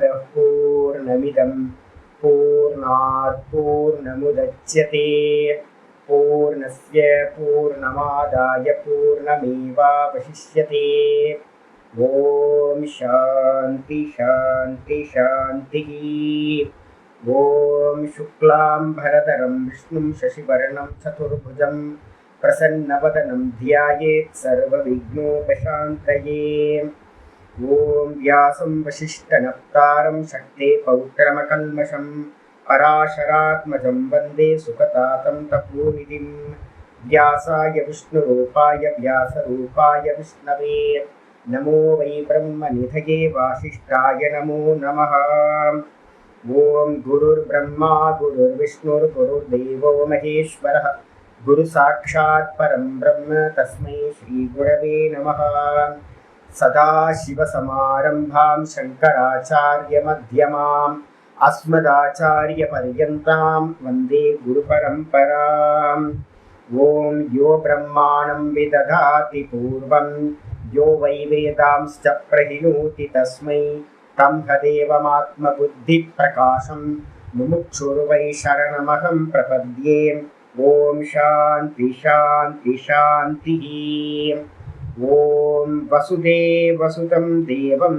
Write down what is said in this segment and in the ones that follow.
पूर्णमदः पूर्णमिदं पूर्णात् पूर्णमुदच्यते पूर्णस्य पूर्णमादाय पूर्णमेवावशिष्यते। ॐ शान्ति शान्ति शान्तिः। ॐ शुक्लाम्बरधरं विष्णुं शशिवर्णं चतुर्भुजं प्रसन्नवदनं ध्यायेत् सर्वविघ्नोपशान्तये। ॐ व्यासं वसिष्ठनप्तारं शक्ते पौत्रमकल्मषं पराशरात्मजं वन्दे सुखतातं तपोनिधिं। व्यासाय विष्णुरूपाय व्यासरूपाय विष्णवे नमो वै ब्रह्मनिधये वासिष्ठाय नमो नमः। ॐ गुरुर्ब्रह्मा गुरुर्विष्णुर्गुरुर्देवो महेश्वरः गुरुसाक्षात् परं ब्रह्म तस्मै श्रीगुरवे नमः। सदाशिवसमारम्भां शङ्कराचार्यमध्यमाम् अस्मदाचार्यपर्यन्तां वन्दे गुरुपरम्पराम्। ॐ यो ब्रह्माणं विदधाति पूर्वं यो वै वेदांश्च प्रहिणोति तस्मै तदेवमात्मबुद्धिप्रकाशं मुमुक्षुर्वै शरणमहं प्रपद्ये। ॐ शान्ति शान्ति शान्तिः। ॐ वसुदेवसुतं देवं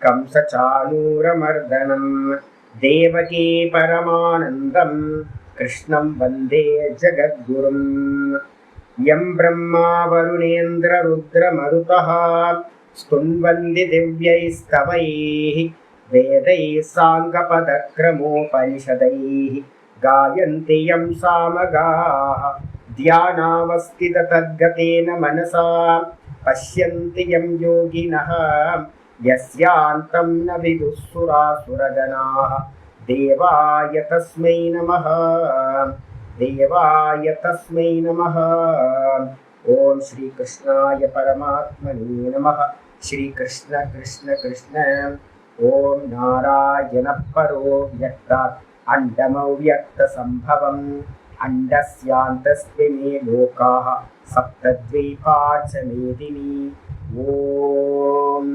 कंसचाणूरमर्दनं देवकी परमानन्दं कृष्णं वन्दे जगद्गुरुं। यं ब्रह्मा वरुणेन्द्ररुद्रमरुतः स्तुन्वन्ति दिव्यैस्तवैः वेदैः साङ्गपदक्रमोपनिषदैः गायन्ति यं सामगाः ध्यानावस्थिततद्गतेन मनसा पश्यन्ति यं योगिनः यस्यान्तं न विदुःसुरासुरगणाः। देवाय तस्मै नमः देवाय तस्मै नमः। ॐ श्रीकृष्णाय परमात्मने नमः। श्रीकृष्ण कृष्ण कृष्ण। ॐ नारायणः परो व्यक्तात् अण्डमव्यक्तसम्भवम् अण्डस्यान्तस्मिन् लोकाः सप्तद्वीपा च मेदिनी। ஓம்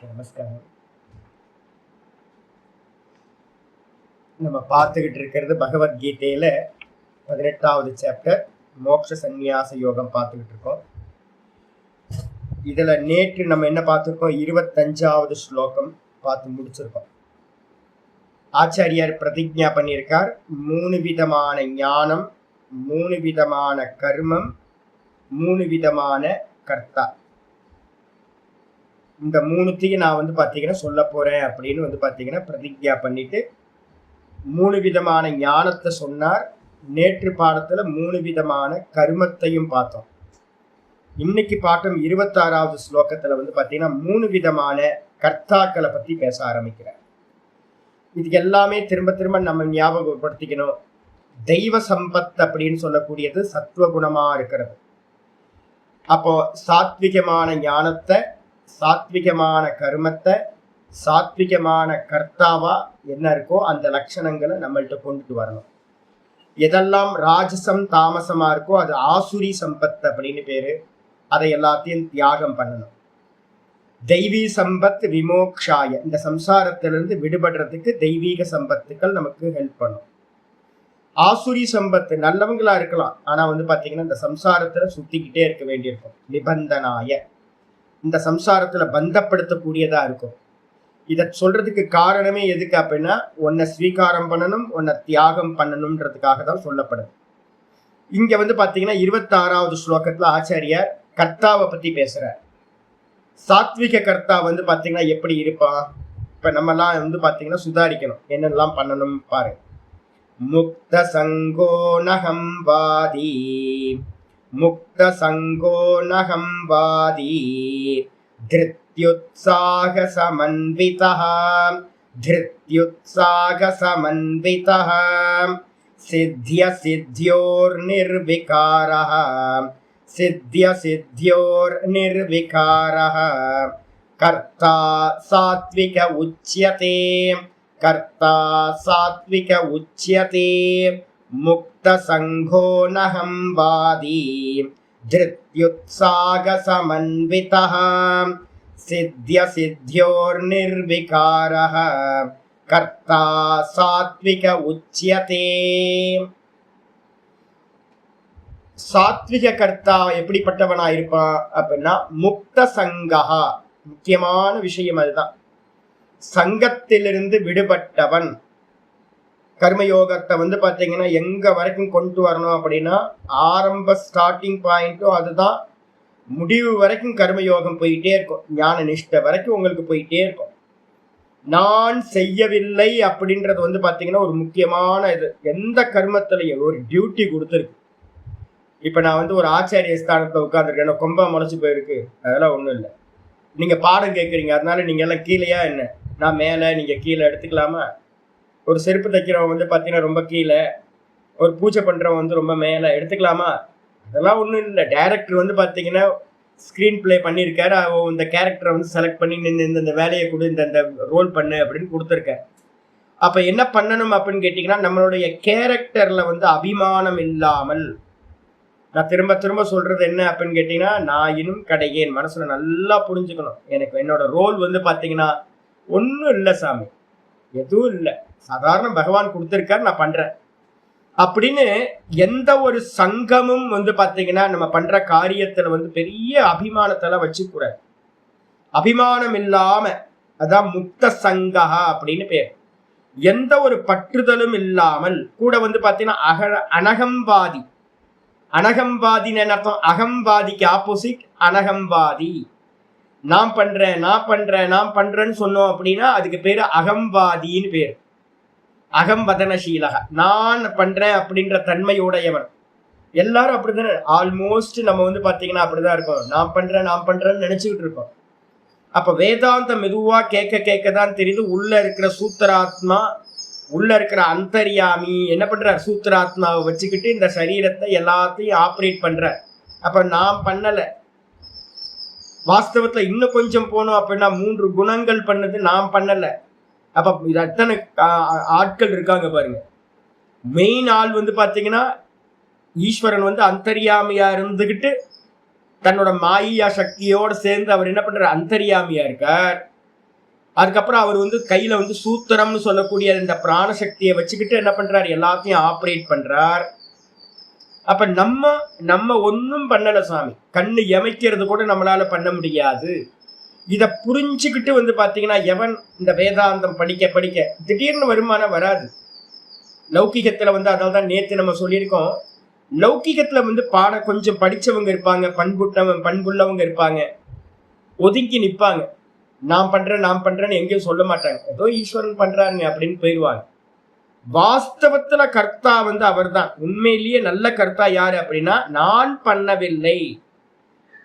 நமஸ்காரம். நம்ம பார்த்துக்கிட்டு இருக்கிறது பகவத்கீதையில 18வது சாப்டர் மோட்ச சந்நியாச யோகம் பார்த்துக்கிட்டு இருக்கோம். இதுல நேற்று நம்ம என்ன பார்த்துருக்கோம்? 25வது ஸ்லோகம் பார்த்து முடிச்சிருக்கோம். ஆச்சாரியார் பிரதிஜ்ஞா பண்ணியிருக்கார், 3 விதமான ஞானம், 3 விதமான கர்மம், 3 விதமான கர்த்தா. இந்த 3த்தையும் நான் பார்த்தீங்கன்னா சொல்ல போறேன் அப்படின்னு பார்த்தீங்கன்னா பிரதிஜ்ஞா பண்ணிட்டு 3 விதமான ஞானத்தை சொன்னார். நேற்று பாடத்துல 3 விதமான கர்மத்தையும் பார்த்தோம். இன்னைக்கு பாட்டம் 26வது ஸ்லோகத்துல பார்த்தீங்கன்னா 3 விதமான கர்த்தாக்களை பத்தி பேச ஆரம்பிக்கிறார். இது எல்லாமே திரும்ப திரும்ப நம்ம ஞாபகப்படுத்திக்கணும். தெய்வ சம்பத் அப்படின்னு சொல்லக்கூடியது சத்துவகுணமா இருக்கிறது. அப்போ சாத்விகமான ஞானத்தை, சாத்விகமான கர்மத்தை, சாத்விகமான கர்த்தாவா என்ன இருக்கோ அந்த லட்சணங்களை நம்மள்கிட்ட கொண்டுட்டு வரணும். எதெல்லாம் ராஜசம் தாமசமா இருக்கோ அது ஆசுரி சம்பத் அப்படின்னு பேரு. அதை எல்லாத்தையும் தியாகம் பண்ணணும். தெய்வீ சம்பத் விமோக்ஷாய, இந்த சம்சாரத்திலிருந்து விடுபடுறதுக்கு தெய்வீக சம்பத்துக்கள் நமக்கு ஹெல்ப் பண்ணும். ஆசுரி சம்பத்து நல்லவங்களா இருக்கலாம், ஆனா பாத்தீங்கன்னா இந்த சம்சாரத்துல சுத்திக்கிட்டே இருக்க வேண்டியிருக்கும். நிபந்தனாய, இந்த சம்சாரத்துல பந்தப்படுத்தக்கூடியதா இருக்கும். இத சொல்றதுக்கு காரணமே எதுக்கு அப்படின்னா, உன்னை ஸ்வீகாரம் பண்ணணும், உன்னை தியாகம் பண்ணணும்ன்றதுக்காக தான் சொல்லப்படுது. இங்க பாத்தீங்கன்னா 26வது ஸ்லோகத்துல ஆச்சாரியார் கர்த்தாவை பத்தி பேசுறார். சாத்விக கர்த்தா பாத்தீங்கன்னா எப்படி இருப்பான்? இப்ப நம்ம எல்லாம் பாத்தீங்கன்னா சுதாரிக்கணும். என்னெல்லாம் பண்ணணும் பாரு. முக்த சங்கோ நகம் வாதி, முக்த சங்கோ நகம் வாதி, திருத்யுத்சாக சமன்விதः, திருத்யுத்சாக சமன்விதः, சித்ய சித்யோர் நிர்விகாரः, சித்ய சித்யோர் நிர்விகாரः, கர்த்தா சாத்விக உச்யதே, கர்த்தா சாத்விக உச்யதே, முக்த சங்கோ நகம் வாதி, திருத்யுத்சாக சமன்விதः, சித்ய சித்யோர் நிர்விகாரஹ கர்த்தா சாத்விக உச்யதே. சாத்விக கர்த்தா எப்படிப்பட்டவனா இருப்பான் அப்படின்னா முக்த சங்கஹா. முக்கியமான விஷயம் அதுதான். சங்கத்திலிருந்து விடுபட்டவன். கர்மயோகத்தை வந்து பாத்தீங்கன்னா எங்க வரைக்கும் கொண்டு வரணும் அப்படின்னா ஆரம்ப ஸ்டார்டிங் பாயிண்ட்டும் அதுதான், முடிவு வரைக்கும் கர்மயோகம் போயிட்டே இருக்கும். ஞான நிஷ்டை வரைக்கும் உங்களுக்கு போயிட்டே இருக்கும். நான் செய்யவில்லை அப்படின்றது வந்து பாத்தீங்கன்னா ஒரு முக்கியமான இது. எந்த கர்மத்திலையும் ஒரு டியூட்டி கொடுத்துருக்கு. இப்ப நான் வந்து ஒரு ஆச்சாரிய ஸ்தானத்துல உட்காந்துருக்கேன், கொம்பா முளைச்சு போயிருக்கு, அதெல்லாம் ஒண்ணும் இல்லை. நீங்க பாடம் கேட்குறீங்க, அதனால நீங்க எல்லாம் கீழேயா என்ன, நான் மேல நீங்க கீழே எடுத்துக்கலாமா? ஒரு செருப்பு தைக்கிறவன் வந்து பாத்தீங்கன்னா ரொம்ப கீழே, ஒரு பூஜை பண்றவன் வந்து ரொம்ப மேல எடுத்துக்கலாமா? அதெல்லாம் ஒண்ணும் இல்லை. டைரக்டர் வந்து பாத்தீங்கன்னா ஸ்கிரீன் பிளே பண்ணியிருக்காரு, இந்த கேரக்டரை வந்து செலக்ட் பண்ணி நின்று இந்த வேலையை கொடு, இந்த ரோல் பண்ணு அப்படின்னு கொடுத்துருக்காரு. அப்ப என்ன பண்ணணும் அப்படின்னு கேட்டீங்கன்னா, நம்மளுடைய கேரக்டர்ல வந்து அபிமானம் இல்லாமல், நான் திரும்ப திரும்ப சொல்றது என்ன அப்படின்னு கேட்டீங்கன்னா, நான் இன்னும் கடையேன் மனசுல நல்லா புரிஞ்சுக்கணும். எனக்கு என்னோட ரோல் வந்து பாத்தீங்கன்னா ஒன்றும் இல்லை சாமி, எதுவும் இல்லை, சாதாரண பகவான் கொடுத்துருக்காரு, நான் பண்றேன் அப்படின்னு எந்த ஒரு சங்கமும் வந்து பாத்தீங்கன்னா நம்ம பண்ற காரியத்துல வந்து பெரிய அபிமானத்தெல்லாம் வச்சுக்கூடாது. அபிமானம் இல்லாம, அதான் முக்த சங்கா அப்படின்னு பேர். எந்த ஒரு பற்றுதலும் இல்லாமல் கூட வந்து பாத்தீங்கன்னா அனகம்பாதி. அனகம்பாதின்னு என்ன அர்த்தம்? அகம்பாதிக்கு ஆப்போசிட் அனகம்பாதி. நான் பண்றேன் நான் பண்றேன் நான் பண்றேன்னு சொன்னோம் அப்படின்னா அதுக்கு பேரு அகம்பாதின்னு பேரு. அகம்வதனசீலக, நான் பண்றேன் அப்படின்ற தன்மையுடையவன். எல்லாரும் அப்படித்தானே, ஆல்மோஸ்ட் நம்ம வந்து பாத்தீங்கன்னா அப்படிதான் இருக்கோம். நான் பண்றேன்னு நினைச்சுக்கிட்டு இருக்கோம். அப்ப வேதாந்தம் மெதுவா கேட்கதான் தெரியுது, உள்ள இருக்கிற சூத்திராத்மா, உள்ள இருக்கிற அந்தர்யாமி என்ன பண்றார்? சூத்திராத்மாவை வச்சுக்கிட்டு இந்த சரீரத்தை எல்லாத்தையும் ஆப்ரேட் பண்ற. அப்ப நான் பண்ணல. வாஸ்தவத்துல இன்னும் கொஞ்சம் போனோம் அப்படின்னா 3 குணங்கள் பண்ணது நான் பண்ணல. அப்ப இது அத்தனை ஆட்கள் இருக்காங்க பாருங்க. மெயின் ஆள் வந்து பாத்தீங்கன்னா ஈஸ்வரன் வந்து அந்தர்யாமியா இருந்துகிட்டு தன்னோட மாயா சக்தியோட சேர்ந்து அவர் என்ன பண்றாரு? அந்தர்யாமியா இருக்கார். அதுக்கப்புறம் அவர் வந்து கையில வந்து சூத்திரம்னு சொல்லக்கூடிய இந்த பிராணசக்தியை வச்சுக்கிட்டு என்ன பண்றாரு? எல்லாத்தையும் ஆப்ரேட் பண்றார். அப்ப நம்ம ஒன்னும் பண்ணல சாமி. கண்ணு எமைக்கிறது கூட நம்மளால பண்ண முடியாது. இத புரிஞ்சுக்கிட்டு வந்து பாத்தீங்கன்னா எவன் இந்த வேதாந்தம் படிக்க திடீர்னு வருமானம் வராது. லௌகிகத்துல வந்து அதனால்தான் நேத்து நம்ம சொல்லியிருக்கோம், லௌகிகத்துல வந்து கொஞ்சம் படிச்சவங்க இருப்பாங்க, பண்புள்ளவங்க இருப்பாங்க, ஒதுங்கி நிற்பாங்க. நான் பண்றேன்னு எங்கேயும் சொல்ல மாட்டாங்க, ஏதோ ஈஸ்வரன் பண்றாருங்க அப்படின்னு போயிடுவாங்க. வாஸ்தவத்துல கர்த்தா வந்து அவர் தான். உண்மையிலேயே நல்ல கர்த்தா யாரு அப்படின்னா, நான் பண்ணவில்லை,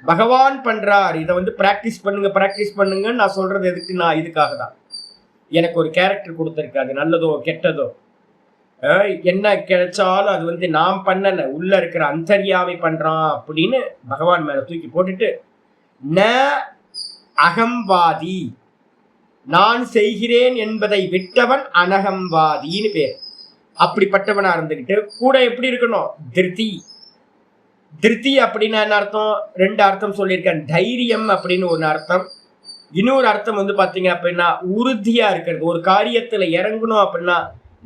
பகவான் பண்றார். இதை வந்து பிராக்டிஸ் பண்ணுங்கன்னு நான் சொல்றது எதுக்கு? நான் இதுக்காக தான். எனக்கு ஒரு கேரக்டர் கொடுத்துருக்காது, நல்லதோ கெட்டதோ என்ன கிடைச்சாலும் அது வந்து நான் பண்ணல, உள்ள இருக்கிற அந்தர்யாமி பண்றான் அப்படின்னு பகவான் மேல தூக்கி போட்டுட்டு, ந அகம்வாதி, நான் செய்கிறேன் என்பதை விட்டவன் அனகம்வாதின்னு பேர். அப்படிப்பட்டவனா இருந்துகிட்டு கூட எப்படி இருக்கணும்? திருத்தி அப்படின்னா என்ன அர்த்தம்? 2 அர்த்தம் சொல்லியிருக்கேன். தைரியம் அப்படின்னு ஒன்று அர்த்தம், இன்னொரு அர்த்தம் வந்து பாத்தீங்க அப்படின்னா உறுதியா இருக்கிறது. ஒரு காரியத்துல இறங்கணும் அப்படின்னா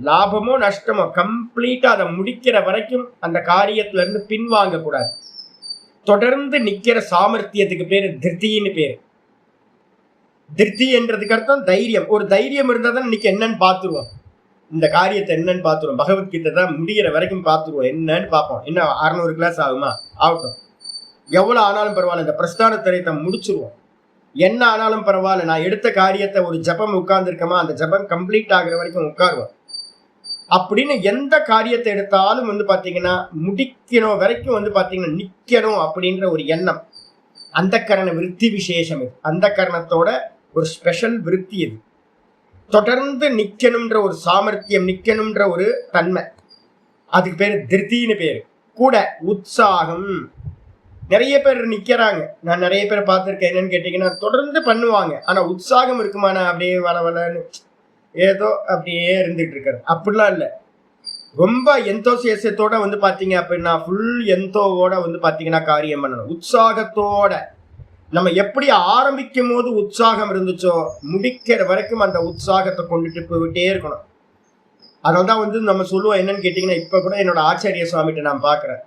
லாபமோ நஷ்டமோ கம்ப்ளீட்டா அதை முடிக்கிற வரைக்கும் அந்த காரியத்துல இருந்து பின்வாங்க கூடாது. தொடர்ந்து நிக்கிற சாமர்த்தியத்துக்கு பேரு திருத்தின்னு பேரு. திருப்தி என்றதுக்கு அர்த்தம் தைரியம். ஒரு தைரியம் இருந்தால் தான் இன்னைக்கு என்னன்னு பார்த்துருவோம், இந்த காரியத்தை என்னன்னு பார்த்துருவோம். பகவத்கீதை தான் முடிகிற வரைக்கும் பார்த்துருவோம், என்னன்னு பார்ப்போம். இன்னும் 600 கிளாஸ் ஆகுமா? ஆகட்டும், எவ்வளோ ஆனாலும் பரவாயில்ல, இந்த பிரஸ்தான திரையத்தை முடிச்சிருவோம். என்ன ஆனாலும் பரவாயில்ல, நான் எடுத்த காரியத்தை ஒரு ஜபம் உட்கார்ந்துருக்கமா, அந்த ஜபம் கம்ப்ளீட் ஆகுற வரைக்கும் உட்காருவோம் அப்படின்னு. எந்த காரியத்தை எடுத்தாலும் வந்து பார்த்தீங்கன்னா முடிக்கணும் வரைக்கும் வந்து பார்த்தீங்கன்னா நிற்கணும் அப்படின்ற ஒரு எண்ணம், அந்த கரண விருத்தி விசேஷம். இது அந்த கரணத்தோட ஒரு ஸ்பெஷல் விருத்தி. இது தொடர்ந்து நிக்கணும்ன்ற ஒரு சாமர்த்தியம், நிக்கணும்ன்ற ஒரு தன்மை, அதுக்கு பேரு திருத்தின்னு பேரு. கூட உற்சாகம். நிறைய பேர் நிக்கிறாங்க, நான் நிறைய பேர் பார்த்துருக்கேன். என்னன்னு கேட்டீங்கன்னா தொடர்ந்து பண்ணுவாங்க, ஆனா உற்சாகம் இருக்குமானா அப்படியே வளவலன்னு ஏதோ அப்படியே இருந்துட்டு இருக்காரு. அப்படிலாம் இல்லை. ரொம்ப எந்தோசியத்தோட வந்து பாத்தீங்க அப்படின்னா ஃபுல் எந்தோவோட வந்து பாத்தீங்கன்னா காரியம் பண்ணணும், உற்சாகத்தோட. நம்ம எப்படி ஆரம்பிக்கும் போது உற்சாகம் இருந்துச்சோ முடிக்கிற வரைக்கும் அந்த உற்சாகத்தை கொண்டுட்டு போயிட்டே இருக்கணும். அதனால்தான் நம்ம சொல்லுவோம் என்னன்னு கேட்டீங்கன்னா, இப்ப கூட என்னோட ஆச்சாரிய சுவாமிகிட்ட நான் பாக்குறேன்.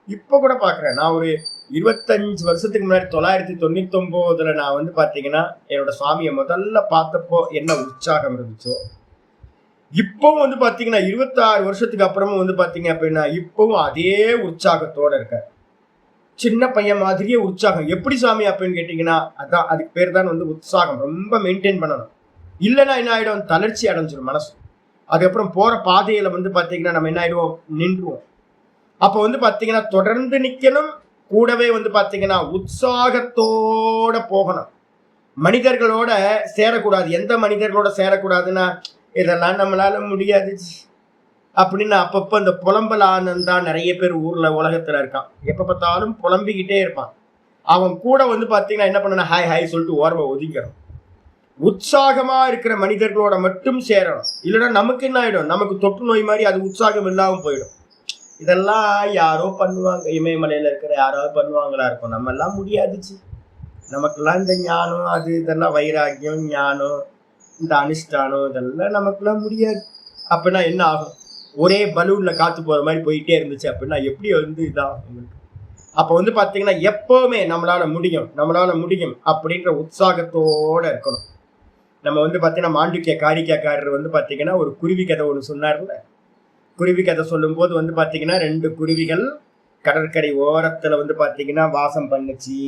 இப்ப கூட பாக்குறேன். நான் ஒரு 25 வருஷத்துக்கு முன்னாடி 999 நான் பாத்தீங்கன்னா என்னோட சுவாமியை முதல்ல பார்த்தப்போ என்ன உற்சாகம் இருந்துச்சோ, இப்பவும் பாத்தீங்கன்னா 26 வருஷத்துக்கு அப்புறமும் பாத்தீங்க அப்படின்னா இப்பவும் அதே உற்சாகத்தோட இருக்க. சின்ன பையன் மாதிரியே உற்சாகம். எப்படி சாமி அப்படின்னு கேட்டீங்கன்னா, அதான் அதுக்கு பேர் தான் உற்சாகம். ரொம்ப மெயின்டைன் பண்ணணும். இல்லைன்னா என்ன ஆயிடும், தளர்ச்சி அடைஞ்சிடும் மனசு. அதுக்கப்புறம் போற பாதையில பாத்தீங்கன்னா நம்ம என்ன ஆயிடுவோம், நின்றுவோம். அப்ப பாத்தீங்கன்னா தொடர்ந்து நிக்கணும். கூடவே பாத்தீங்கன்னா உற்சாகத்தோட போகணும். மனிதர்களோட சேரக்கூடாது. எந்த மனிதர்களோட சேரக்கூடாதுன்னா, இதெல்லாம் நம்மளால முடியாது அப்படின்னு அப்பப்ப இந்த புலம்பல் ஆனந்தான் நிறைய பேர் ஊர்ல உலகத்துல இருக்கான். எப்ப பார்த்தாலும் புலம்பிக்கிட்டே இருப்பான். அவன் கூட பாத்தீங்கன்னா என்ன பண்ணணும், ஹாய் ஹாய் சொல்லிட்டு ஓரமா ஒதுக்கிறோம். உற்சாகமா இருக்கிற மனிதர்களோட மட்டும் சேரணும். இல்லைன்னா நமக்கு என்ன ஆயிடும், நமக்கு தொற்று நோய் மாதிரி அது உற்சாகம் இல்லாம போயிடும். இதெல்லாம் யாரோ பண்ணுவாங்க, இமயமலையில இருக்கிற யாராவது பண்ணுவாங்களா இருக்கும். நம்ம எல்லாம் முடியாதுச்சு. நமக்கெல்லாம் இந்த ஞானம் அது இதெல்லாம் வைராக்கியம் ஞானம் இந்த அனுஷ்டானம் இதெல்லாம் நமக்குலாம் முடியாது. அப்படின்னா என்ன ஆகும், ஒரே பலூன்ல காத்து போற மாதிரி போயிட்டே இருந்துச்சு அப்படின்னா எப்படி இதான் உங்களுக்கு. அப்ப பாத்தீங்கன்னா எப்பவுமே நம்மளால முடியும் அப்படின்ற உற்சாகத்தோட இருக்கணும். நம்ம பாத்தீங்கன்னா மாண்டூக்கிய காரிக்கைக்காரர் பாத்தீங்கன்னா ஒரு குருவி கதை ஒண்ணு சொன்னார்ல. குருவி கதை சொல்லும் போது பாத்தீங்கன்னா 2 குருவிகள் கடற்கரை ஓரத்துல பாத்தீங்கன்னா வாசம் பண்ணுச்சு.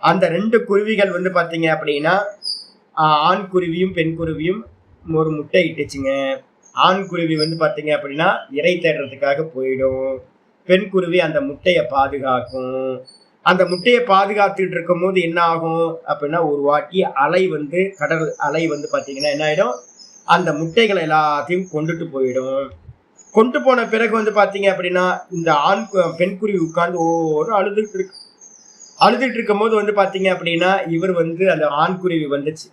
அந்த 2 குருவிகள் பாத்தீங்க அப்படின்னா ஆண் குருவியும் பெண் குருவியும் ஒரு முட்டை இட்டுச்சுங்க. ஆண் குருவி பாத்தீங்க அப்படின்னா இறை தேடுறதுக்காக போயிடும். பெண் குருவி அந்த முட்டையை பாதுகாக்கும். அந்த முட்டையை பாதுகாத்துட்டு இருக்கும் போது என்ன ஆகும் அப்படின்னா, ஒரு வாட்டி அலை கடல் அலை பாத்தீங்கன்னா என்ன ஆயிடும், அந்த முட்டைகளை எல்லாத்தையும் கொண்டுட்டு போயிடும். கொண்டு போன பிறகு பாத்தீங்க அப்படின்னா இந்த பெண் குருவி உட்கார்ந்து ஒரு அழுதுட்டு இருக்கும் போது பாத்தீங்க அப்படின்னா இவர் அந்த ஆண் குருவி வந்துச்சு.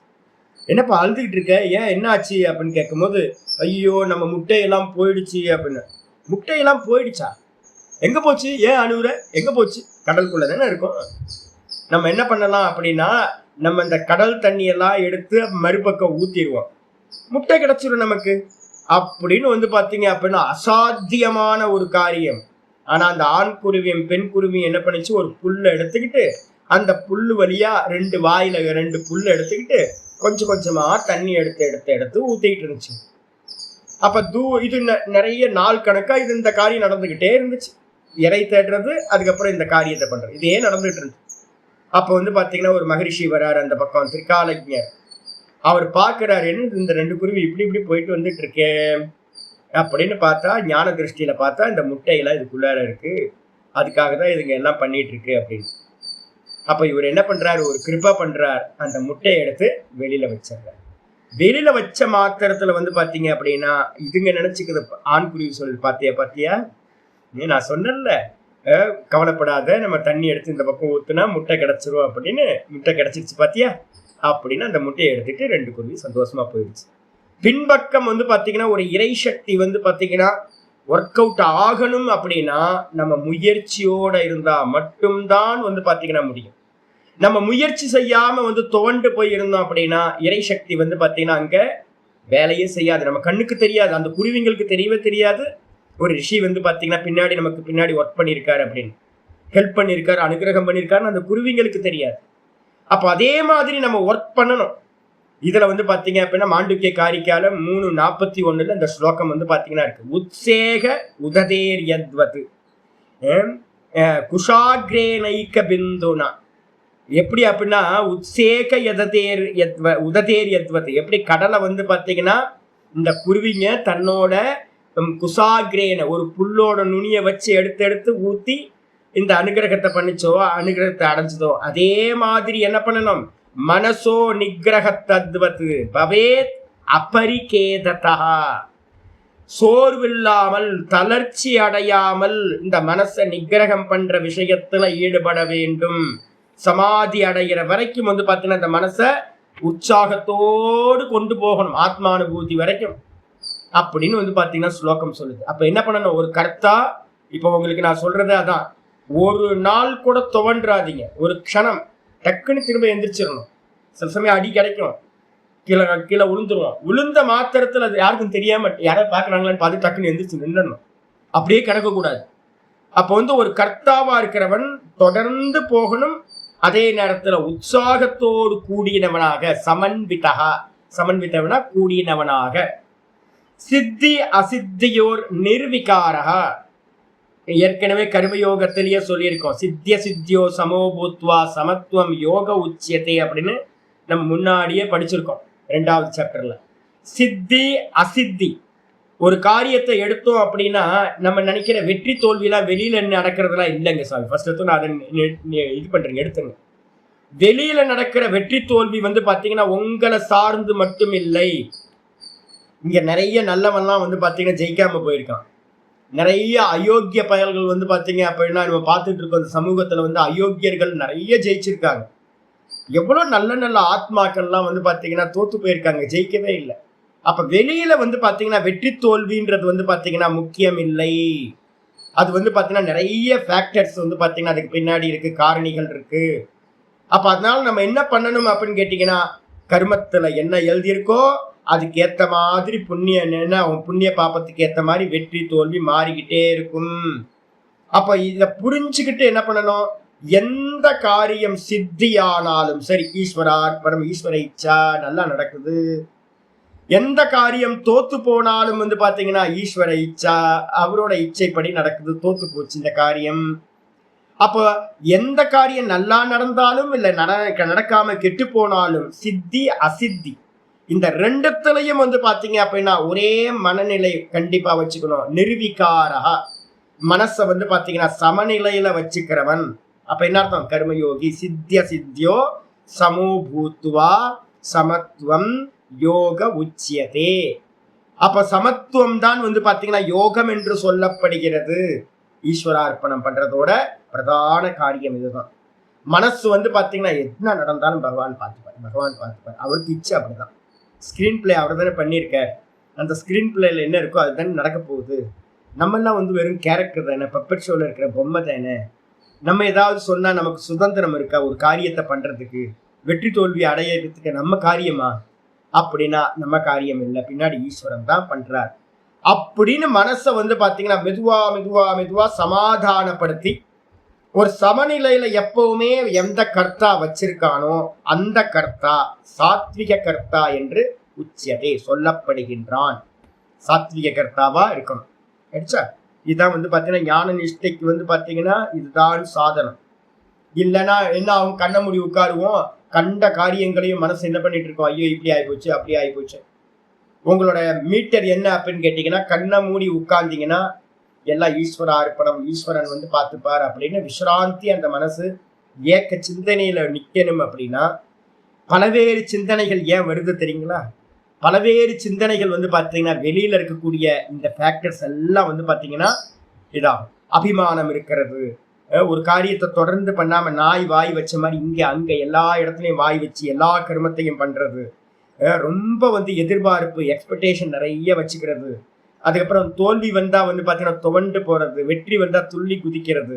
என்னப்பா அழுதுகிட்டு இருக்க, ஏன் என்ன ஆச்சு அப்படின்னு கேட்கும் போது, ஐயோ நம்ம முட்டையெல்லாம் போயிடுச்சு அப்படின்னு. முட்டையெல்லாம் போயிடுச்சா, எங்க போச்சு, ஏன் அழுகுற, எங்க போச்சு, கடலுக்குள்ள தானே இருக்கும். நம்ம என்ன பண்ணலாம் அப்படின்னா, நம்ம இந்த கடல் தண்ணியெல்லாம் எடுத்து மறுபக்கம் ஊத்திடுவோம், முட்டை கிடைச்சிடும் நமக்கு அப்படின்னு பாத்தீங்க அப்படின்னா அசாத்தியமான ஒரு காரியம். ஆனா அந்த ஆண் குருவியும் பெண் குருவியும் என்ன பண்ணிச்சு, ஒரு புல்லை எடுத்துக்கிட்டு அந்த புல்லு வழியா 2 வாயில 2 புல்லு எடுத்துக்கிட்டு கொஞ்சம் கொஞ்சமா தண்ணி எடுத்து ஊத்திக்கிட்டு இருந்துச்சு. அப்ப இது நிறைய நாள் கணக்கா இந்த காரியம் நடந்துகிட்டே இருந்துச்சு. இறை தேடுறது, அதுக்கப்புறம் இந்த காரியத்தை பண்றது, இதே நடந்துட்டு இருந்துச்சு. அப்ப பாத்தீங்கன்னா ஒரு மகரிஷி வராரு அந்த பக்கம், திரிகாலஜர். அவர் பாக்குறாரு, என்ன இந்த 2 குருவி இப்படி போயிட்டு வந்துட்டு இருக்கேன் அப்படின்னு பார்த்தா, ஞான திருஷ்டியில பார்த்தா இந்த முட்டையெல்லாம் இதுக்குள்ளார இருக்கு, அதுக்காக தான் இதுங்க எல்லாம் பண்ணிட்டு இருக்கு அப்படின்னு. அப்ப இவர் என்ன பண்றாரு, ஒரு கிருபா பண்றார், அந்த முட்டையை எடுத்து வெளியில வச்சிடுறாரு. வெளியில வச்ச மாத்திரத்துல பாத்தீங்க அப்படின்னா இதுங்க நினைச்சுக்குது, ஆண் குருவி சொல்லி பாத்தியா நான் சொன்னேன்ல, கவலைப்படாத, நம்ம தண்ணி எடுத்து இந்த பக்கம் ஊத்துனா முட்டை கிடைச்சிரும் அப்படின்னு. முட்டை கிடைச்சிருச்சு பாத்தியா அப்படின்னு அந்த முட்டையை எடுத்துட்டு 2 குருவி சந்தோஷமா போயிடுச்சு. பின்பக்கம் பாத்தீங்கன்னா ஒரு இறை சக்தி பாத்தீங்கன்னா ஒர்க் அவுட் ஆகணும் அப்படின்னா நம்ம முயற்சியோட இருந்தா மட்டும்தான் பாத்தீங்கன்னா முடியும். நம்ம முயற்சி செய்யாம துவண்டு போய் இருந்தோம் அப்படின்னா இறை சக்தி பாத்தீங்கன்னா அங்க வேலையே செய்யாது, நம்ம கண்ணுக்கு தெரியாது, அந்த குருவிங்களுக்கு தெரியவே தெரியாது. ஒரு ரிஷி பாத்தீங்கன்னா நமக்கு பின்னாடி ஒர்க் பண்ணியிருக்காரு அப்படின்னு, ஹெல்ப் பண்ணியிருக்காரு, அனுகிரகம் பண்ணியிருக்காருன்னு அந்த குருவிங்களுக்கு தெரியாது. அப்ப அதே மாதிரி நம்ம ஒர்க் பண்ணணும். இதுல பாத்தீங்க அப்படின்னா மாண்டூக்கிய காரிக்கால 3:41 இந்த ஸ்லோகம் பாத்தீங்கன்னா இருக்கு. உத்சேக உததேர் யத்வது குஷாக்ரேனைக்க பிந்துனா. எப்படி அப்படின்னா உத்சேக உததேர் யத்வது, எப்படி கடலை பாத்தீங்கன்னா இந்த குருவிங்க தன்னோட குஷாக்ரேன ஒரு புல்லோட நுனியை வச்சு எடுத்து ஊத்தி இந்த அனுகிரகத்தை பண்ணிச்சோ, அனுகிரகத்தை அடைஞ்சதோ, அதே மாதிரி என்ன பண்ணணும், மனசோ நிகிரகத்தத்வது பவேத் அபரிகேததா. சோர்வில்லாமல் தளர்ச்சி அடையாமல் இந்த மனசை நிகிரகம் பண்ற விஷயத்துல ஈடுபட வேண்டும். சமாதி அடைகிற வரைக்கும் பாத்தீங்கன்னா இந்த மனசை உற்சாகத்தோடு கொண்டு போகணும், ஆத்மானுபூதி வரைக்கும் அப்படின்னு பாத்தீங்கன்னா ஸ்லோகம் சொல்லுது. அப்ப என்ன பண்ணணும், ஒரு கர்த்தா, இப்ப உங்களுக்கு நான் சொல்றது அதான், ஒரு நாள் கூட துவன்றாதீங்க, ஒரு க்ஷணம் டக்குன்னு திரும்ப எந்திரிச்சிடணும். சில சமயம் அடி கிடைக்கும், கீழே கீழே விழுந்துருவோம். விழுந்த மாத்திரத்தில் அது யாருக்கும் தெரியாம யாராவது பார்க்குறாங்களான்னு பார்த்து டக்குன்னு எந்திரிச்சு நின்றுடணும். அப்படியே கிடக்கக்கூடாது. அப்போ ஒரு கர்த்தாவா இருக்கிறவன் தொடர்ந்து போகணும். அதே நேரத்தில் உற்சாகத்தோடு கூடியனவனாக, சமன்வித்தவனா கூடியனவனாக. சித்தி அசித்தியோர் நிர்விகாரா. ஏற்கனவே கர்மயோகத்திலேயே சொல்லியிருக்கோம், சித்தியோ சமோபூத்வா சமத்துவம் யோக உச்சியத்தை அப்படின்னு நம்ம முன்னாடியே படிச்சிருக்கோம் 2வது சாப்டர்ல. சித்தி அசித்தி, ஒரு காரியத்தை எடுத்தோம் அப்படின்னா நம்ம நினைக்கிற வெற்றி தோல்வியெல்லாம் வெளியில நடக்கிறதுலாம் இல்லைங்க சாமி. ஃபர்ஸ்ட் நான் அதை இது பண்றேங்க, எடுத்துங்க. வெளியில நடக்கிற வெற்றி தோல்வி பாத்தீங்கன்னா உங்களை சார்ந்து மட்டும் இல்லை. இங்க நிறைய நல்லவன்லாம் பாத்தீங்கன்னா ஜெயிக்காம போயிருக்கான். நிறைய அயோக்கிய பயல்கள் பாத்தீங்க அப்படின்னா நம்ம பார்த்துட்டு இருக்கோம். அந்த சமூகத்துல அயோக்கியர்கள் நிறைய ஜெயிச்சிருக்காங்க. எவ்வளவு நல்ல நல்ல ஆத்மாக்கள்லாம் பாத்தீங்கன்னா தோத்து போயிருக்காங்க, ஜெயிக்கவே இல்லை. அப்ப வெளியில பாத்தீங்கன்னா வெற்றி தோல்வின்றது பாத்தீங்கன்னா முக்கியம் இல்லை. அது பாத்தீங்கன்னா நிறைய ஃபேக்டர்ஸ் பாத்தீங்கன்னா அதுக்கு பின்னாடி இருக்கு, காரணிகள் இருக்கு. அப்ப அதனால நம்ம என்ன பண்ணணும் அப்படின்னு கேட்டீங்கன்னா, கர்மத்துல என்ன எழுதியிருக்கோ அதுக்கு ஏத்த மாதிரி புண்ணிய பாப்பத்துக்கு ஏத்த மாதிரி வெற்றி தோல்வி மாறிக்கிட்டே இருக்கும். அப்ப இத புரிஞ்சுக்கிட்டு என்ன பண்ணணும், எந்த காரியம் சித்தியானாலும் சரி, ஈஸ்வரார்ப்பணம், ஈஸ்வர இச்சா நல்லா நடக்குது. எந்த காரியம் தோத்து போனாலும் பாத்தீங்கன்னா ஈஸ்வர இச்சா, அவரோட இச்சைப்படி நடக்குது. தோத்து போச்சு இந்த காரியம். அப்ப எந்த காரியம் நல்லா நடந்தாலும் இல்ல நடக்காம கெட்டு போனாலும் சித்தி அசித்தி, இந்த ரெண்டுத்திலையும் பாத்தீங்க அப்படின்னா ஒரே மனநிலை கண்டிப்பா வச்சுக்கணும். நிர்விகாரா, மனசை பாத்தீங்கன்னா சமநிலையில வச்சுக்கிறவன். அப்ப என்ன அர்த்தம், கர்மயோகி. சித்தியோ சமோபூத்வா சமத்துவம் யோக உச்சியதே. அப்ப சமத்துவம் தான் பாத்தீங்கன்னா யோகம் என்று சொல்லப்படுகிறது. ஈஸ்வரார்ப்பணம் பண்றதோட பிரதான காரியம் இதுதான். மனசு பாத்தீங்கன்னா என்ன நடந்தாலும் பகவான் பார்த்துப்பார். அவருக்கு இச்சை அப்படிதான். ஸ்கிரீன் பிளே அவர் தானே பண்ணியிருக்கார். அந்த ஸ்கிரீன் பிளேல என்ன இருக்கோ அதுதானே நடக்க போகுது. நம்ம எல்லாம் வெறும் கேரக்டர் தானே, பப்பட் ஷோல இருக்கிற பொம்மை தானே. நம்ம ஏதாவது சொன்னா நமக்கு சுதந்திரம் இருக்கா ஒரு காரியத்தை பண்றதுக்கு? வெற்றி தோல்வி அடையிறதுக்கு நம்ம காரியமா? அப்படின்னா நம்ம காரியம் இல்லை, பின்னாடி ஈஸ்வரன் தான் பண்றார். அப்படின்னு மனசை பாத்தீங்கன்னா மெதுவா மெதுவா மெதுவா சமாதானப்படுத்தி ஒரு சமநிலையில எப்பவுமே எந்த கர்த்தா வச்சிருக்கானோ அந்த கர்த்தா சாத்விக கர்த்தா என்று உச்சியதே சொல்லப்படுகின்றான். சாத்விக கர்த்தாவா இருக்கணும். இதுதான் பாத்தீங்கன்னா ஞான நிஷ்டைக்கு பாத்தீங்கன்னா இதுதான் சாதனம். இல்லைன்னா என்ன, அவங்க கண்ண மூடி உட்காருவோம், கண்ட காரியங்களையும் மனசு என்ன பண்ணிட்டு இருக்கோம், ஐயோ இப்படி ஆயிப்போச்சு அப்படி ஆயிப்போச்சு. உங்களோட மீட்டர் என்ன அப்படின்னு கேட்டீங்கன்னா, கண்ணை மூடி உட்கார்ந்தீங்கன்னா எல்லாம் ஈஸ்வர அர்ப்பணம், ஈஸ்வரன் பார்த்துப்பார் அப்படின்னு விஸ்ராந்தி அந்த மனசு ஏக்க சிந்தனையில நிக்கணும். அப்படின்னா பலவேறு சிந்தனைகள் ஏன் வருது தெரியுங்களா? பலவேறு சிந்தனைகள் பாத்தீங்கன்னா வெளியில இருக்கக்கூடிய இந்த ஃபேக்டர்ஸ் எல்லாம் பாத்தீங்கன்னா இதாகும். அபிமானம் இருக்கிறது, ஒரு காரியத்தை தொடர்ந்து பண்ணாம நாய் வாய் வச்ச மாதிரி இங்க அங்க எல்லா இடத்துலயும் வாய் வச்சு எல்லா கர்மத்தையும் பண்றது, ரொம்ப எதிர்பார்ப்பு எக்ஸ்பெக்டேஷன் நிறைய வச்சுக்கிறது. அதுக்கப்புறம் தோல்வி வந்தா பாத்தீங்கன்னா துவண்டு போறது, வெற்றி வந்தா துள்ளி குதிக்கிறது.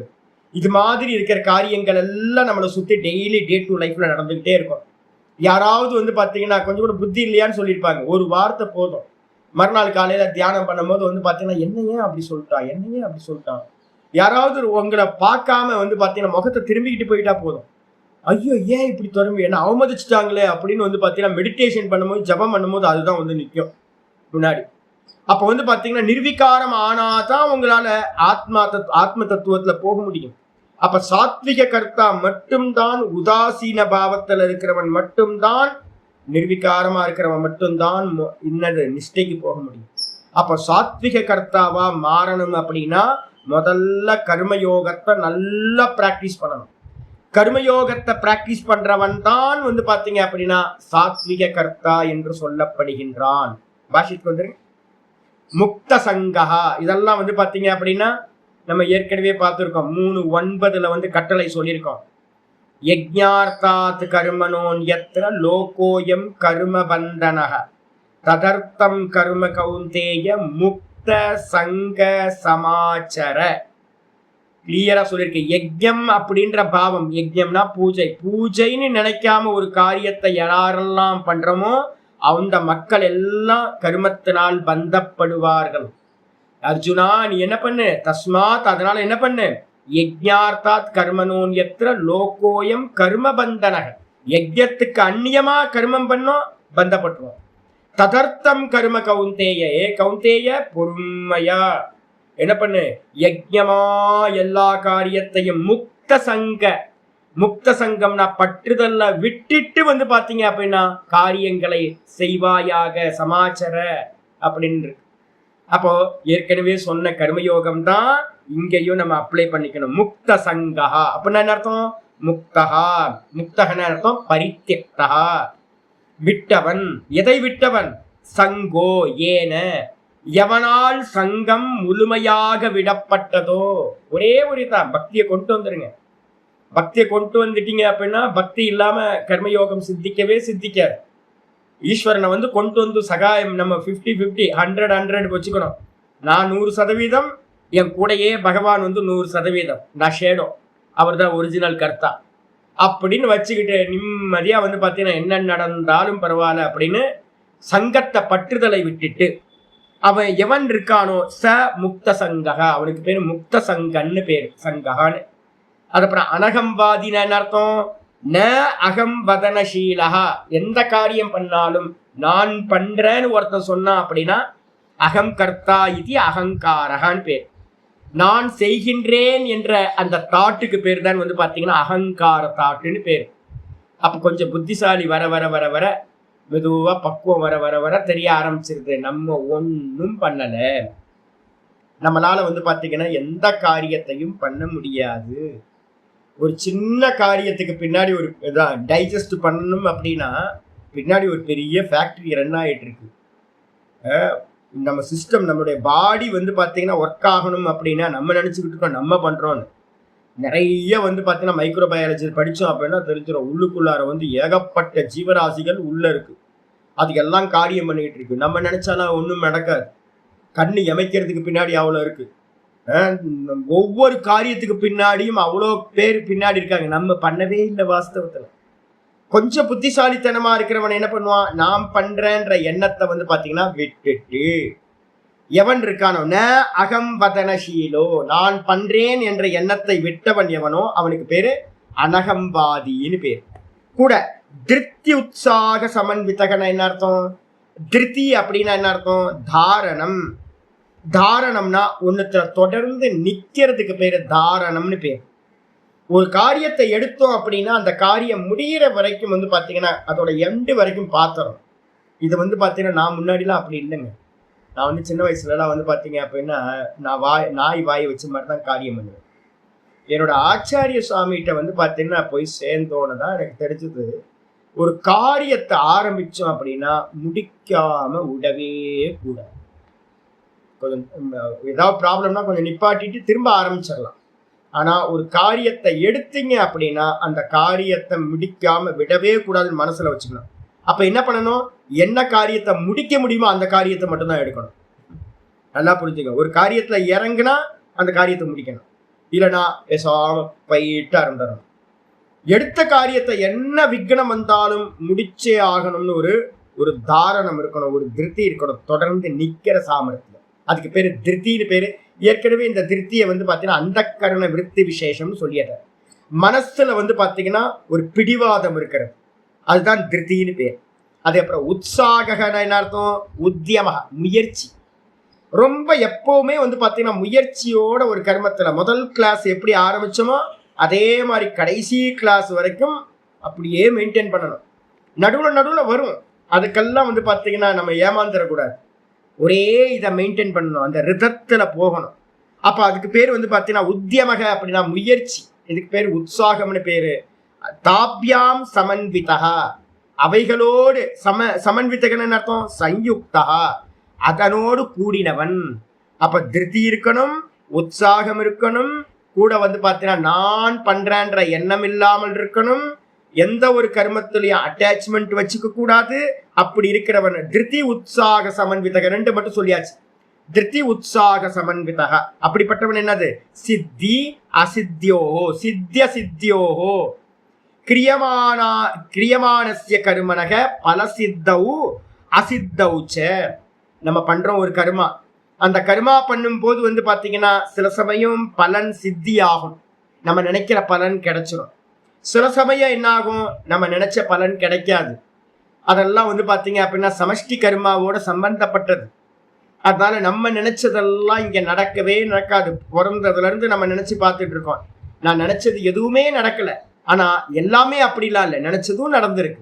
இது மாதிரி இருக்கிற காரியங்கள் எல்லாம் நம்மளை சுத்தி டெய்லி டே டு லைஃப்ல நடந்துகிட்டே இருக்கும். யாராவது பாத்தீங்கன்னா கொஞ்சம் கூட புத்தி இல்லையான்னு சொல்லியிருப்பாங்க, ஒரு வார்த்தை போதும். மறுநாள் காலையில தியானம் பண்ணும்போது பாத்தீங்கன்னா என்னையே அப்படி சொல்லிட்டான். யாராவது உங்களை பார்க்காம பாத்தீங்கன்னா முகத்தை திரும்பிக்கிட்டு போயிட்டா போதும், ஐயோ ஏன் இப்படி திரும்பி என்ன அவமதிச்சுட்டாங்களே அப்படின்னு பாத்தீங்கன்னா மெடிடேஷன் பண்ணும்போது ஜபம் பண்ணும்போது அதுதான் நிற்கும் முன்னாடி. அப்ப பாத்தீங்கன்னா நிர்விகாரம் ஆனாதான் உங்களால ஆத்ம தத்துவத்துல போக முடியும். அப்ப சாத்விக கர்த்தா மட்டும்தான், உதாசீன பாவத்துல இருக்கிறவன் மட்டும்தான், நிர்விகாரமா இருக்கிறவன் மட்டும்தான் இன்னது நிஷ்டைக்கு போக முடியும். அப்ப சாத்விக கர்த்தாவா மாறணும் அப்படின்னா முதல்ல கர்மயோகத்தை நல்லா பிராக்டிஸ் பண்ணணும். கர்மயோகத்தை பிராக்டிஸ் பண்றவன் தான் பாத்தீங்க அப்படின்னா சாத்விக கர்த்தா என்று சொல்லப்படுகின்றான். பாஷித்துக்கு வந்துருங்க. முக்த சங்கஹா, இதெல்லாம் பாத்தீங்க அப்படின்னா நம்ம ஏற்கனவே பார்த்துருக்கோம். 3:9 கட்டளை சொல்லியிருக்கோம். யஜ்ஞார்த்தாத் கர்மனோன் யத்ர லோகோயம் கர்ம பந்தனஹ ததர்த்தம் கர்ம கௌந்தேய முக்த சங்க சமாச்சர. கிளியரா சொல்லியிருக்கு. யஜ்யம் அப்படின்ற பாவம், யஜ்யம்னா பூஜை, பூஜைன்னு நினைக்காம ஒரு காரியத்தை யாரெல்லாம் பண்றோமோ அந்த மக்கள் எல்லாம் கர்மத்தினால் பந்தப்படுவார்கள். அர்ஜுனா நீ என்ன பண்ணு, தஸ்மாத் அதனால என்ன பண்ணு, யஜ்ஞார்த்தாத் கர்மனோன்யத்ர லோகோயம் கர்ம பந்தனக, யஜ்யத்துக்கு அந்நியமா கர்மம் பண்ணோம் பந்தப்பட்டுவோம். ததர்த்தம் கர்ம கௌந்தேய, ஏ கௌந்தேய பொறுமையா என்ன பண்ணு, யஜ்யமா எல்லா காரியத்தையும் முக்த சங்க, முக்த சங்கம்னா பற்றுதல்ல விட்டுட்டு வந்து பாத்தீங்க அப்படின்னா காரியங்களை செய்வாயாக சமாச்சார அப்படின்னு. அப்போ ஏற்கனவே சொன்ன கர்மயோகம் தான் இங்கேயும் நம்ம அப்ளை பண்ணிக்கணும். முக்த சங்கா அப்படின்னா என்ன அர்த்தம், முக்தகா, முக்தகன அர்த்தம் பரித்யக்தா, விட்டவன். எதை விட்டவன், சங்கோ ஏன, எவனால் சங்கம் முழுமையாக விடப்பட்டதோ. ஒரே ஒரு தான், பக்தியை கொண்டு வந்துருங்க. பக்தியை கொண்டு வந்துட்டீங்க அப்படின்னா பக்தி இல்லாம கர்மயோகம் சித்திக்கவே சித்திக்காது. ஈஸ்வரனை வந்து கொண்டு வந்து சகாயம் நம்ம 50-50 100-100 வச்சுக்கணும். நான் 100%, என் கூடையே பகவான் வந்து 100%, நான் ஷேடோ, அவர் தான் ஒரிஜினல் கர்த்தா அப்படின்னு வச்சுக்கிட்டு நிம்மதியா வந்து பார்த்தீங்கன்னா என்ன நடந்தாலும் பரவாயில்ல அப்படின்னு சங்கத்தை பற்றுதலை விட்டுட்டு அவன் எவன் இருக்கானோ ச முக்த சங்கா, அவனுக்கு பேரு முக்த சங்கன்னு பேரு, சங்கான்னு. அதுக்கப்புறம் அனகம்வாதின அர்த்தம், ந அகம் வதனசீலகா, எந்த காரியம் பண்ணாலும் நான் பண்றேன்னு ஒருத்தன் சொன்னான் அப்படின்னா அகம் கர்த்தா இது அகங்காரகான்னு பேர். நான் செய்கின்றேன் என்ற அந்த தாட்டுக்கு பேர் தான் வந்து பார்த்தீங்கன்னா அகங்கார தாட்டுன்னு பேர். அப்போ கொஞ்சம் புத்திசாலி வர வர வர வர மெதுவா பக்குவம் வர வர வர தெரிய ஆரம்பிச்சிருது, நம்ம ஒன்றும் பண்ணல, நம்மளால வந்து பார்த்தீங்கன்னா எந்த காரியத்தையும் பண்ண முடியாது. ஒரு சின்ன காரியத்துக்கு பின்னாடி ஒரு டைஜஸ்ட் பண்ணணும் அப்படின்னா பின்னாடி ஒரு பெரிய ஃபேக்டரி ரன் ஆகிட்டு இருக்கு. நம்ம சிஸ்டம், நம்மளுடைய பாடி வந்து பார்த்தீங்கன்னா ஒர்க் ஆகணும் அப்படின்னா நம்ம நினச்சிக்கிட்டு இருக்கோம் நம்ம பண்ணுறோன்னு. நிறைய வந்து பார்த்தீங்கன்னா மைக்ரோபயாலஜி படித்தோம் அப்படின்னா தெரிஞ்சிடும், உள்ளுக்குள்ளார வந்து ஏகப்பட்ட ஜீவராசிகள் உள்ளே இருக்குது, அதுக்கெல்லாம் காரியம் பண்ணிக்கிட்டு இருக்கு. நம்ம நினச்சாலாம் ஒன்றும் நடக்காது. கண்ணு எமைக்கிறதுக்கு பின்னாடி அவ்வளோ இருக்குது, ஒவ்வொரு காரியத்துக்கு பின்னாடியும் அவ்வளோ பேர் பின்னாடி இருக்காங்க, நம்ம பண்ணவே இல்லை வாஸ்தவத்தில். கொஞ்சம் புத்திசாலித்தனமா இருக்கிறவன் என்ன பண்ணுவான், நாம் பண்றேன்ற எண்ணத்தை வந்து பாத்தீங்கன்னா விட்டுட்டு எவன் இருக்கானோ ந அகம் வதனசீலோ, நான் பண்றேன் என்ற எண்ணத்தை விட்டவன் எவனோ அவனுக்கு பேரு அனகம்வாதின்னு பேர். கூட திருப்தி உற்சாக சமன்வித்தகன என்ன அர்த்தம், திருப்தி அப்படின்னா என்ன அர்த்தம், தாரணம். தாரணம்னா ஒன்னுத்துல தொடர்ந்து நிக்கிறதுக்கு பேரு தாரணம்னு பேர். ஒரு காரியத்தை எடுத்தோம் அப்படின்னா அந்த காரியம் முடிகிற வரைக்கும் வந்து பார்த்தீங்கன்னா அதோட எண்டு வரைக்கும் பார்த்துறோம். இது வந்து பார்த்தீங்கன்னா நான் முன்னாடிலாம் அப்படி இல்லைங்க. நான் வந்து சின்ன வயசுலலாம் வந்து பார்த்தீங்க அப்படின்னா நாய் வாயை வச்ச மாதிரி தான் காரியம் பண்ணுவேன். என்னோட ஆச்சாரிய சுவாமிகிட்ட வந்து பார்த்தீங்கன்னா போய் சேர்ந்தோன்னு தான் எனக்கு தெரிஞ்சது, ஒரு காரியத்தை ஆரம்பித்தோம் அப்படின்னா முடிக்காம விடவே கூடாது. கொஞ்சம் ஏதாவது ப்ராப்ளம்னா கொஞ்சம் நிப்பாட்டிட்டு திரும்ப ஆரம்பிச்சிடலாம். ஆனா ஒரு காரியத்தை எடுத்தீங்க அப்படின்னா அந்த காரியத்தை முடிக்காம விடவே கூடாதுன்னு மனசுல வச்சுக்கணும். அப்ப என்ன பண்ணணும், என்ன காரியத்தை முடிக்க முடியுமோ அந்த காரியத்தை மட்டும்தான் எடுக்கணும். நல்லா புரிஞ்சுங்க. ஒரு காரியத்துல இறங்குனா அந்த காரியத்தை முடிக்கணும், இல்லைன்னா பேசாம போயிட்டா இருந்துடணும். எடுத்த காரியத்தை என்ன விக்னம் வந்தாலும் முடிச்சே ஆகணும்னு ஒரு தாரணம் இருக்கணும், ஒரு திருப்தி இருக்கணும், தொடர்ந்து நிக்கிற சாமர்த்தியம். அதுக்கு பேரு திருப்தின்னு பேரு. ஏற்கனவே இந்த திருப்தியை வந்து பார்த்தீங்கன்னா அந்த கரண விருத்தி விசேஷம்னு சொல்லிடுறாரு. மனசுல வந்து பார்த்தீங்கன்னா ஒரு பிடிவாதம் இருக்கிறது, அதுதான் திருப்தின்னு பேர். அதுக்கப்புறம் உற்சாகன என்ன அர்த்தம், உத்தியம, முயற்சி. ரொம்ப எப்பவுமே வந்து பார்த்தீங்கன்னா முயற்சியோட ஒரு கர்மத்தில் முதல் கிளாஸ் எப்படி ஆரம்பிச்சோமோ அதே மாதிரி கடைசி கிளாஸ் வரைக்கும் அப்படியே மெயின்டைன் பண்ணணும். நடுவில் நடுவில் வரும், அதுக்கெல்லாம் வந்து பார்த்தீங்கன்னா நம்ம ஏமாந்துடக்கூடாது. ஒரே இதை மெயின்டைன் பண்ணணும், அந்த ரிதத்துல போகணும். அப்ப அதுக்கு பேர் வந்து பார்த்தீங்கன்னா உத்தியமக அப்படின்னா முயற்சி. இதுக்கு பேர் உற்சாகம்னு பேரு. தாபியாம் சமன்விதா, அவைகளோடு சமன்வித்தகன்னு அர்த்தம் சயுக்தா, அதனோடு கூடினவன். அப்ப திருப்தி இருக்கணும், உற்சாகம் இருக்கணும், கூட வந்து பார்த்தீங்கன்னா நான் பண்றேன்ற எண்ணம் இல்லாமல் இருக்கணும், எந்த ஒரு கர்மத்திலையும் அட்டாச்மெண்ட் வச்சுக்க கூடாது. அப்படி இருக்கிறவன் திருப்தி உற்சாக சமன்வித்தக ரெண்டு மட்டும் சொல்லியாச்சு. திருத்தி உற்சாக சமன்விதக. அப்படிப்பட்டவன் என்னது? சித்தி அசித்தியோஹோ சித்திய சித்தியோஹோ கிரியமானஸ்ய கருமனக பலசித்தௌ அசித்தௌச்ச. நம்ம பண்றோம் ஒரு கர்மா, அந்த கர்மா பண்ணும் போது வந்து பாத்தீங்கன்னா சில சமயம் பலன் சித்தி ஆகும், நம்ம நினைக்கிற பலன் கிடைச்சிடும். சில சமயம் என்ன ஆகும், நம்ம நினைச்ச பலன் கிடைக்காது. அதெல்லாம் வந்து பாத்தீங்க அப்படின்னா சமஷ்டி கர்மாவோட சம்பந்தப்பட்டது. அதனால நம்ம நினைச்சதெல்லாம் இங்க நடக்கவே நடக்காது. பிறந்ததுல இருந்து நம்ம நினைச்சு பார்த்துட்டு இருக்கோம், நான் நினைச்சது எதுவுமே நடக்கல. ஆனா எல்லாமே அப்படிலாம் இல்லை, நினைச்சதும் நடந்திருக்கு.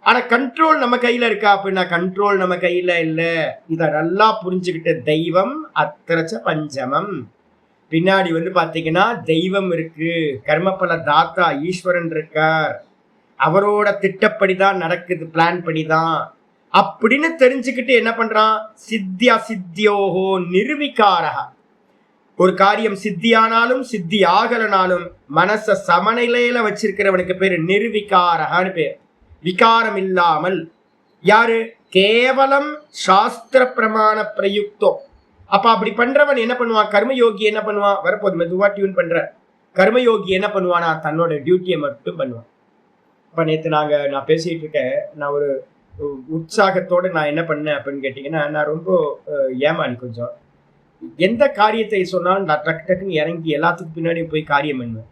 ஆனா கண்ட்ரோல் நம்ம கையில இருக்கா அப்படின்னா கண்ட்ரோல் நம்ம கையில இல்ல. இத நல்லா புரிஞ்சுக்கிட்டு தெய்வம் அத்திரச்ச பஞ்சமம். பின்னாடி வந்து பாத்தீங்கன்னா தெய்வம் இருக்கு, கர்மபல தாத்தா ஈஸ்வரன் இருக்கார், அவரோட திட்டப்படிதான் நடக்குது, பிளான் படிதான் அப்படின்னு தெரிஞ்சுக்கிட்டு என்ன பண்றான்? சித்தியா சித்தியோகோ நிர்விகாரா. ஒரு காரியம் சித்தியானாலும் சித்தி ஆகலனாலும் மனச சமநிலையில வச்சிருக்கிறவனுக்கு பேரு நிர்விகாரகான்னு பேர். விகாரம் இல்லாமல். யாரு? கேவலம் சாஸ்திர பிரமாண பிரயுக்தோ. அப்ப அப்படி பண்றவன் என்ன பண்ணுவான்? கர்மயோகி என்ன பண்ணுவான்? வரப்போது மெதுவா டியூன் பண்ற. கர்மயோகி என்ன பண்ணுவானா? தன்னோட டியூட்டியை மட்டும் பண்ணுவான். இப்ப நேற்று நான் பேசிட்டு இருக்கேன், நான் ஒரு உற்சாகத்தோடு நான் என்ன பண்ணேன் அப்படின்னு கேட்டீங்கன்னா, நான் ரொம்ப ஏமாளி கொஞ்சம். எந்த காரியத்தை சொன்னாலும் நான் டக்கு டக்குன்னு இறங்கி எல்லாத்துக்கும் பின்னாடி போய் காரியம் பண்ணுவேன்.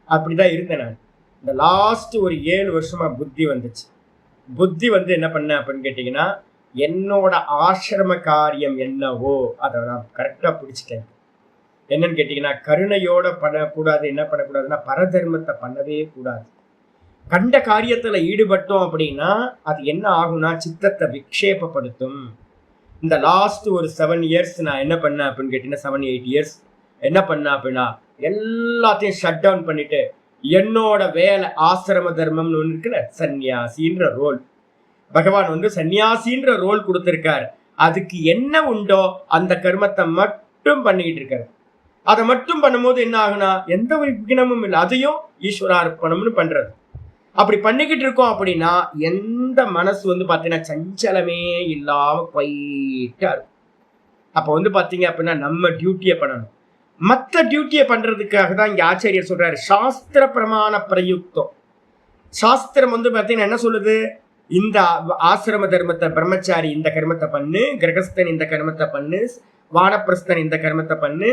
அப்படிதான் இருந்தேன் நான். இந்த லாஸ்ட் ஒரு 7 வருஷமா புத்தி வந்துச்சு. புத்தி வந்து என்ன பண்ணேன் அப்படின்னு கேட்டீங்கன்னா, என்னோட ஆசிரம காரியம் என்னவோ அதை நான் கரெக்டா பிடிச்சிட்டேன். என்னன்னு கேட்டீங்கன்னா, கருணையோட பண்ணக்கூடாது. என்ன பண்ணக்கூடாதுன்னா பரதர்மத்தை பண்ணவே கூடாது. கண்ட காரியத்துல ஈடுபட்டோம் அப்படின்னா அது என்ன ஆகும்னா சித்தத்தை விக்ஷேபப்படுத்தும். இந்த லாஸ்ட் ஒரு 7 இயர்ஸ் நான் என்ன பண்ணேன் அப்படின்னு கேட்டீங்கன்னா, 7-8 இயர்ஸ் என்ன பண்ணேன் அப்படின்னா எல்லாத்தையும் ஷட் டவுன் பண்ணிட்டு என்னோட வேலை ஆசிரம தர்மம்னு ஒன்று இருக்குல்ல, சன்னியாசின்ற ரோல். பகவான் வந்து சன்னியாசின்ற ரோல் கொடுத்திருக்காரு. அதுக்கு என்ன உண்டோ அந்த கர்மத்தை மட்டும் பண்ணிக்கிட்டு இருக்காரு. அதை மட்டும் பண்ணும்போது என்ன ஆகுனா எந்த ஒரு விக்னமும் இல்லை, அதையும் ஈஸ்வரார்ப்பணம்னு பண்றது. அப்படி பண்ணிக்கிட்டு இருக்கோம் அப்படின்னா எந்த மனசு வந்து பாத்தீங்கன்னா சஞ்சலமே இல்லாம போயிட்டா இருக்கும். அப்ப வந்து பாத்தீங்க அப்படின்னா நம்ம டியூட்டியை பண்ணணும். மற்ற டியூட்டியை பண்றதுக்காக தான் இங்க ஆச்சாரியர் சொல்றாரு சாஸ்திர பிரமாண பிரயுக்தம். சாஸ்திரம் வந்து பாத்தீங்கன்னா என்ன சொல்லுது? இந்த ஆசிரம தர்மத்தை, பிரம்மச்சாரி இந்த கர்மத்தை பண்ணு, கிரகஸ்தன் இந்த கர்மத்தை பண்ணு, வானப்பிரஸ்தன் இந்த கர்மத்தை பண்ணு,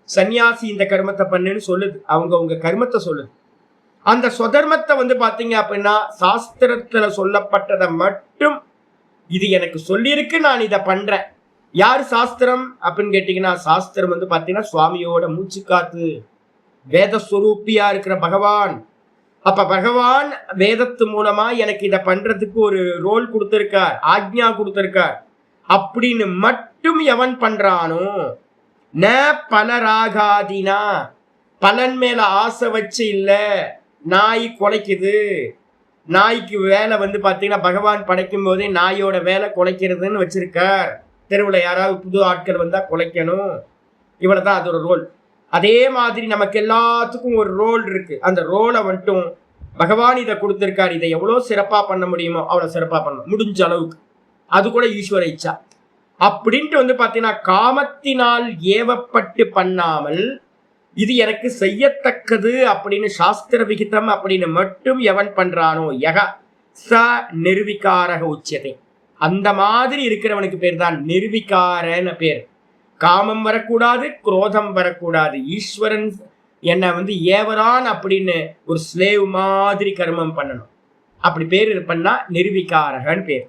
சன்னியாசி இந்த கர்மத்தை பண்ணுன்னு சொல்லுது. அவங்க கர்மத்தை சொல்லுது. அந்த சொதர்மத்தை வந்து பாத்தீங்க அப்படின்னா சாஸ்திரத்துல சொல்லப்பட்டதை மட்டும் இது எனக்கு சொல்லியிருக்கு, நான் இதை பண்றேன். யாரு சாஸ்திரம் அப்படின்னு கேட்டீங்கன்னா, சாஸ்திரம் வந்து பாத்தீங்கன்னா சுவாமியோட மூச்சு காத்து, வேதஸ்வரூப்பியா இருக்கிற பகவான். அப்ப பகவான் வேதத்து மூலமா எனக்கு இதை பண்றதுக்கு ஒரு ரோல் கொடுத்திருக்கார், ஆக்ஞா கொடுத்திருக்கார். அப்படின்னு மட்டும் எவன் பண்றானோ, ந பலராகாதினா, பலன் மேல ஆசை வச்சு இல்ல. நாய் குலைக்குது, நாய்க்கு வேலை வந்து பாத்தீங்கன்னா பகவான் படைக்கும் போதே நாயோட வேலை குலைக்கிறதுன்னு வச்சிருக்கார். தெருவில் யாராவது புது ஆட்கள் வந்தா குலைக்கணும், இவ்வளவுதான் அதோட ரோல். அதே மாதிரி நமக்கு எல்லாத்துக்கும் ஒரு ரோல் இருக்கு. அந்த ரோலை மட்டும் பகவான் இதை கொடுத்திருக்காரு, இதை எவ்வளவு சிறப்பா பண்ண முடியுமோ அவ்வளவு சிறப்பா பண்ணணும், முடிஞ்ச அளவுக்கு. அது கூட ஈஸ்வர இச்சா. அப்படின்ட்டு வந்து பாத்தீங்கன்னா காமத்தினால் ஏவப்பட்டு பண்ணாமல் இது எனக்கு செய்யத்தக்கது அப்படின்னு சாஸ்திர விகிதம் அப்படின்னு மட்டும் எவன் பண்றானோ யக ச நிர்விகாரக உச்சத்தை. அந்த மாதிரி இருக்கிறவனுக்கு பேர் தான் நிர்விகாரன்னு பேர். காமம் வரக்கூடாது, குரோதம் வரக்கூடாது. ஈஸ்வரன் என்னை வந்து ஏவரான் அப்படின்னு ஒரு ஸ்லேவ் மாதிரி கர்மம் பண்ணணும். அப்படி பேர் பண்ணா நிர்விகாரகன்னு பேர்.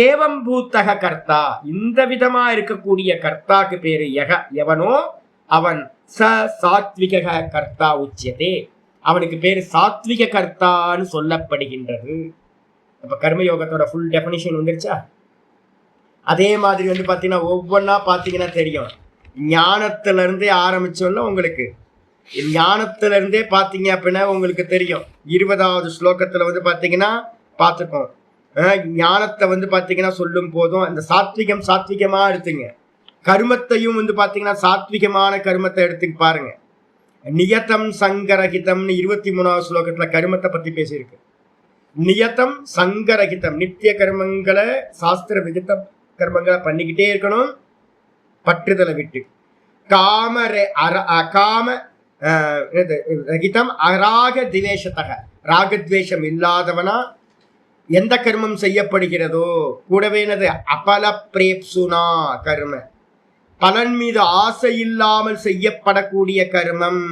ஏவம் பூத்தக கர்த்தா, இந்த விதமா இருக்கக்கூடிய கர்த்தாக்கு பேரு யக, எவனோ அவன் ச சாத்விக கர்த்தா உச்சியதே, அவனுக்கு பேரு சாத்விக கர்த்தான்னு சொல்லப்படுகின்றது. அப்ப கர்மயோகத்தோட ஃபுல் டெஃபினிஷன் வந்துருச்சா? அதே மாதிரி வந்து பாத்தீங்கன்னா ஒவ்வொன்னா பாத்தீங்கன்னா தெரியும். ஞானத்துல இருந்தே ஆரம்பிச்சோம்ல, உங்களுக்கு ஞானத்துல இருந்தே பாத்தீங்க அப்படின்னா உங்களுக்கு தெரியும். 20வது ஸ்லோகத்துல வந்து பாத்தீங்கன்னா பார்த்துக்கோம். ஞானத்தை வந்து பாத்தீங்கன்னா சொல்லும் போதும் அந்த சாத்விகமா எடுத்துங்க. கர்மத்தையும் வந்து பாத்தீங்கன்னா சாத்விகமான கர்மத்தை எடுத்துக்கு பாருங்க. நியதம் சங்கரகிதம்னு 23வது ஸ்லோகத்துல கர்மத்தை பத்தி பேசியிருக்கு. நியதம் சங்கரகிதம், நித்திய கர்மங்களை சாஸ்திர விகித கர்மங்களை பண்ணிக்கிட்டே இருக்கணும். பற்றுதலை விட்டு. காம ரகிதம் அராக திவேஷத்தக, ராகத்வேஷம் இல்லாதவனா எந்த கர்மம் செய்யப்படுகிறதோ கூடவே அபல பிரேப்சுனா கர்ம, பலன் மீது ஆசை இல்லாமல் செய்யப்படக்கூடிய கர்மம்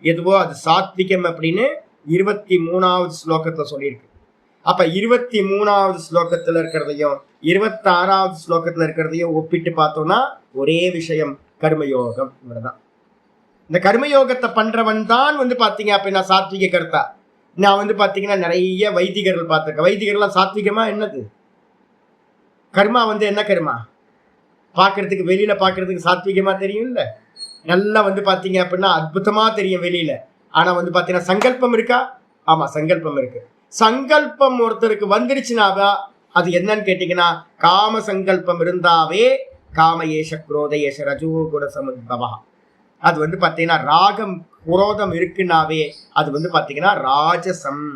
எதுவோ அது சாத்விகம் அப்படின்னு 23வது ஸ்லோகத்துல சொல்லியிருக்கு. அப்ப 23வது ஸ்லோகத்துல இருக்கிறதையும் 26வது ஸ்லோகத்துல இருக்கிறதையும் ஒப்பிட்டு பார்த்தோம்னா ஒரே விஷயம், கர்மயோகம். இவ்வளவுதான். இந்த கர்மயோகத்தை பண்றவன் தான் பாத்தீங்க அப்படின்னா சாத்விக கர்த்தா. நான் பாத்தீங்கன்னா நிறைய வைதிகர்கள் பார்த்திருக்கேன். வைதிகர்லாம் சாத்விகமா என்னது? கர்மா என்ன கர்மா பாக்குறதுக்கு, வெளியில பாக்குறதுக்கு சாத்விகமா தெரியும் இல்ல, நல்லா பாத்தீங்க அப்படின்னா அற்புதமா தெரியும் வெளியில. ஆனா பாத்தீங்கன்னா சங்கல்பம் இருக்கா? ஆமா, சங்கல்பம் இருக்கு. சங்கல்பம் ஒருத்தருக்கு வந்துருச்சுனாவா அது என்னன்னு கேட்டீங்கன்னா, காம சங்கல்பம் இருந்தாவே காம ஏஷ குரோத ஏஷ ரஜோ குண சமுத்பவா. அது பாத்தீங்கன்னா ராகம் குரோதம் இருக்குன்னாவே அது பாத்தீங்கன்னா ராஜசம்.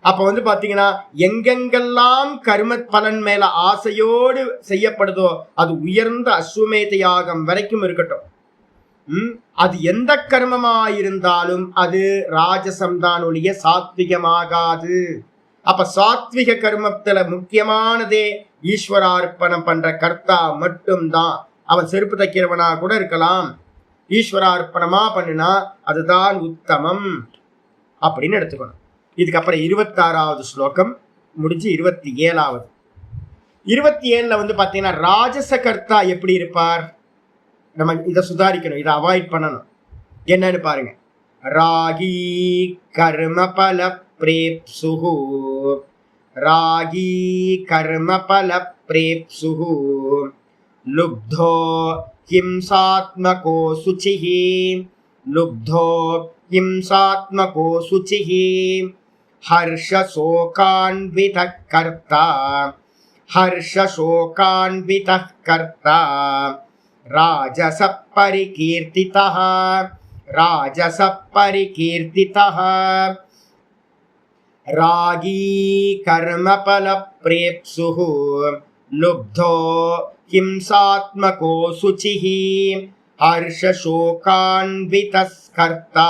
அப்ப பாத்தீங்கன்னா எங்கெங்கெல்லாம் கர்ம பலன் மேல ஆசையோடு செய்யப்படுதோ அது உயர்ந்த அஸ்வமேத யாகம் வரைக்கும் இருக்கட்டும், அது எந்த கர்மமாயிருந்தாலும் அது ராஜசம் தான் ஒழிய சாத்விகமாகாது. அப்ப சாத்விக கர்மத்துல முக்கியமானதே ஈஸ்வரார்ப்பணம் பண்ற கர்த்தா மட்டும்தான். அவன் செருப்பு தைக்கிறவனா கூட இருக்கலாம், ஈஸ்வரார்ப்பணமா பண்ணுனா அதுதான் உத்தமம் அப்படின்னு எடுத்துக்கணும். இதுக்கப்புறம் 26வது ஸ்லோகம் முடிஞ்சு 27வது. 27ல பாத்தீங்கன்னா ராஜச கர்த்தா எப்படி இருப்பார், நம்ம இதை சுதாரிக்கணும், இதை அவாய்ட் பண்ணணும். என்னன்னு பாருங்க. ராகி கர்மபல பிரேப்சுஹு, ராகி கர்மபல பிரேப்சுஹு லுப்தோ ஹிம்சாத்மகோ சுச்சிஹி, லுப்தோ ஹிம்சாத்மகோ சுச்சிஹி ஹர்ஷசோகான்விதः கர்த்தா, ஹர்ஷசோகான்விதः கர்த்தா ராஜச பரிகீர்த்திதः, ராஜச பரிகீர்த்திதः ராகி கர்மபல பிரேப்சுஹு லுப்தோ ஹிம்சாத்மகோ சுச்சிஹி ஹர்ஷசோகான்விதः கர்த்தா,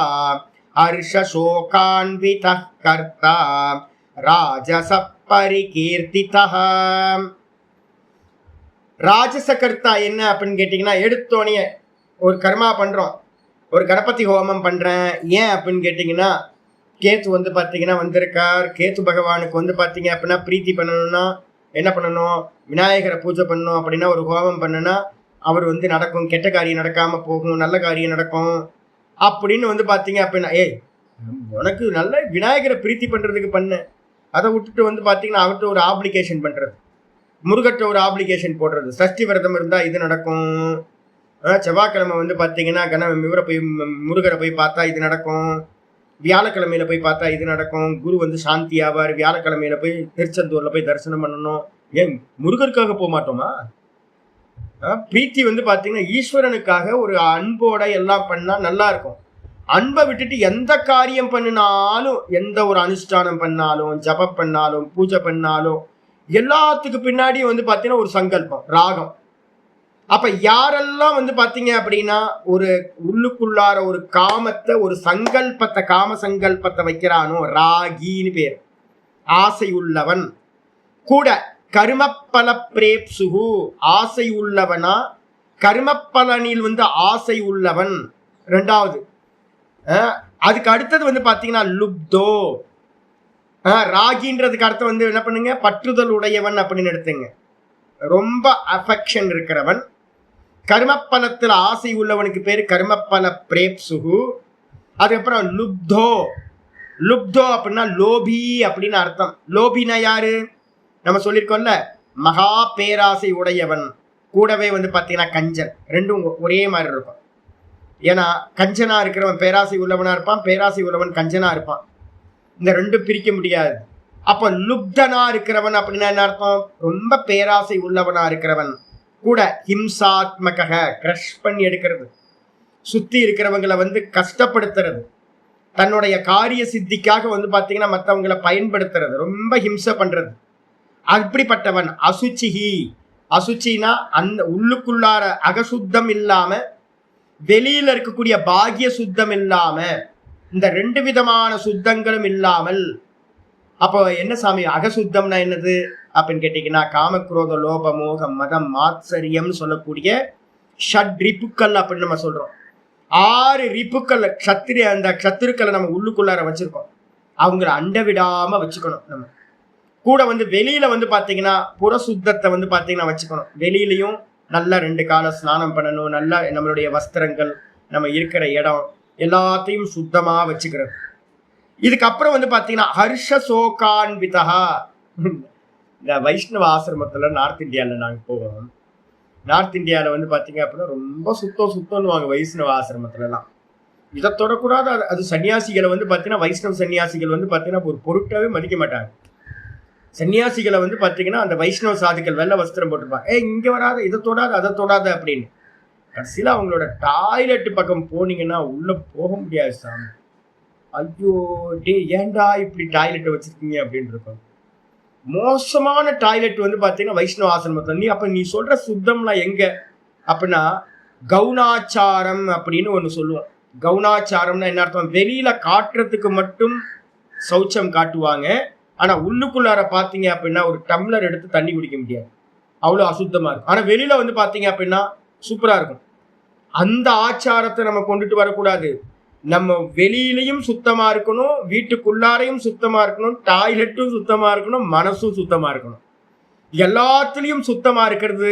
ஹர்ஷசோகான்விதः கர்த்தா ராஜச பரிகீர்த்திதः. ராஜச கர்த்தா என்ன அப்படின்னு கேட்டீங்கன்னா, எடுத்தோனே ஒரு கர்மா பண்றோம், ஒரு கணபதி ஹோமம் பண்றேன், ஏன் அப்படின்னு கேட்டீங்கன்னா கேத்து பாத்தீங்கன்னா வந்திருக்கார். கேத்து பகவானுக்கு பாத்தீங்க அப்படின்னா பிரீத்தி பண்ணணும்னா என்ன பண்ணணும், விநாயகரை பூஜை பண்ணணும். அப்படின்னா ஒரு ஹோமம் பண்ணுனா அவர் நடக்கும், கெட்ட காரியம் நடக்காம போகும், நல்ல காரியம் நடக்கும் அப்படின்னு பாத்தீங்க அப்படின்னா, ஏய் உனக்கு நல்ல விநாயகரை பிரீத்தி பண்றதுக்கு பண்ண, அதை விட்டுட்டு பாத்தீங்கன்னா அவர்கிட்ட ஒரு ஆப்ளிகேஷன் பண்றது, முருகற்ற ஒரு ஆப்ளிகேஷன் போடுறது. சஷ்டி விரதம் இருந்தா இது நடக்கும், செவ்வாய்க்கிழமை பாத்தீங்கன்னா இவரை போய் முருகரை போய் பார்த்தா இது நடக்கும், வியாழக்கிழமையில போய் பார்த்தா இது நடக்கும், குரு சாந்தி ஆவார், வியாழக்கிழமையில போய் திருச்செந்தூர்ல போய் தரிசனம் பண்ணணும். ஏன் முருகருக்காக போக மாட்டோமா? பிரீத்தி பாத்தீங்கன்னா ஈஸ்வரனுக்காக ஒரு அன்போட எல்லாம் பண்ணா நல்லா இருக்கும். அன்பை விட்டுட்டு எந்த காரியம் பண்ணினாலும், எந்த ஒரு அனுஷ்டானம் பண்ணாலும், ஜபம் பண்ணாலும், பூஜை பண்ணாலும் எல்லாத்துக்கு பின்னாடி பாத்தீங்கன்னா ஒரு சங்கல்பம், ராகம். அப்ப யாரெல்லாம் பாத்தீங்க அப்படின்னா ஒரு உள்ளுக்குள்ளார ஒரு காமத்தை, ஒரு சங்கல்பத்தை, காம சங்கல்பத்தை வைக்கிறானோ ராகின்னு பேர், ஆசை உள்ளவன். கூட கர்மப்பல பிரேப்சுகு, ஆசை உள்ளவனா, கர்மப்பலனில் ஆசை உள்ளவன். ரெண்டாவது அதுக்கு அடுத்தது பாத்தீங்கன்னா லுப்தோ, ராகின்றதுக்கு அர்த்தம் என்ன பண்ணுங்க, பற்றுதல் உடையவன் அப்படின்னு எடுத்துங்க, ரொம்ப அஃபெக்ஷன் இருக்கிறவன். கர்மப்பலத்தில் ஆசை உள்ளவனுக்கு பேரு கர்மப்பல பிரேப்சுகு. அதுக்கப்புறம் லுப்தோ, லுப்தோ அப்படின்னா லோபி அப்படின்னு அர்த்தம். லோபினா யாரு, நம்ம சொல்லியிருக்கோம்ல, மகா பேராசை உடையவன். கூடவே பாத்தீங்கன்னா கஞ்சன், ரெண்டும் ஒரே மாதிரி இருக்கும். ஏன்னா கஞ்சனா இருக்கிறவன் பேராசை உள்ளவனா இருப்பான், பேராசை உள்ளவன் கஞ்சனா இருப்பான், இந்த ரெண்டும் பிரிக்க முடியாது. அப்ப லுப்தனா இருக்கிறவன் அப்படின்னா என்ன அர்த்தம், ரொம்ப பேராசை உள்ளவனா இருக்கிறவன். கூட ஹிம்சாத்மக, கிரஷ் பண்ணி எடுக்கிறது, சுத்தி இருக்கிறவங்களை கஷ்டப்படுத்துறது, தன்னுடைய காரிய சித்திக்காக பாத்தீங்கன்னா மற்றவங்களை பயன்படுத்துறது, ரொம்ப ஹிம்சை பண்றது, அப்படிப்பட்டவன். அசுச்சிஹி, அசுச்சினா அந்த உள்ளுக்குள்ளார அகசுத்தம் இல்லாம வெளியில இருக்கக்கூடிய பாகிய சுத்தம் இல்லாம இந்த 2 விதமான சுத்தங்களும் இல்லாமல், அப்போ என்ன சாமி அகசுத்தம்னா என்னது அப்படின்னு கேட்டீங்கன்னா, காமக்ரோத லோப மோகம் மதம் மாத்சரியம் சொல்லக்கூடிய ஷட் ரிப்புக்கள் அப்படின்னு நம்ம சொல்றோம். 6 ரிப்புக்கள் அந்த சத்துருக்களை நம்ம உள்ளுக்குள்ளார வச்சிருக்கோம். அவங்கள அண்ட விடாம வச்சுக்கணும். நம்ம கூட வெளியில பாத்தீங்கன்னா புற சுத்தத்தை பாத்தீங்கன்னா வச்சுக்கணும். வெளியிலையும் நல்லா 2 கால ஸ்நானம் பண்ணணும். நல்லா நம்மளுடைய வஸ்திரங்கள், நம்ம இருக்கிற இடம் எல்லாத்தையும் சுத்தமா வச்சுக்கிறது. இதுக்கப்புறம் பாத்தீங்கன்னா ஹர்ஷ சோகான்விதா. இந்த வைஷ்ணவ ஆசிரமத்துல நார்த் இந்தியாவில் நாங்கள் போவோம். நார்த் இந்தியாவில் பாத்தீங்க அப்படின்னா ரொம்ப சுத்தம்னுவாங்க வைஷ்ணவ ஆசிரமத்துலலாம். இதை தொடக்கூடாது. அது சன்னியாசிகளை பாத்தீங்கன்னா வைஷ்ணவ சன்னியாசிகள் பாத்தீங்கன்னா ஒரு பொருட்டாவே மதிக்க மாட்டாங்க. சன்னியாசிகளை பாத்தீங்கன்னா அந்த வைஷ்ணவ சாதுக்கள் வெள்ளை வஸ்திரம் போட்டிருப்பாங்க. இங்க வராத, இதை தொடாத, அதை தொடாத அப்படின்னு. கடைசியில அவங்களோட டாய்லெட் பக்கம் போனீங்கன்னா உள்ள போக முடியாது சாமி. ஐயோ டே ஏன்டா இப்படி டாய்லெட்டை வச்சிருக்கீங்க அப்படின்னு இருக்கும். மோசமான டாய்லெட் பாத்தீங்கன்னா வைஷ்ணவ ஆசிரமத்துல. நீ சொல்ற சுத்தம்லாம் எங்க அப்படின்னா கவுனாச்சாரம் அப்படின்னு ஒண்ணு சொல்லுவோம். கவுனாச்சாரம்னா என்ன அர்த்தம்? வெளியில காட்டுறதுக்கு மட்டும் சௌச்சம் காட்டுவாங்க. ஆனா உள்ளுக்குள்ளார பாத்தீங்க அப்படின்னா ஒரு டம்ளர் எடுத்து தண்ணி குடிக்க முடியாது, அவ்வளவு அசுத்தமா இருக்கும். ஆனா வெளியில பாத்தீங்க அப்படின்னா சூப்பரா இருக்கும். அந்த ஆச்சாரத்தை நம்ம கொண்டுட்டு வரக்கூடாது. நம்ம வெளியிலையும் சுத்தமா இருக்கணும், வீட்டுக்குள்ளாரையும் சுத்தமா இருக்கணும், டாய்லெட்டும் சுத்தமா இருக்கணும், மனசும் சுத்தமா இருக்கணும். எல்லாத்துலயும் சுத்தமா இருக்கிறது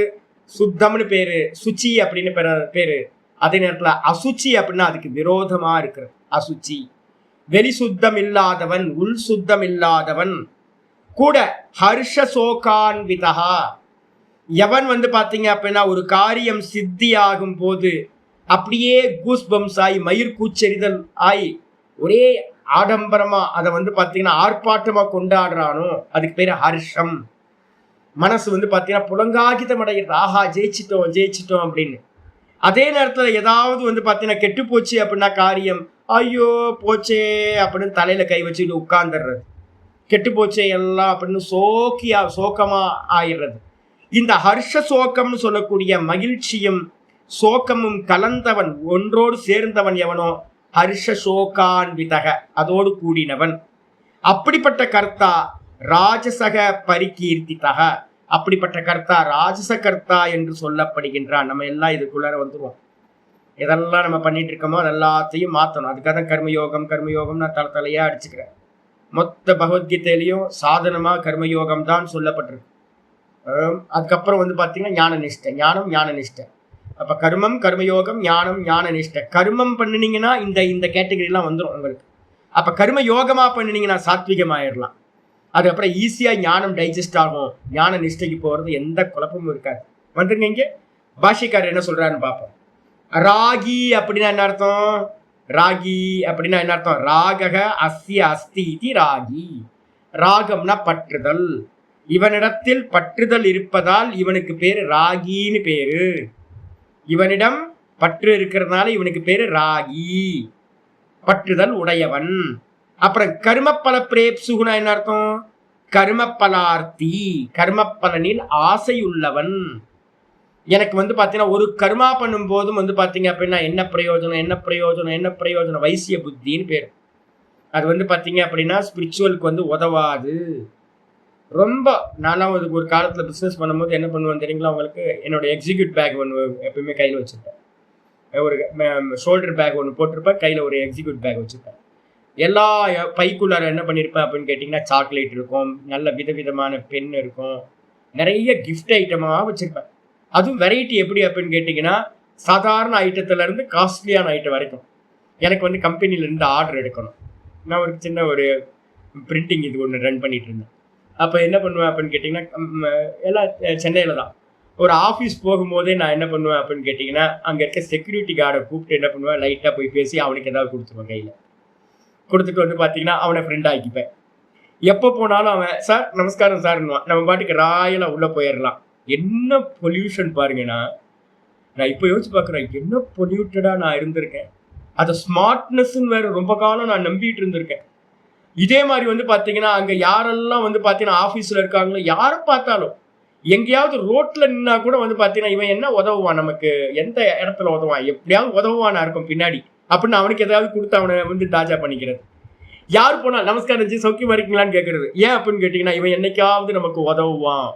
சுத்தம்னு பேரு, சுச்சி அப்படின்னு பேரு. அதே நேரத்துல அசுச்சி அப்படின்னா அதுக்கு விரோதமா இருக்கிறது அசுச்சி. வெளி சுத்தம் இல்லாதவன், உள் சுத்தம் இல்லாதவன். கூட ஹர்ஷ சோகான்விதா. எவன் பாத்தீங்க அப்படின்னா ஒரு காரியம் சித்தி ஆகும் போது அப்படியே கூஸ் பம்ஸ் ஆகி மயிர் கூச்செறிதல் ஆகி ஒரே ஆடம்பரமா அதை பாத்தீங்கன்னா ஆர்ப்பாட்டமா கொண்டாடுறானோ அதுக்கு பேரு ஹர்ஷம். மனசு பாத்தீங்கன்னா புலங்காகிதம் அடைகிறது. ஆஹா ஜெயிச்சிட்டோம் அப்படின்னு. அதே நேரத்துல ஏதாவது பாத்தீங்கன்னா கெட்டு போச்சு அப்படின்னா காரியம், ஐயோ போச்சே அப்படின்னு தலையில கை வச்சுட்டு உட்கார்ந்துடுறது. கெட்டு போச்சே எல்லாம் அப்படின்னு சோகமா ஆயிடுறது. இந்த ஹர்ஷ சோகம்னு சொல்லக்கூடிய மகிழ்ச்சியும் சோகமும் கலந்தவன், ஒன்றோடு சேர்ந்தவன் எவனோ ஹர்ஷ சோகான்விதக, அதோடு கூடினவன். அப்படிப்பட்ட கர்த்தா ராஜசக பரிகீர்த்திதக. அப்படிப்பட்ட கர்த்தா ராஜச கர்த்தா என்று சொல்லப்படுகின்றான். நம்ம எல்லாம் இதுக்குள்ளார வந்துருவோம். எதெல்லாம் நம்ம பண்ணிட்டு இருக்கோமோ அது எல்லாத்தையும் மாற்றணும். அதுக்காக தான் கர்மயோகம் நான் தலையா அடிச்சுக்கிறேன். மொத்த பகவத்கீதையிலையும் சாதனமா கர்மயோகம் தான் சொல்லப்பட்டிருக்கு. அதுக்கப்புறம் பாத்தீங்கன்னா ஞான நிஷ்டை. அப்ப கர்மம், கர்மயோகம், ஞானம், ஞான நிஷ்டை. கர்மம் பண்ணினீங்கன்னா இந்த கேட்டகரி எல்லாம் வந்துடும் உங்களுக்கு. அப்ப கர்ம யோகமா பண்ணினீங்கன்னா சாத்விகமாயிடலாம். அதுக்கப்புறம் ஈஸியா ஞானம் டைஜஸ்ட் ஆகும். ஞான நிஷ்டைக்கு போறது எந்த குழப்பமும் இருக்காது. வந்துருங்க இங்க பாஷிக்காரர் என்ன சொல்றாருன்னு பார்ப்போம். ராகி அப்படின்னா என்ன அர்த்தம்? ராகி அப்படின்னா என்ன அர்த்தம்? ராகக அஸ்ய அஸ்தி இதி ராகி. ராகம்னா பற்றுதல். இவனிடத்தில் பற்றுதல் இருப்பதால் இவனுக்கு பேரு ராகின்னு பேரு. இவனிடம் பற்று இருக்கிறதுனால இவனுக்கு பேரு ராகி, பற்றுதல் உடையவன். அப்புறம் கர்மப்பல பிரேப்சுகுனா என்ன அர்த்தம்? கர்மப்பலார்த்தி, கர்மப்பலனில் ஆசை உள்ளவன். எனக்கு பாத்தீங்கன்னா ஒரு கர்மா பண்ணும் போதும் பாத்தீங்க அப்படின்னா என்ன பிரயோஜனம் வைசிய புத்தின்னு பேரு. அது பாத்தீங்க அப்படின்னா ஸ்பிரிச்சுவலுக்கு உதவாது. ரொம்ப நானும் ஒரு காலத்துல பிசினஸ் பண்ணும்போது என்ன பண்ணுவேன் தெரியுங்களா உங்களுக்கு? என்னோட எக்ஸிக்யூட் பேக் ஒன்று எப்பயுமே கையில் வச்சுருப்பேன். ஒரு ஷோல்டர் பேக் ஒன்று போட்டிருப்பேன், கையில் ஒரு எக்ஸிக்யூட் பேக் வச்சுருப்பேன். எல்லா பைக்குள்ளார என்ன பண்ணியிருப்பேன் அப்படின்னு கேட்டிங்கன்னா சாக்லேட் இருக்கும், நல்ல விதவிதமான பென் இருக்கும், நிறைய கிஃப்ட் ஐட்டமாக வச்சுருப்பேன். அதுவும் வெரைட்டி எப்படி அப்படின்னு கேட்டிங்கன்னா சாதாரண ஐட்டத்துலேருந்து காஸ்ட்லியான ஐட்டம் வரைக்கும். எனக்கு கம்பெனிலேருந்து ஆர்டர் எடுக்கணும். நான் ஒரு சின்ன ஒரு பிரிண்டிங் இது ஒன்று ரன் பண்ணிட்டு இருந்தேன். அப்போ என்ன பண்ணுவேன் அப்படின்னு கேட்டிங்கன்னா எல்லாம் சென்னையில் தான். ஒரு ஆஃபீஸ் போகும்போதே நான் என்ன பண்ணுவேன் அப்படின்னு கேட்டிங்கன்னா அங்கே இருக்க செக்யூரிட்டி கார்டை கூப்பிட்டு என்ன பண்ணுவேன், லைட்டாக போய் பேசி அவனுக்கு ஏதாவது கொடுத்துருவேன். கையில் கொடுத்துட்டு பார்த்தீங்கன்னா அவனை ஃப்ரெண்ட் ஆக்கிப்பேன். எப்போ போனாலும் அவன் சார் நமஸ்காரம் சார்ன்னுவான். நம்ம பாட்டுக்கு ராயலாக உள்ளே போயிடலாம். என்ன பொல்யூஷன் பாருங்கன்னா, நான் இப்போ யோசிச்சு பார்க்குறேன் என்ன பொல்யூட்டடாக நான் இருந்திருக்கேன். அதை ஸ்மார்ட்னஸ்ன்னு வேறு ரொம்ப காலம் நான் நம்பிட்டு இருந்திருக்கேன். இதே மாதிரி பார்த்தீங்கன்னா அங்கே யாரெல்லாம் பார்த்தீங்கன்னா ஆஃபீஸில் இருக்காங்களோ யாரை பார்த்தாலும் எங்கேயாவது ரோட்ல நின்னா கூட வந்து பாத்தீங்கன்னா இவன் என்ன உதவுவான், நமக்கு எந்த இடத்துல உதவான், எப்படியாவது உதவுவானா இருக்கும் பின்னாடி அப்படின்னு அவனுக்கு ஏதாவது கொடுத்து அவனை வந்து தாஜா பண்ணிக்கிறது. யார் போனா நமஸ்காரம் ஜி சௌக்கியமா இருக்கீங்களான்னு கேட்கறது. ஏன் அப்படின்னு கேட்டீங்கன்னா இவன் என்னைக்காவது நமக்கு உதவுவான்.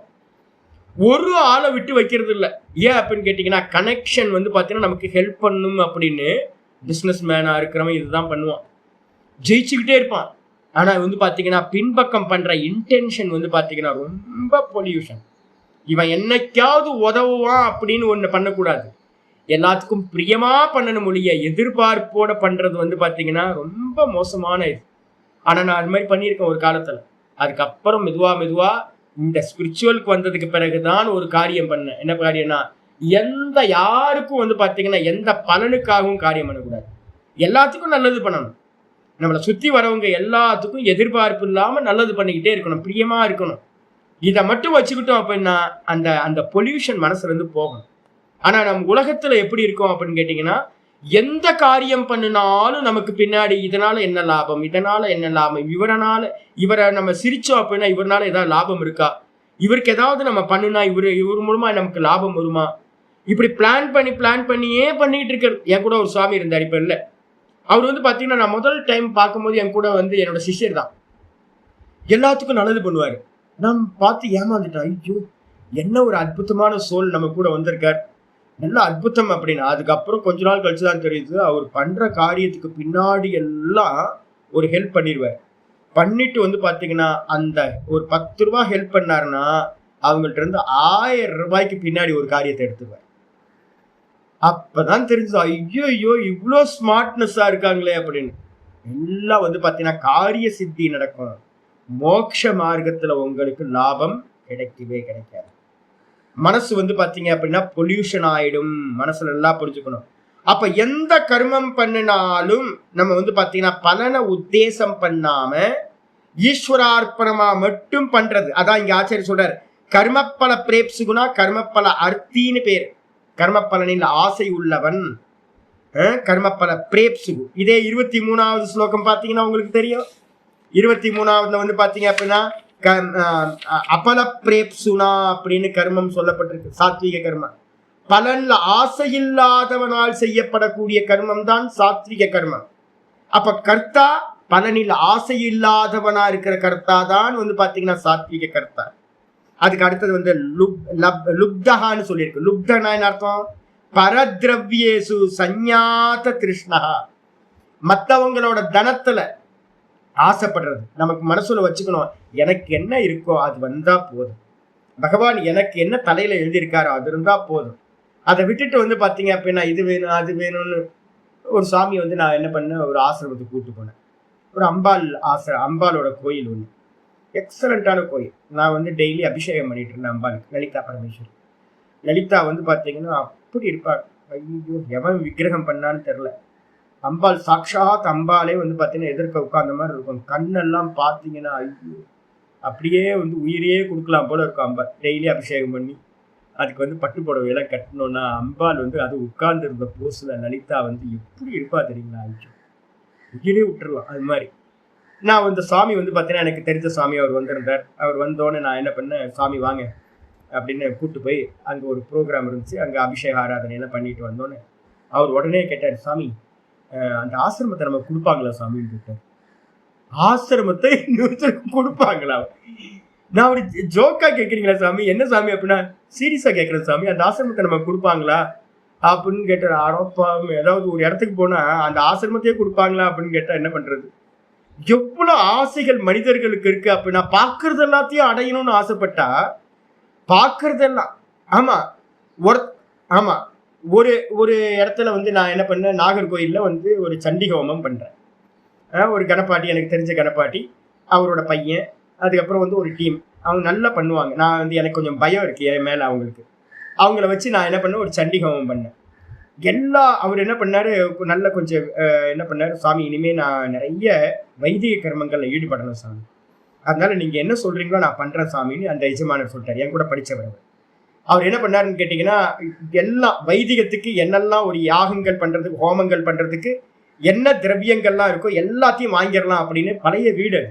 ஒரு ஆளை விட்டு வைக்கிறது இல்லை. ஏன் அப்படின்னு கேட்டீங்கன்னா கனெக்ஷன் வந்து பாத்தீங்கன்னா நமக்கு ஹெல்ப் பண்ணும் அப்படின்னு பிசினஸ் மேனா இருக்கிறவன் இதுதான் பண்ணுவான். ஜெயிச்சுக்கிட்டே இருப்பான். ஆனா வந்து பாத்தீங்கன்னா பின்பக்கம் பண்ற இன்டென்ஷன் வந்து பாத்தீங்கன்னா ரொம்ப பொல்யூஷன். இவன் என்னைக்காவது உதவுவான் அப்படின்னு ஒண்ணு பண்ணக்கூடாது. எல்லாத்துக்கும் பிரியமா பண்ணணும் மொழிய எதிர்பார்ப்போட பண்றது வந்து பாத்தீங்கன்னா ரொம்ப மோசமான இது. ஆனா நான் அது மாதிரி பண்ணியிருக்கேன் ஒரு காலத்துல. அதுக்கப்புறம் மெதுவா மெதுவா இந்த ஸ்பிரிச்சுவலுக்கு வந்ததுக்கு பிறகுதான் ஒரு காரியம் பண்ணேன். என்ன காரியம்னா, யாருக்கும் வந்து பாத்தீங்கன்னா எந்த பலனுக்காகவும் காரியம் பண்ணக்கூடாது. எல்லாத்துக்கும் நல்லது பண்ணணும். நம்மளை சுத்தி வரவங்க எல்லாத்துக்கும் எதிர்பார்ப்பு இல்லாம நல்லது பண்ணிக்கிட்டே இருக்கணும், பிரியமா இருக்கணும். இதை மட்டும் வச்சுக்கிட்டோம் அப்படின்னா அந்த அந்த பொல்யூஷன் மனசுல இருந்து போகணும். ஆனா நம்ம உலகத்துல எப்படி இருக்கும் அப்படின்னு கேட்டீங்கன்னா, எந்த காரியம் பண்ணினாலும் நமக்கு பின்னாடி இதனால என்ன லாபம், இதனால என்ன லாபம், இவரை நம்ம சிரிச்சோம் அப்படின்னா இவரால ஏதாவது லாபம் இருக்கா, இவருக்கு ஏதாவது நம்ம பண்ணுனா இவர் மூலமா நமக்கு லாபம் வருமா, இப்படி பிளான் பண்ணியே பண்ணிட்டு இருக்கிறது. என் கூட ஒரு சுவாமி இருந்தார், இப்ப இல்ல. அவர் வந்து பாத்தீங்கன்னா நான் முதல் டைம் பார்க்கும்போது என் கூட வந்து என்னோட சிஷ்யர் தான். எல்லாத்துக்கும் நல்லது பண்ணுவாரு. நான் பார்த்து ஏமாந்துட்டேன். ஐயோ, என்ன ஒரு அற்புதமான சோல் நம்ம கூட வந்திருக்கார், நல்ல அற்புதம் அப்படின்னு. அதுக்கப்புறம் கொஞ்ச நாள் கழிச்சுதான் தெரியுது அவர் பண்ற காரியத்துக்கு பின்னாடி எல்லாம் ஒரு ஹெல்ப் பண்ணிடுவார். பண்ணிட்டு வந்து பாத்தீங்கன்னா அந்த ஒரு 10 ரூபாய் ஹெல்ப் பண்ணாருன்னா அவங்கள்ட்ட இருந்து 1000 ரூபாய்க்கு பின்னாடி ஒரு காரியத்தை எடுத்துருவார். அப்பதான் தெரிஞ்சது, ஐயோ இவ்வளோ ஸ்மார்ட்னஸா இருக்காங்களே அப்படின்னு. எல்லாம் வந்து பாத்தீங்கன்னா காரிய சித்தி நடக்கும். மோட்ச மார்க்கத்துல உங்களுக்கு லாபம் கிடைக்கவே கிடைக்காது. மனசு வந்து பாத்தீங்க அப்படின்னா பொல்யூஷன் ஆயிடும். மனசுல எல்லாம் புரிஞ்சுக்கணும். அப்ப எந்த கர்மம் பண்ணினாலும் நம்ம வந்து பாத்தீங்கன்னா பலனை உத்தேசம் பண்ணாம ஈஸ்வரார்ப்பணமா மட்டும் பண்றது. அதான் இங்க ஆச்சாரியர் சொல்றாரு, கர்மப்பல பிரேப்சுகுணா கர்மப்பல அர்த்தின்னு பேர். கர்மப்பலனில் ஆசை உள்ளவன் கர்மப்பல பிரேப்சுகு. இதே 23வது ஸ்லோகம் பாத்தீங்கன்னா உங்களுக்கு தெரியும். 23வது வந்து பாத்தீங்க அப்படின்னா அபல பிரேப்சுனா அப்படின்னு கர்மம் சொல்லப்பட்டிருக்கு. சாத்வீக கர்மம். பலன்ல ஆசையில்லாதவனால் செய்யப்படக்கூடிய கர்மம் தான் சாத்விக கர்மம். அப்ப கர்த்தா பலனில் ஆசையில்லாதவனா இருக்கிற கர்த்தா தான் வந்து பாத்தீங்கன்னா சாத்விக கர்த்தா. அதுக்கு அடுத்தது வந்து லுப்தகான்னு சொல்லியிருக்கு. லுப்தனா என்ன அர்த்தம்? பரத்ரவ்யேசு சஞ்ஞாத திருஷ்ணா. மற்றவங்களோட தனத்துல ஆசைப்படுறது. நமக்கு மனசுல வச்சுக்கணும், எனக்கு என்ன இருக்கோ அது வந்தா போதும், பகவான் எனக்கு என்ன தலையில எழுதியிருக்காரோ அது இருந்தா போதும். அதை விட்டுட்டு வந்து பாத்தீங்க அப்படின்னா இது வேணும் அது வேணும்னு. ஒரு சாமி வந்து நான் என்ன பண்ணேன், ஒரு ஆசிரமத்துக்கு கூப்பிட்டு போனேன். ஒரு அம்பாலோட கோயில் ஒண்ணு, எக்ஸலண்டான கோயில். நான் வந்து டெய்லி அபிஷேகம் பண்ணிட்டு இருந்தேன் அம்பாளுக்கு. லலிதா பரமேஸ்வரி. லலிதா வந்து பாத்தீங்கன்னா அப்படி இருப்பாங்க. ஐயோ, எவன் விக்கிரகம் பண்ணான்னு தெரியல. அம்பாள் சாட்சாத் அம்பாலே வந்து பாத்தீங்கன்னா எதிர்க்க உட்கார்ந்த மாதிரி இருக்கும். கண்ணெல்லாம் பாத்தீங்கன்னா ஐயோ, அப்படியே வந்து உயிரையே கொடுக்கலாம் போல இருக்கும். அம்பாள் டெய்லி அபிஷேகம் பண்ணி அதுக்கு வந்து பட்டு புடவையெல்லாம் கட்டணும்னா அம்பாள் வந்து அது உட்கார்ந்து இருந்த போஸ்ல லலிதா வந்து எப்படி இருப்பா தெரியுங்களா? ஐயோ, உயிரே விட்டுருலாம். அது மாதிரி நான் வந்து சாமி வந்து பார்த்தீங்கன்னா எனக்கு தெரிஞ்ச சாமி அவர் வந்திருந்தார். அவர் வந்தோடனே நான் என்ன பண்ணேன், சாமி வாங்க அப்படின்னு கூப்பிட்டு போய் அங்கே ஒரு ப்ரோக்ராம் இருந்துச்சு, அங்கே அபிஷேக ஆராதனை எல்லாம் பண்ணிட்டு வந்தோன்னே அவர் உடனே கேட்டார், சாமி அந்த ஆசிரமத்தை நம்ம கொடுப்பாங்களா சாமின்னு கேட்டார். ஆசிரமத்தை இன்னொருத்தருக்கு கொடுப்பாங்களா? நான் ஒரு ஜோக்கா கேட்குறீங்களா சாமி? என்ன சாமி அப்படின்னா, சீரியஸாக கேட்குறேன் சாமி, அந்த ஆசிரமத்தை நம்ம கொடுப்பாங்களா அப்படின்னு கேட்டார். ஆரோப்பாம ஏதாவது ஒரு இடத்துக்கு போனால் அந்த ஆசிரமத்தையே கொடுப்பாங்களா அப்படின்னு கேட்டால் என்ன பண்ணுறது? எவ்வளவு ஆசைகள் மனிதர்களுக்கு இருக்கு அப்படின்னா, பார்க்கறது எல்லாத்தையும் அடையணும்னு ஆசைப்பட்டா பார்க்கறதெல்லாம். ஒரு ஒரு இடத்துல வந்து நான் என்ன பண்ணேன், நாகர்கோயில்ல வந்து ஒரு சண்டி ஹோமம் பண்றேன். ஒரு கணப்பாட்டி, எனக்கு தெரிஞ்ச கணப்பாட்டி, அவரோட பையன், அதுக்கப்புறம் வந்து ஒரு டீம், அவங்க நல்லா பண்ணுவாங்க. நான் வந்து எனக்கு கொஞ்சம் பயம் இருக்கு என் மேல அவங்கள வச்சு நான் என்ன பண்ணேன், ஒரு சண்டி ஹோமம் பண்ணேன். அவர் என்ன பண்ணாரு, நல்ல கொஞ்சம் என்ன பண்ணாரு, சாமி இனிமே நான் நிறைய வைதிக கர்மங்கள்ல ஈடுபடணும் சாமி, அதனால நீங்க என்ன சொல்றீங்களோ நான் பண்றேன் சாமின்னு அந்த எஜமானர் சொல்லிட்டாரு. என் கூட படிச்சவர் அவர் என்ன பண்ணாருன்னு கேட்டீங்கன்னா, எல்லாம் வைதிகத்துக்கு என்னெல்லாம் ஒரு யாகங்கள் பண்றதுக்கு, ஹோமங்கள் பண்றதுக்கு என்ன திரவியங்கள்லாம் இருக்கோ எல்லாத்தையும் வாங்கிடலாம் அப்படின்னு. பழைய வீடு,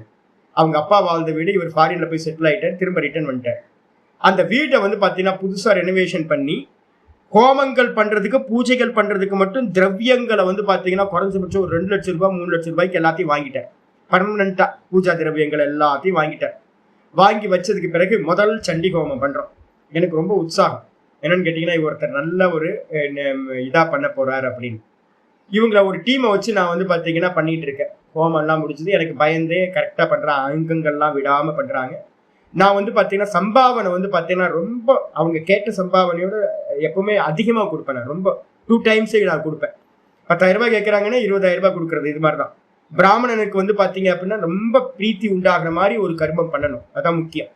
அவங்க அப்பா வாழ்ந்த வீடு, இவர் ஃபாரின்ல போய் செட்டில் ஆயிட்டார், திரும்ப ரிட்டர்ன் பண்ணிட்டார். அந்த வீட்டை வந்து பார்த்தீங்கன்னா புதுசாக ரெனோவேஷன் பண்ணி ஹோமங்கள் பண்ணுறதுக்கு பூஜைகள் பண்ணுறதுக்கு மட்டும் திரவியங்களை வந்து பார்த்தீங்கன்னா குறைஞ்சபட்சம் ஒரு 2 லட்சம் ரூபாய் 3 லட்சம் ரூபாய்க்கு எல்லாத்தையும் வாங்கிட்டேன். பர்மனெண்ட்டாக பூஜா திரவியங்கள் எல்லாத்தையும் வாங்கிட்டேன். வாங்கி வச்சதுக்கு பிறகு முதல் சண்டி ஹோமம் பண்ணுறோம். எனக்கு ரொம்ப உற்சாகம். என்னன்னு கேட்டிங்கன்னா ஒருத்தர் நல்ல ஒரு இதாக பண்ண போகிறார் அப்படின்னு. இவங்கள ஒரு டீமை வச்சு நான் வந்து பார்த்தீங்கன்னா பண்ணிகிட்டு இருக்கேன். ஹோமம்லாம் முடிச்சது. எனக்கு பயந்தே கரெக்டாக பண்ணுறேன். அங்கங்கள்லாம் விடாமல் பண்ணுறாங்க. நான் வந்து பார்த்தீங்கன்னா சம்பாவனை வந்து பார்த்தீங்கன்னா ரொம்ப அவங்க கேட்ட சம்பாவனையோட எப்பவுமே அதிகமாக கொடுப்பேன். நான் ரொம்ப 2 டைம்ஸே நான் கொடுப்பேன். 10,000 ரூபாய் கேட்குறாங்கன்னா 20,000 ரூபாய் கொடுக்குறது. இது மாதிரி தான் பிராமணனுக்கு வந்து பார்த்தீங்க அப்படின்னா ரொம்ப பிரீத்தி உண்டாகிற மாதிரி ஒரு கர்மம் பண்ணணும். அதான் முக்கியம்.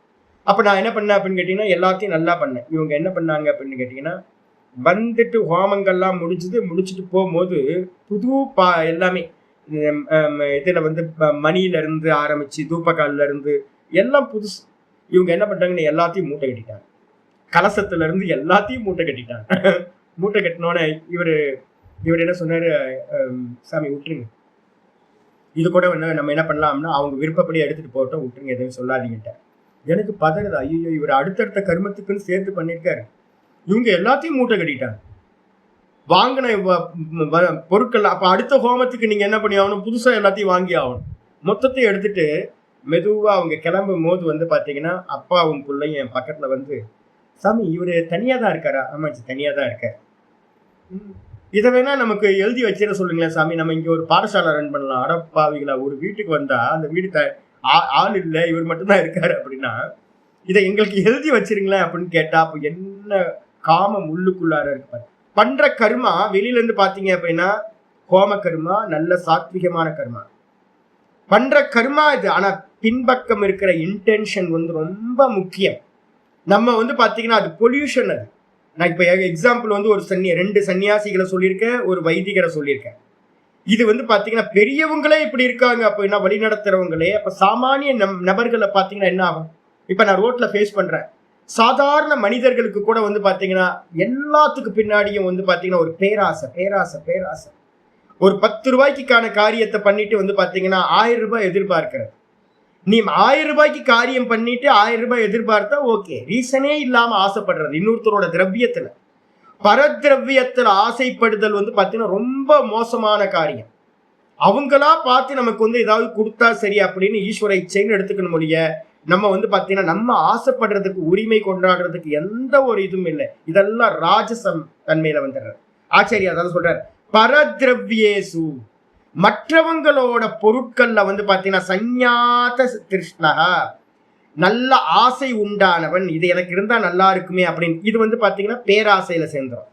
அப்போ நான் என்ன பண்ணேன் அப்படின்னு கேட்டிங்கன்னா எல்லாத்தையும் நல்லா பண்ணேன். இவங்க என்ன பண்ணாங்க அப்படின்னு கேட்டிங்கன்னா வந்துட்டு ஹோமங்கள்லாம் முடிச்சுட்டு போகும்போது புது எல்லாமே இதில் வந்து மணியிலேருந்து ஆரம்பித்து தூப்பக்காலிலேருந்து எல்லாம் புதுசு. இவங்க என்ன பண்ணிட்டாங்கன்னு எல்லாத்தையும் மூட்டை கட்டிட்டாங்க. கலசத்துலேருந்து எல்லாத்தையும் மூட்டை கட்டிட்டாங்க. மூட்டை கட்டினோன்னே இவர் என்ன சொன்னார், சாமி விட்டுருங்க, இது கூட நம்ம என்ன பண்ணலாம்னா அவங்க விருப்பப்படி எடுத்துகிட்டு போட்டோம், விட்டுருங்க, எதுவும் சொல்லாதீங்கிட்ட. எனக்கு பதறது. ஐயோ, இவர் அடுத்தடுத்த கர்மத்துக்குன்னு சேர்த்து பண்ணியிருக்காரு. இவங்க எல்லாத்தையும் மூட்டை கட்டிட்டாங்க. வாங்கின பொருட்கள். அப்போ அடுத்த ஹோமத்துக்கு நீங்கள் என்ன பண்ணி ஆகணும், புதுசாக எல்லாத்தையும் வாங்கி ஆகணும். மொத்தத்தையும் எடுத்துட்டு மெதுவாக அவங்க கிளம்பும் போது வந்து பார்த்தீங்கன்னா அப்பாவும் பிள்ளையும் என் பக்கத்தில் வந்து, சாமி இவர் தனியாக தான் இருக்காரா? ஆமாச்சு, தனியாக தான் இருக்கார். இதை வேணா நமக்கு எழுதி வச்சிட சொல்லுங்களேன் சாமி, நம்ம இங்கே ஒரு பாடசாலை ரன் பண்ணலாம். அடப்பாவிகளா, ஒரு வீட்டுக்கு வந்தால் அந்த வீடு ஆள் இல்லை, இவர் மட்டும்தான் இருக்காரு அப்படின்னா இதை எங்களுக்கு எழுதி வச்சிருங்களேன் அப்படின்னு கேட்டா அப்போ என்ன காமம் உள்ளுக்குள்ளார இருப்பார். பண்ற கர்மா வெளியிலேருந்து பார்த்தீங்க அப்படின்னா ஹோம கர்மா நல்ல சாத்விகமான கர்மா பண்ற கர்மா இது. ஆனால் பின்பக்கம் இருக்கிற இன்டென்ஷன் வந்து ரொம்ப முக்கியம். நம்ம வந்து பார்த்தீங்கன்னா அது பொல்யூஷன். அது நான் இப்போ எக்ஸாம்பிள் வந்து ஒரு 2 சன்னியாசிகளை சொல்லியிருக்கேன், ஒரு வைதிகரை சொல்லியிருக்கேன். இது வந்து பார்த்தீங்கன்னா பெரியவங்களே இப்படி இருக்காங்க அப்படின்னா வழி நடத்துறவங்களே. அப்போ சாமானிய நபர்களை பார்த்தீங்கன்னா என்ன ஆகும்? இப்போ நான் ரோட்ல ஃபேஸ் பண்றேன். சாதாரண மனிதர்களுக்கு கூட வந்து பார்த்தீங்கன்னா எல்லாத்துக்கு பின்னாடியும் வந்து பார்த்தீங்கன்னா ஒரு பேராசை. ஒரு 10 ரூபாய்க்கான காரியத்தை பண்ணிட்டு வந்து பார்த்தீங்கன்னா 1000 ரூபாய் எதிர்பார்க்கிறது. நீ 1000 ரூபாய்க்கு காரியம் பண்ணிட்டு 1000 ரூபாய் எதிர்பார்த்தா ஓகே. ரீசனே இல்லாம ஆசைப்படுறது இன்னொருத்தரோட திரவியத்துல, பரதிரவியத்துல ஆசைப்படுதல் வந்து பார்த்தீங்கன்னா ரொம்ப மோசமான காரியம். அவங்களா பார்த்து நமக்கு வந்து ஏதாவது கொடுத்தா சரி அப்படின்னு ஈஸ்வர இச்சைன்னு எடுத்துக்கணும் மொழிய. நம்ம வந்து பார்த்தீங்கன்னா நம்ம ஆசைப்படுறதுக்கு உரிமை கொண்டாடுறதுக்கு எந்த ஒரு இதுவும் இல்லை. இதெல்லாம் ராஜசம் தன்மையில வந்துடுற ஆச்சாரியா அதாவது சொல்றாரு, பரதிரவியேசு மற்றவங்களோட பொருட்கள்ல வந்து பார்த்தீங்கன்னா சஞ்ஞாத கிருஷ்ணா நல்ல ஆசை உண்டானவன். இது எனக்கு இருந்தா நல்லா இருக்குமே அப்படின்னு இது வந்து பார்த்தீங்கன்னா பேராசையில சேர்ந்துடும்.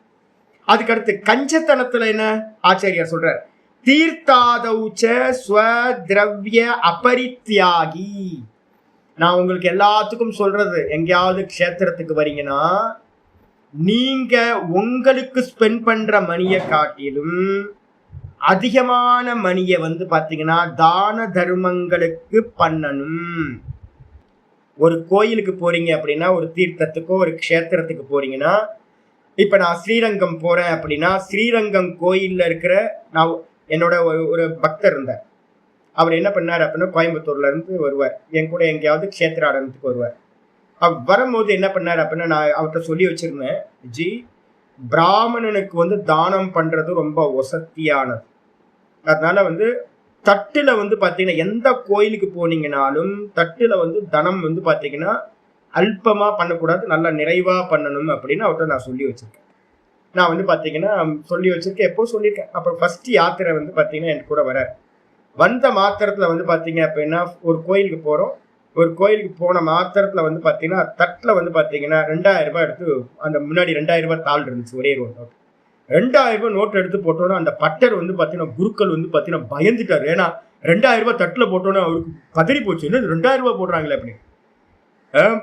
அதுக்கடுத்து கஞ்சத்தனத்துல என்ன ஆச்சாரியார் சொல்றார், தீர்த்தாதௌச்ச ஸ்வத்ரவ்ய அபரித்யாகி. நான் உங்களுக்கு எல்லாத்துக்கும் சொல்றது, எங்கேயாவது க்ஷேத்திரத்துக்கு வரீங்கன்னா நீங்க உங்களுக்கு ஸ்பெண்ட் பண்ற மணியை காட்டிலும் அதிகமான மணியை வந்து பார்த்தீங்கன்னா தான தர்மங்களுக்கு பண்ணணும். ஒரு கோயிலுக்கு போறீங்க அப்படின்னா, ஒரு தீர்த்தத்துக்கோ ஒரு க்ஷேத்திரத்துக்கு போறீங்கன்னா, இப்ப நான் ஸ்ரீரங்கம் போறேன் அப்படின்னா ஸ்ரீரங்கம் கோயில்ல இருக்கிற நான் என்னோட ஒரு பக்தர் இருந்தார். அவர் என்ன பண்ணார் அப்படின்னா கோயம்புத்தூர்ல இருந்து வருவார், என் கூட எங்கேயாவது க்ஷேத்திராடனத்துக்கு வருவார். அவர் வரும்போது என்ன பண்ணார் அப்படின்னா நான் அவர்கிட்ட சொல்லி வச்சிருந்தேன், ஜி பிராமணனுக்கு வந்து தானம் பண்றது ரொம்ப வசதியானது. அதனால வந்து தட்டுல வந்து பார்த்தீங்கன்னா எந்த கோயிலுக்கு போனீங்கனாலும் தட்டுல வந்து தனம் வந்து பார்த்தீங்கன்னா அல்பமா பண்ணக்கூடாது, நல்லா நிறைவா பண்ணணும் அப்படின்னு அவர்கிட்ட நான் சொல்லி வச்சிருக்கேன். நான் வந்து பார்த்தீங்கன்னா சொல்லி வச்சிருக்கேன், எப்போ சொல்லியிருக்கேன். அப்புறம் ஃபர்ஸ்ட் யாத்திரை வந்து பார்த்தீங்கன்னா என் கூட வர வந்த மாத்திரத்தில் வந்து பார்த்தீங்க அப்படின்னா ஒரு கோயிலுக்கு போகிறோம். ஒரு கோயிலுக்கு போன மாத்திரத்தில் வந்து பார்த்தீங்கன்னா தட்டில் வந்து பார்த்தீங்கன்னா 2000 ரூபாய் எடுத்து, அந்த முன்னாடி 2000 ரூபாய் தாள் இருந்துச்சு, ஒரே ஒரு நோட். 2000 ரூபாய் நோட்டு எடுத்து போட்டோன்னா அந்த பட்டர் வந்து பார்த்தீங்கன்னா குருக்கள் வந்து பார்த்தீங்கன்னா பயந்துட்டார். ஏன்னா 2000 ரூபாய் தட்டில் போட்டோன்னா அவருக்கு பதறி போச்சு, என்ன 2000 ரூபாய் போடுறாங்களே அப்படின்னு.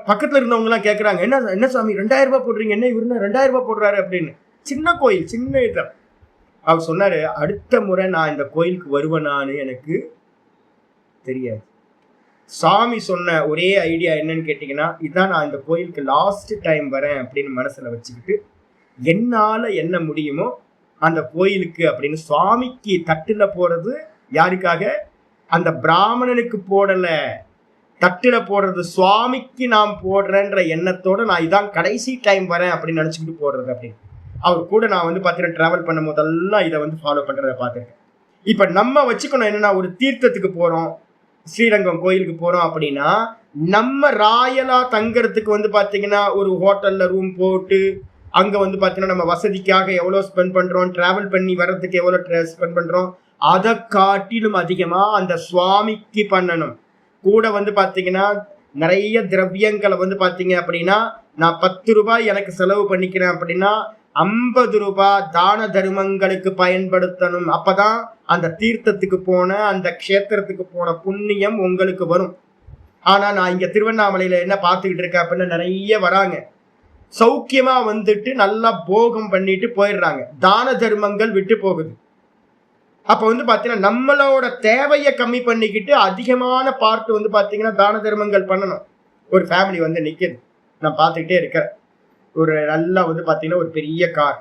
பக்கத்தில் இருந்தவங்கலாம் கேட்குறாங்க, என்ன சாமி 2000 ரூபாய் போடுறீங்க, என்ன இவருன்னா 2000 ரூபாய் போடுறாரு அப்படின்னு. சின்ன கோயில், சின்ன இடம். அவர் சொன்னார், அடுத்த முறை நான் இந்த கோயிலுக்கு வருவேனான்னு எனக்கு தெரியாது. சாமி சொன்ன ஒரே ஐடியா என்னன்னு கேட்டிங்கன்னா, இதான் நான் இந்த கோயிலுக்கு லாஸ்ட் டைம் வரேன் அப்படின்னு மனசில் வச்சுக்கிட்டு என்னால் என்ன முடியுமோ அந்த கோயிலுக்கு அப்படின்னு சுவாமிக்கு தட்டில் போகிறது யாருக்காக, அந்த பிராமணனுக்கு போடலை, தட்டுல போடுறது சுவாமிக்கு நான் போடுறேன்ற எண்ணத்தோட நான் இதான் கடைசி டைம் வரேன் அப்படின்னு நினைச்சுக்கிட்டு போடுறது அப்படின்னு. அவர் கூட நான் வந்து பார்த்தீங்கன்னா டிராவல் பண்ணும் போதெல்லாம் இதை வந்து ஃபாலோ பண்றதை பார்த்துருக்கேன். இப்ப நம்ம வச்சுக்கணும் என்னன்னா, ஒரு தீர்த்தத்துக்கு போறோம், ஸ்ரீரங்கம் கோயிலுக்கு போறோம் அப்படின்னா நம்ம ராயலா தங்கறதுக்கு வந்து பாத்தீங்கன்னா ஒரு ஹோட்டல்ல ரூம் போட்டு அங்க வந்து பாத்தீங்கன்னா நம்ம வசதிக்காக எவ்வளவு ஸ்பெண்ட் பண்றோம், டிராவல் பண்ணி வர்றதுக்கு எவ்வளவு ஸ்பெண்ட் பண்றோம், அதை காட்டிலும் அதிகமா அந்த சுவாமிக்கு பண்ணணும். கூட வந்து பாத்தீங்கன்னா நிறைய திரவியங்களை வந்து பாத்தீங்க அப்படின்னா நான் 10 ரூபாய் எனக்கு செலவு பண்ணிக்கிறேன் அப்படின்னா 50 ரூபாய் தான தர்மங்களுக்கு பயன்படுத்தணும். அப்பதான் அந்த தீர்த்தத்துக்கு போன அந்த க்ஷேத்திரத்துக்கு போன புண்ணியம் உங்களுக்கு வரும். ஆனா நான் இங்க திருவண்ணாமலையில என்ன பார்த்துக்கிட்டு இருக்கேன் அப்படின்னா நிறைய வராங்க, சௌக்கியமா வந்துட்டு நல்லா போகம் பண்ணிட்டு போயிடுறாங்க, தான தர்மங்கள் விட்டு போகுது. அப்ப வந்து பாத்தீங்கன்னா நம்மளோட தேவையை கம்மி பண்ணிக்கிட்டு அதிகமான பார்ட் வந்து பாத்தீங்கன்னா தான தர்மங்கள் பண்ணணும். ஒரு ஃபேமிலி வந்து நிக்குது, நான் பார்த்துக்கிட்டே இருக்கிறேன். ஒரு நல்லா வந்து பாத்தீங்கன்னா ஒரு பெரிய கார்,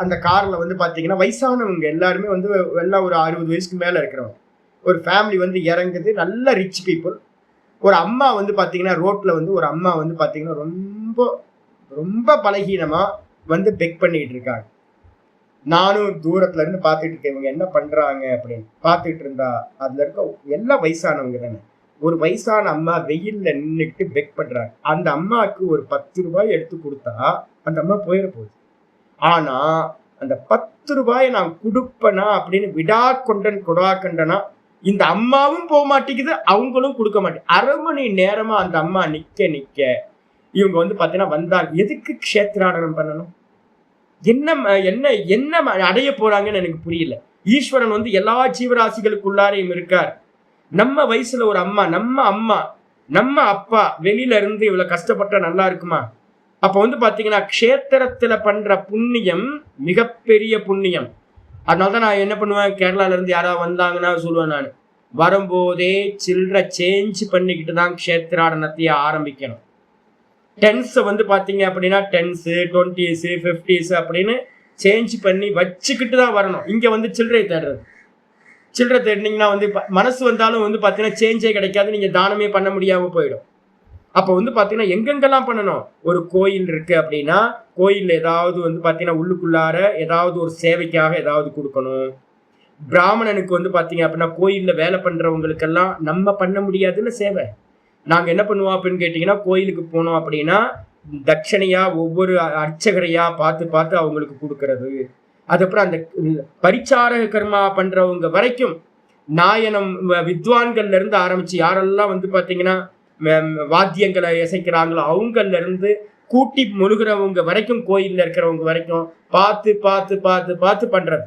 அந்த கார்ல வந்து பாத்தீங்கன்னா வயசானவங்க எல்லாருமே வந்து எல்லாம் ஒரு 60 வயசுக்கு மேல இருக்கிறவங்க. ஒரு ஃபேமிலி வந்து இறங்குது, நல்ல ரிச் பீப்புள். ஒரு அம்மா வந்து பாத்தீங்கன்னா ரோட்ல வந்து ஒரு அம்மா வந்து பாத்தீங்கன்னா ரொம்ப ரொம்ப பலகீனமா வந்து பெக் பண்ணிட்டு இருக்காங்க. நானும் தூரத்துல இருந்து பார்த்துட்டு இருக்கேன், இவங்க என்ன பண்றாங்க அப்படின்னு பார்த்துட்டு இருந்தா அதுல இருக்க எல்லாம் வயசானவங்க தானே. ஒரு வயசான அம்மா வெயில்ல நின்றுட்டு பெக் பண்றாங்க. அந்த அம்மாவுக்கு ஒரு 10 ரூபாய் எடுத்து கொடுத்தா அந்த அம்மா போயிட போகுது. ஆனா அந்த 10 ரூபாயை நான் கொடுப்பேனா அப்படின்னு விடா கொண்டனா இந்த அம்மாவும் போக மாட்டேங்குது, அவங்களும் கொடுக்க மாட்டேங்குது. 1/2 மணி நேரமா அந்த அம்மா நிக்க இவங்க வந்து பாத்தீங்கன்னா வந்தாங்க. எதுக்கு க்ஷேத்ராடனம் பண்ணணும்? என்ன என்ன என்ன அடைய போறாங்கன்னு எனக்கு புரியல. ஈஸ்வரன் வந்து எல்லா ஜீவராசிகளுக்குள்ளாரையும் இருக்கார். நம்ம வயசுல ஒரு அம்மா, நம்ம அப்பா வெளியில இருந்து இவ்வளவு கஷ்டப்பட்டா நல்லா இருக்குமா? அப்ப வந்து பாத்தீங்கன்னா க்ஷேத்திரத்துல பண்ற புண்ணியம் மிகப்பெரிய புண்ணியம். அதனாலதான் நான் என்ன பண்ணுவேன், கேரளால இருந்து யாராவது வந்தாங்கன்னா சொல்லுவேன், நான் வரும்போதே சில்லற சேஞ்ச் பண்ணிக்கிட்டு தான் க்ஷேத்ராடனத்தையே ஆரம்பிக்கணும். டென்ஸை வந்து பார்த்தீங்க அப்படின்னா 10s 20s 50s அப்படின்னு சேஞ்ச் பண்ணி வச்சுக்கிட்டு தான் வரணும். இங்கே வந்து சில்லறை தேடினீங்கன்னா வந்து மனசு வந்தாலும் வந்து பார்த்தீங்கன்னா சேஞ்சே கிடைக்காது, நீங்கள் தானமே பண்ண முடியாமல் போயிடும். அப்போ வந்து பார்த்தீங்கன்னா எங்கெங்கெல்லாம் பண்ணணும், ஒரு கோயில் இருக்கு அப்படின்னா கோயிலில் ஏதாவது வந்து பார்த்தீங்கன்னா உள்ளுக்குள்ளார ஏதாவது ஒரு சேவைக்காக ஏதாவது கொடுக்கணும். பிராமணனுக்கு வந்து பார்த்தீங்க அப்படின்னா கோயிலில் வேலை பண்ணுறவங்களுக்கெல்லாம் நம்ம பண்ண முடியாதுன்னு சேவை. நாங்கள் என்ன பண்ணுவோம் அப்படின்னு கேட்டிங்கன்னா, கோயிலுக்கு போனோம் அப்படின்னா தட்சணையா ஒவ்வொரு அர்ச்சகரையா பார்த்து அவங்களுக்கு கொடுக்கறது. அதுக்கப்புறம் அந்த பரிச்சாரக கர்மா பண்றவங்க வரைக்கும் நாயனம் வித்வான்கள்ல இருந்து ஆரம்பிச்சு யாரெல்லாம் வந்து பார்த்தீங்கன்னா வாத்தியங்களை இசைக்கிறாங்களோ அவங்கள்ல இருந்து கூட்டி முழுகிறவங்க வரைக்கும் கோயில்ல இருக்கிறவங்க வரைக்கும் பார்த்து பண்றது.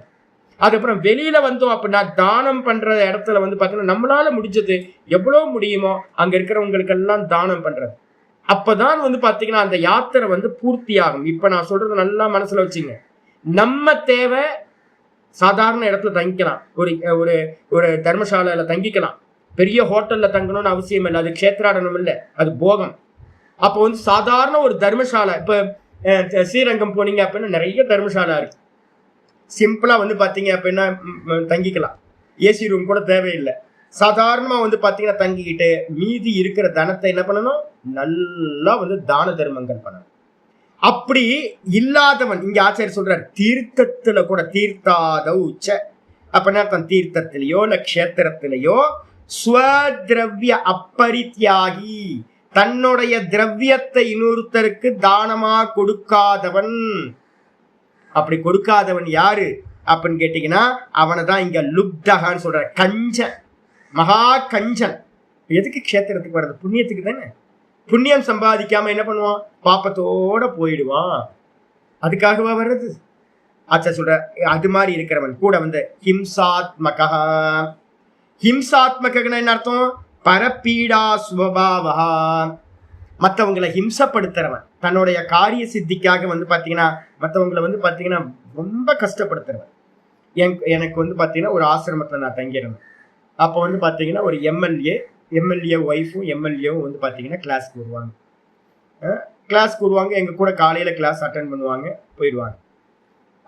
அதுக்கப்புறம் வெளியில வந்தோம் அப்படின்னா தானம் பண்ற இடத்துல வந்து பாத்தீங்கன்னா நம்மளால முடிஞ்சது எவ்வளவு முடியுமோ அங்க இருக்கிறவங்களுக்கெல்லாம் தானம் பண்றது. அப்பதான் வந்து பாத்தீங்கன்னா அந்த யாத்திரை வந்து பூர்த்தி ஆகும். இப்ப நான் சொல்றது நல்லா மனசுல வச்சுங்க. நம்ம தேவை சாதாரண இடத்துல தங்கிக்கலாம், ஒரு ஒரு ஒரு தர்மசாலையில தங்கிக்கலாம், பெரிய ஹோட்டல்ல தங்கணும்னு அவசியம் இல்லை, அது க்ஷேத்ராடனம் இல்லை, அது போகம். அப்போ வந்து சாதாரண ஒரு தர்மசாலை, இப்ப ஸ்ரீரங்கம் போனீங்க அப்படின்னா நிறைய தர்மசாலை இருக்கு, சிம்பிளா வந்து பாத்தீங்க அப்படின்னா தங்கிக்கலாம், ஏசி ரூம் கூட தேவையில்லை. சாதாரணமா வந்து பாத்தீங்கன்னா தங்கிக்கிட்டு மீதி இருக்கிற தனத்தை என்ன பண்ணணும், நல்லா வந்து தான தர்மங்கள் பண்ணணும். அப்படி இல்லாதவன் இங்க ஆச்சாரியர் சொல்றார், தீர்த்தத்துல கூட தீர்த்தாத உச்ச அப்படின்னா தன் தீர்த்தத்திலேயோ இல்ல க்ஷேத்திரத்திலேயோ ஸ்வத்ரவ்ய அப்பரித்யாகி, தன்னுடைய திரவியத்தை இன்னொருத்தருக்கு தானமா கொடுக்காதவன். அப்படி கொடுக்காதவன் யாரு அப்படின்னு கேட்டீங்கன்னா அவனை தான் இங்க லுப்தகான்னு சொல்ற, கஞ்சன், மகா கஞ்சன். எதுக்கு க்ஷேத்திரத்துக்கு வர்றது? புண்ணியத்துக்கு தானே. புண்ணியம் சம்பாதிக்காம என்ன பண்ணுவான், பாப்பத்தோட போயிடுவான். அதுக்காகவா வர்றது? ஆச்சா சொல்ற, அது மாதிரி இருக்கிறவன் கூட வந்து ஹிம்சாத்மகா. ஹிம்சாத்மகன்னு என்ன அர்த்தம்? பரப்பீடா சுபாவா, மற்றவங்களை ஹிம்சப்படுத்துறவன், தன்னுடைய காரிய சித்திக்காக வந்து பாத்தீங்கன்னா மற்றவங்களை வந்து பாத்தீங்கன்னா ரொம்ப கஷ்டப்படுத்துறவன். எனக்கு வந்து பாத்தீங்கன்னா ஒரு ஆசிரமத்துல நான் தங்கியிருந்தேன். அப்போ வந்து பாத்தீங்கன்னா ஒரு எம்எல்ஏ ஒய்ஃபும் எம்எல்ஏவும் வந்து பாத்தீங்கன்னா கிளாஸ்க்கு வருவாங்க, எங்க கூட காலையில கிளாஸ் அட்டன் பண்ணுவாங்க, போயிடுவாங்க.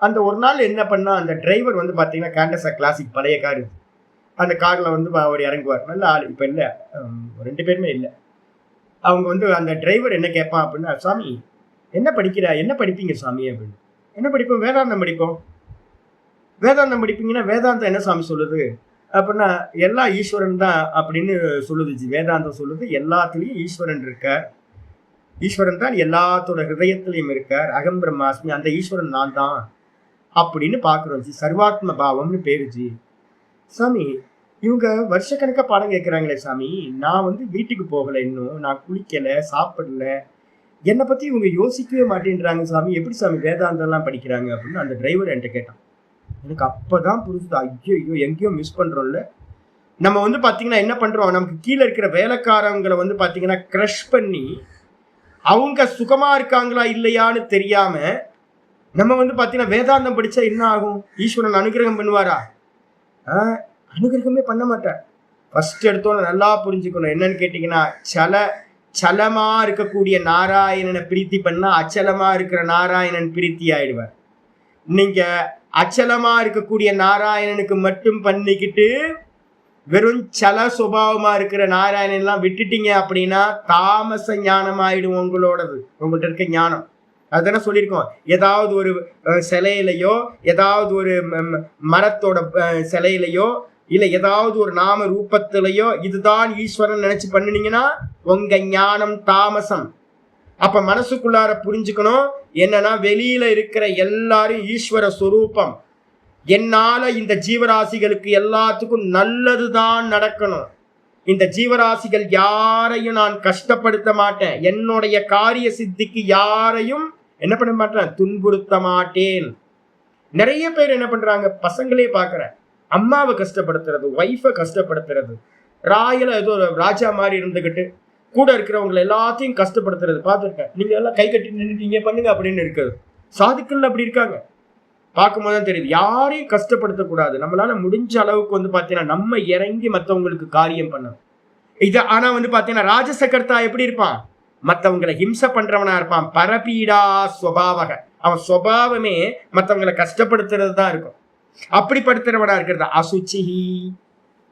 அந்த ஒரு நாள் என்ன பண்ணா, அந்த டிரைவர் வந்து பாத்தீங்கன்னா கேண்டஸா கிளாசிக் பழைய கார், அந்த கார்ல வந்து அவர் இறங்குவார். நல்ல ஆள். இப்ப இல்ல, 2 பேருமே இல்ல. அவங்க வந்து அந்த டிரைவர் என்ன கேட்பான் அப்படின்னா, சாமி என்ன படிக்கிற, என்ன படிப்பீங்க சாமி அப்படின்னு. என்ன படிப்போம்? வேதாந்தம் படிப்போம். வேதாந்தம் படிப்பீங்கன்னா வேதாந்தம் என்ன சாமி சொல்லுது அப்படின்னா, எல்லாம் ஈஸ்வரன் தான் அப்படின்னு சொல்லுது. வேதாந்தம் சொல்லுது எல்லாத்துலயும் ஈஸ்வரன் இருக்க, ஈஸ்வரன் தான் எல்லாத்தோட ஹிருதயத்திலையும் இருக்கார். அகம் பிரம்மாஸ்மி, அந்த ஈஸ்வரன் நான் தான் அப்படின்னு பாக்குறோம் ஜி. சர்வாத்ம பாவம்னு பேரு ஜி. சாமி இவங்க வருஷக்கணக்கா பாடம் கேட்கிறாங்களே சாமி, நான் வந்து வீட்டுக்கு போகல, இன்னும் நான் குளிக்கல, சாப்பிடல, என்னை பத்தி இவங்க யோசிக்கவே மாட்டேன்றாங்க சாமி, எப்படி சாமி வேதாந்தம் எல்லாம் படிக்கிறாங்க அப்படின்னு அந்த டிரைவர் என்கிட்ட கேட்டான். எனக்கு அப்பதான் புரிஞ்சுது, ஐயோ எங்கேயோ மிஸ் பண்றோம்ல. நம்ம வந்து பாத்தீங்கன்னா என்ன பண்றோம், நமக்கு கீழே இருக்கிற வேலைக்காரங்களை வந்து பாத்தீங்கன்னா கிரஷ் பண்ணி அவங்க சுகமா இருக்காங்களா இல்லையான்னு தெரியாம நம்ம வந்து பாத்தீங்கன்னா வேதாந்தம் படிச்சா என்ன ஆகும்? ஈஸ்வரன் அனுகிரகம் பண்ணுவாரா? அனுகிரகமே பண்ண மாட்டார். ஃபர்ஸ்ட் எடுத்தோன்னு நல்லா புரிஞ்சுக்கணும். என்னன்னு கேட்டீங்கன்னா, சலமா இருக்கக்கூடிய நாராயணனை பிரீத்தி பண்ணா அச்சலமா இருக்கிற நாராயணன் பிரீத்தி ஆயிடுவார். நீங்க அச்சலமா இருக்கக்கூடிய நாராயணனுக்கு மட்டும் பண்ணிக்கிட்டு வெறும் சல சுபாவமா இருக்கிற நாராயணன் எல்லாம் விட்டுட்டீங்க அப்படின்னா தாமச ஞானம் ஆயிடும் உங்களோடது. உங்கள்கிட்ட இருக்க ஞானம் அதுதானே சொல்லியிருக்கோம். ஏதாவது ஒரு சிலையிலையோ, ஏதாவது ஒரு மரத்தோட சிலையிலையோ, இல்ல ஏதாவது ஒரு நாம ரூபத்திலையோ இதுதான் ஈஸ்வரன் நினைச்சு பண்ணினீங்கன்னா உங்க ஞானம் தாமசம். அப்ப மனசுக்குள்ளார புரிஞ்சுக்கணும் என்னன்னா, வெளியில இருக்கிற எல்லாரும் ஈஸ்வர சொரூபம். என்னால இந்த ஜீவராசிகளுக்கு எல்லாத்துக்கும் நல்லதுதான் நடக்கணும். இந்த ஜீவராசிகள் யாரையும் நான் கஷ்டப்படுத்த மாட்டேன். என்னுடைய காரிய சித்திக்கு யாரையும் என்ன பண்ண மாட்டேன், துன்புறுத்த மாட்டேன். நிறைய பேர் என்ன பண்றாங்க, பசங்களே பாக்குறேன், அம்மாவை கஷ்டப்படுத்துறது, ஒய்ஃபை கஷ்டப்படுத்துறது, ராயல ஏதோ ராஜா மாதிரி இருந்துகிட்டு கூட இருக்கிறவங்களை எல்லாத்தையும் கஷ்டப்படுத்துறது பார்த்துருக்கேன். நீங்க எல்லாம் கை கட்டி நின்றுட்டீங்க பண்ணுங்க அப்படின்னு இருக்குது. சாதுக்கள் அப்படி இருக்காங்க. பார்க்கும்போது தான் தெரியுது, யாரையும் கஷ்டப்படுத்தக்கூடாது. நம்மளால முடிஞ்ச அளவுக்கு வந்து பாத்தீங்கன்னா நம்ம இறங்கி மற்றவங்களுக்கு காரியம் பண்ணணும். இது ஆனா வந்து பாத்தீங்கன்னா ராஜசகர்த்தா எப்படி இருப்பான், மற்றவங்களை ஹிம்சை பண்றவனா இருப்பான். பரபீடா ஸ்வபாவக, அவன் சுவாவமே மற்றவங்களை கஷ்டப்படுத்துறது தான் இருக்கும். அப்படிப்படுத்துறவனா இருக்கிறது அசுச்சிஹி.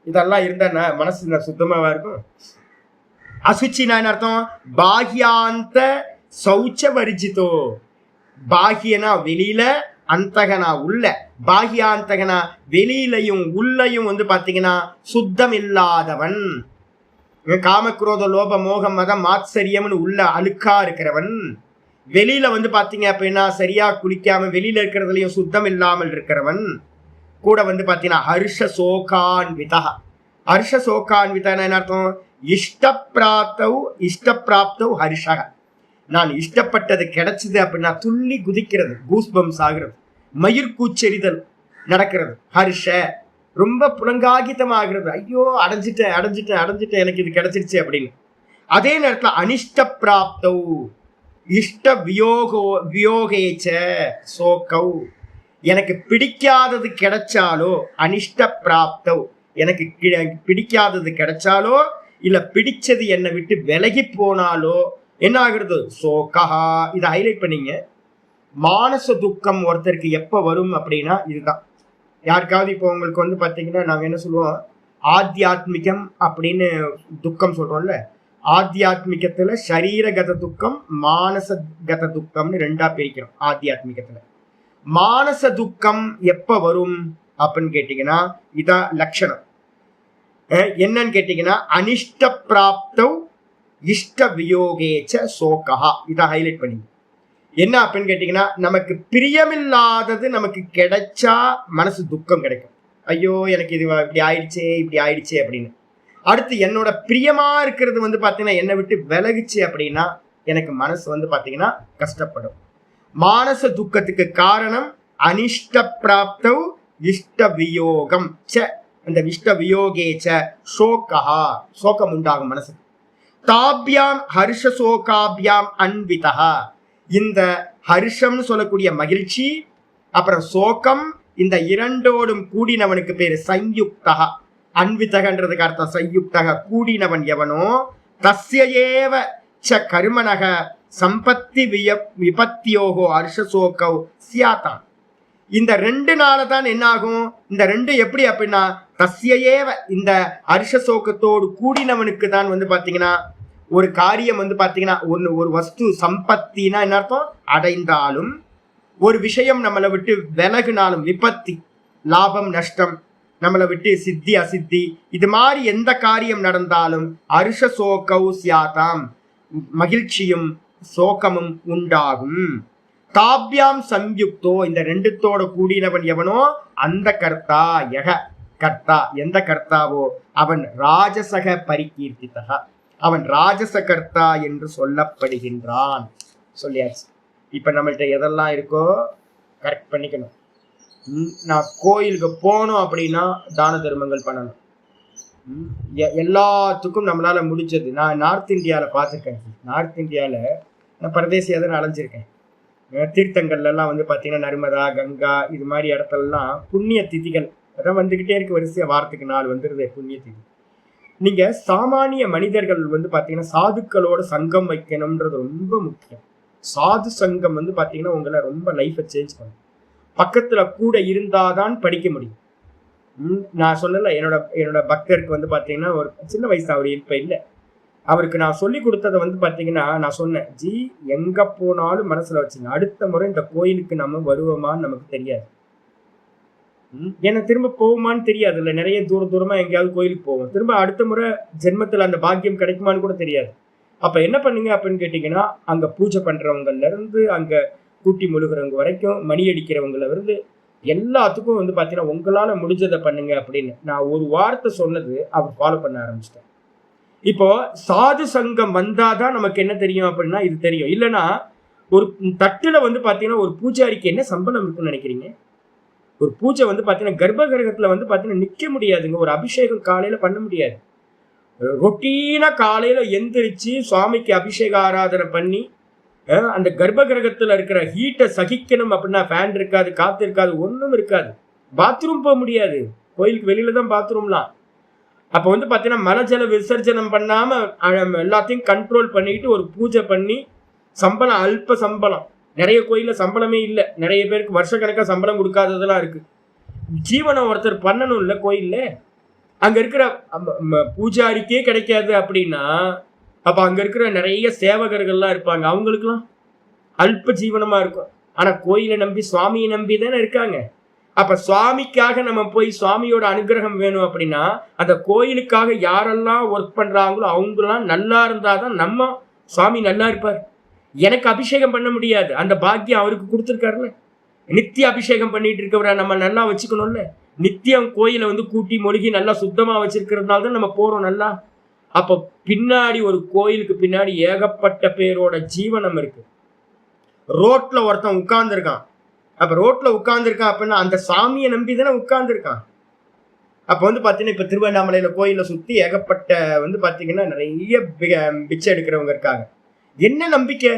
இதெல்லாம் இருந்தா மனசு சுத்தமாவா இருக்கும். அசுச்சினா என்ன அர்த்தம்? பாஹ்யாந்த சௌச்ச வர்ஜிதோ. பாஹ்யனா வெளியில, அந்தகனா உள்ள. பாஹ்யாந்தகனா வெளியிலையும் உள்ளையும் வந்து பாத்தீங்கன்னா சுத்தம் இல்லாதவன். காமக்ரோத லோப மோகம் மதம் மாத்சரியம்னு உள்ள அழுக்கா இருக்கிறவன். வெளியில வந்து பாத்தீங்க அப்படின்னா சரியா குளிக்காம வெளியில இருக்கிறதுலயும் சுத்தம் இல்லாமல் இருக்கிறவன். கூட வந்து பாத்தீங்கன்னா ஹர்ஷ சோகான்விதா. ஹர்ஷ சோகான்விதா என்ன அர்த்தம்? இஷ்டப்பிராப்தவ் ஹர்ஷக. நான் இஷ்டப்பட்டது கிடைச்சது அப்படின்னா துள்ளி குதிக்கிறது, கூஸ்பம்ஸ் ஆகிறது, மயிர் கூச்செறிதல் நடக்கிறது. ஹர்ஷ ரொம்ப புலங்காகிதமாகிறது, ஐயோ அடைஞ்சிட்டேன் அடைஞ்சிட்டேன் அடைஞ்சிட்டேன், எனக்கு இது கிடைச்சிருச்சு அப்படின்னு. அதே நேரத்துல அனிஷ்ட பிராப்தவ் இஷ்ட வியோகேச்ச சோகவ். எனக்கு பிடிக்காதது கிடைச்சாலோ, அனிஷ்ட பிராப்தவ் எனக்கு பிடிக்காதது கிடைச்சாலோ, இல்ல பிடிச்சது என்னை விட்டு விலகி போனாலோ என்ன ஆகுறது? சோகஹா. இதை ஹைலைட் பண்ணீங்க. மானச துக்கம் ஒருத்தருக்கு எப்ப வரும் அப்படின்னா இதுதான். யாருக்காவது இப்போ உங்களுக்கு வந்து பாத்தீங்கன்னா நாங்க என்ன சொல்லுவோம், ஆத்தியாத்மிகம் அப்படின்னு துக்கம் சொல்றோம்ல. ஆத்தியாத்மிகத்துல சரீரகத துக்கம், மானசகத துக்கம்னு 2ஆ பிரிக்கிறோம். ஆத்தியாத்மிகத்துல மானச துக்கம் எப்ப வரும் அப்படின்னு கேட்டீங்கன்னா இதான் லட்சணம். என்னன்னு கேட்டீங்கன்னா அனிஷ்ட பிராப்தவ் இஷ்ட வியோகேச்ச சோகஹா. இதை ஹைலைட் பண்ணி என்ன அப்படின்னு கேட்டீங்கன்னா, நமக்கு பிரியமில்லாதது நமக்கு கிடைச்சா மனசு துக்கம் கிடைக்கும். ஐயோ எனக்கு இது இப்படி ஆயிடுச்சே இப்படி ஆயிடுச்சே அப்படின்னு. அடுத்து என்னோட பிரியமா இருக்கிறது வந்து பாத்தீங்கன்னா என்னை விட்டு விலகுச்சு அப்படின்னா எனக்கு மனசு வந்து பாத்தீங்கன்னா கஷ்டப்படும். மானச துக்கத்துக்கு காரணம் அனிஷ்ட பிராப்தவ் இஷ்ட வியோகம் ச. அந்த இஷ்ட வியோகேச்ச சோகஹா, சோகம் உண்டாகும் மனசுக்கு. தாபியாம் ஹர்ஷ சோகாபியாம் அன்விதா. இந்த ஹர்ஷம்னு சொல்லக்கூடிய மகிழ்ச்சி, அப்புறம் சோகம், இந்த இரண்டோடும் கூடினவனுக்கு பேரு சயுக்தா. அன்விதகன்றதுக்கு அர்த்தம் சயுக்தக, கூடினவன் எவனோ, தஸ்யேவ ச கர்மனக சம்பத்தி விபத்தியோகோ ஹர்ஷசோகவ் சியாதான். இந்த 2 நாள தான் என்ன ஆகும், இந்த 2 எப்படி அப்படின்னா தஸ்யேவ இந்த அரிஷசோகத்தோடு கூடினவனுக்கு தான் வந்து பாத்தீங்கன்னா ஒரு காரியம் வந்து பாத்தீங்கன்னா ஒரு வஸ்து சம்பத்தினா என்ன அர்த்தம், அடைந்தாலும் ஒரு விஷயம் நம்மளை விட்டு விலகுனாலும், விபத்தி லாபம் நஷ்டம் நம்மளை விட்டு சித்தி அசித்தி இது மாதிரி எந்த காரியம் நடந்தாலும் அரிஷசோகௌ சியாதாம் மகிழ்ச்சியும் சோகமும் உண்டாகும். தாபியாம் சம்யுக்தோ இந்த ரெண்டுத்தோட கூடினவன் எவனோ அந்த கர்த்தா யக கர்த்தா எந்த கர்த்தாவோ அவன் ராஜசக பரிகீர்த்திதக அவன் ராஜச கர்த்தா என்று சொல்லப்படுகின்றான். சொல்லியாச்சு. இப்ப நம்மள்ட்ட எதெல்லாம் இருக்கோ கரெக்ட் பண்ணிக்கணும். நான் கோயிலுக்கு போனோம் அப்படின்னா தான தர்மங்கள் பண்ணணும். எல்லாத்துக்கும் நம்மளால முடிஞ்சது. நான் நார்த் இந்தியாவில் பார்த்துருக்கேன். நார்த் இந்தியாவில் நான் பரதேசியாக தான் அலைஞ்சிருக்கேன். தீர்த்தங்கள்ல எல்லாம் வந்து பார்த்தீங்கன்னா நர்மதா, கங்கா இது மாதிரி இடத்துலலாம் புண்ணிய திதிகள் அதான் வந்துக்கிட்டே இருக்கு. வரிசையாக வாரத்துக்கு 4 வந்துடுது புண்ணிய திதி. நீங்க சாமானிய மனிதர்கள் வந்து பார்த்தீங்கன்னா சாதுக்களோட சங்கம் வைக்கணும்ன்றது ரொம்ப முக்கியம். சாது சங்கம் வந்து பார்த்தீங்கன்னா உங்களை ரொம்ப லைஃப்பை சேஞ்ச் பண்ணும். பக்கத்துல கூட இருந்தாதான் படிக்க முடியும். நான் சொல்லல, என்னோட பக்தருக்கு வந்து பாத்தீங்கன்னா ஒரு சின்ன வயசு அவர் இப்ப இல்லை. அவருக்கு நான் சொல்லி கொடுத்ததை வந்து பாத்தீங்கன்னா நான் சொன்னேன், ஜி எங்க போனாலும் மனசுல வச்சுங்க, அடுத்த முறை இந்த கோயிலுக்கு நம்ம வருவோமான்னு நமக்கு தெரியாது. ஏன்னா திரும்ப போவோமான்னு தெரியாது. இல்லை நிறைய தூரமா எங்கேயாவது கோயிலுக்கு போவோம், திரும்ப அடுத்த முறை ஜென்மத்துல அந்த பாக்கியம் கிடைக்குமான்னு கூட தெரியாது. அப்ப என்ன பண்ணுங்க அப்படின்னு கேட்டீங்கன்னா, அங்க பூஜை பண்றவங்கல இருந்து அங்க கூட்டி முழுகிறவங்க வரைக்கும், மணி அடிக்கிறவங்கள இருந்து எல்லாத்துக்கும் வந்து பாத்தீங்கன்னா உங்களால முடிஞ்சதை பண்ணுங்க அப்படின்னு நான் ஒரு வார்த்தை சொன்னது அவர் ஃபாலோ பண்ண ஆரம்பிச்சிட்டேன். இப்போ சாது சங்கம் வந்தாதான் நமக்கு என்ன தெரியும் அப்படின்னா இது தெரியும். இல்லைன்னா ஒரு தட்டுல வந்து பாத்தீங்கன்னா ஒரு பூஜாரிக்கு என்ன சம்பளம் இருக்குன்னு நினைக்கிறீங்க? ஒரு பூஜை வந்து பாத்தீங்கன்னா கர்ப்ப கிரகத்துல வந்து பாத்தீங்கன்னா நிக்க முடியாதுங்க. ஒரு அபிஷேகம் காலையில பண்ண முடியாது. ரொட்டீனா காலையில எந்திரிச்சு சுவாமிக்கு அபிஷேக ஆராதனை பண்ணி அந்த கர்ப்ப கிரகத்துல இருக்கிற ஹீட்டை சகிக்கணும் அப்படின்னா ஃபேன் இருக்காது, காத்து இருக்காது, ஒன்றும் இருக்காது. பாத்ரூம் போக முடியாது. கோயிலுக்கு வெளியில தான் பாத்ரூம்லாம். அப்போ வந்து பார்த்தீங்கன்னா மலை ஜல விசர்ஜனம் பண்ணாம எல்லாத்தையும் கண்ட்ரோல் பண்ணிட்டு ஒரு பூஜை பண்ணி சம்பளம் அல்ப சம்பளம். நிறைய கோயிலில் சம்பளமே இல்லை. நிறைய பேருக்கு வருஷக்கணக்காக சம்பளம் கொடுக்காததெல்லாம் இருக்கு. ஜீவனம் ஒருத்தர் பண்ணணும் இல்லை கோயில்ல. அங்க இருக்கிற பூஜாரிக்கே கிடைக்காது அப்படின்னா அப்ப அங்க இருக்கிற நிறைய சேவகர்கள்லாம் இருப்பாங்க, அவங்களுக்குலாம் அல்ப ஜீவனமா இருக்கும். ஆனா கோயிலை நம்பி சுவாமியை நம்பி தானே இருக்காங்க. அப்ப சுவாமிக்காக நம்ம போய் சுவாமியோட அனுகிரகம் வேணும் அப்படின்னா அந்த கோயிலுக்காக யாரெல்லாம் ஒர்க் பண்றாங்களோ அவங்கெல்லாம் நல்லா இருந்தாதான் நம்ம சுவாமி நல்லா இருப்பார். எனக்கு அபிஷேகம் பண்ண முடியாது, அந்த பாக்கியம் அவருக்கு கொடுத்துருக்காருல்ல. நித்திய அபிஷேகம் பண்ணிட்டு இருக்கவரை நம்ம நல்லா வச்சுக்கணும்ல. நித்தியம் கோயிலை வந்து கூட்டி மொழிகி நல்லா சுத்தமா வச்சிருக்கிறதுனால தான் நம்ம போறோம் நல்லா. அப்ப பின்னாடி ஒரு கோயிலுக்கு பின்னாடி ஏகப்பட்ட பேரோட ஜீவனம் இருக்கு. ரோட்ல ஒருத்தன் உட்கார்ந்துருக்கான். அப்ப ரோட்ல உட்கார்ந்துருக்கான் அப்படின்னா அந்த சாமியை நம்பி தானே உட்கார்ந்துருக்கான். அப்ப வந்து பாத்தீங்கன்னா இப்ப திருவண்ணாமலையில கோயில சுத்தி ஏகப்பட்ட வந்து பாத்தீங்கன்னா நிறைய பிச்சை எடுக்கிறவங்க இருக்காங்க. என்ன நம்பிக்கை?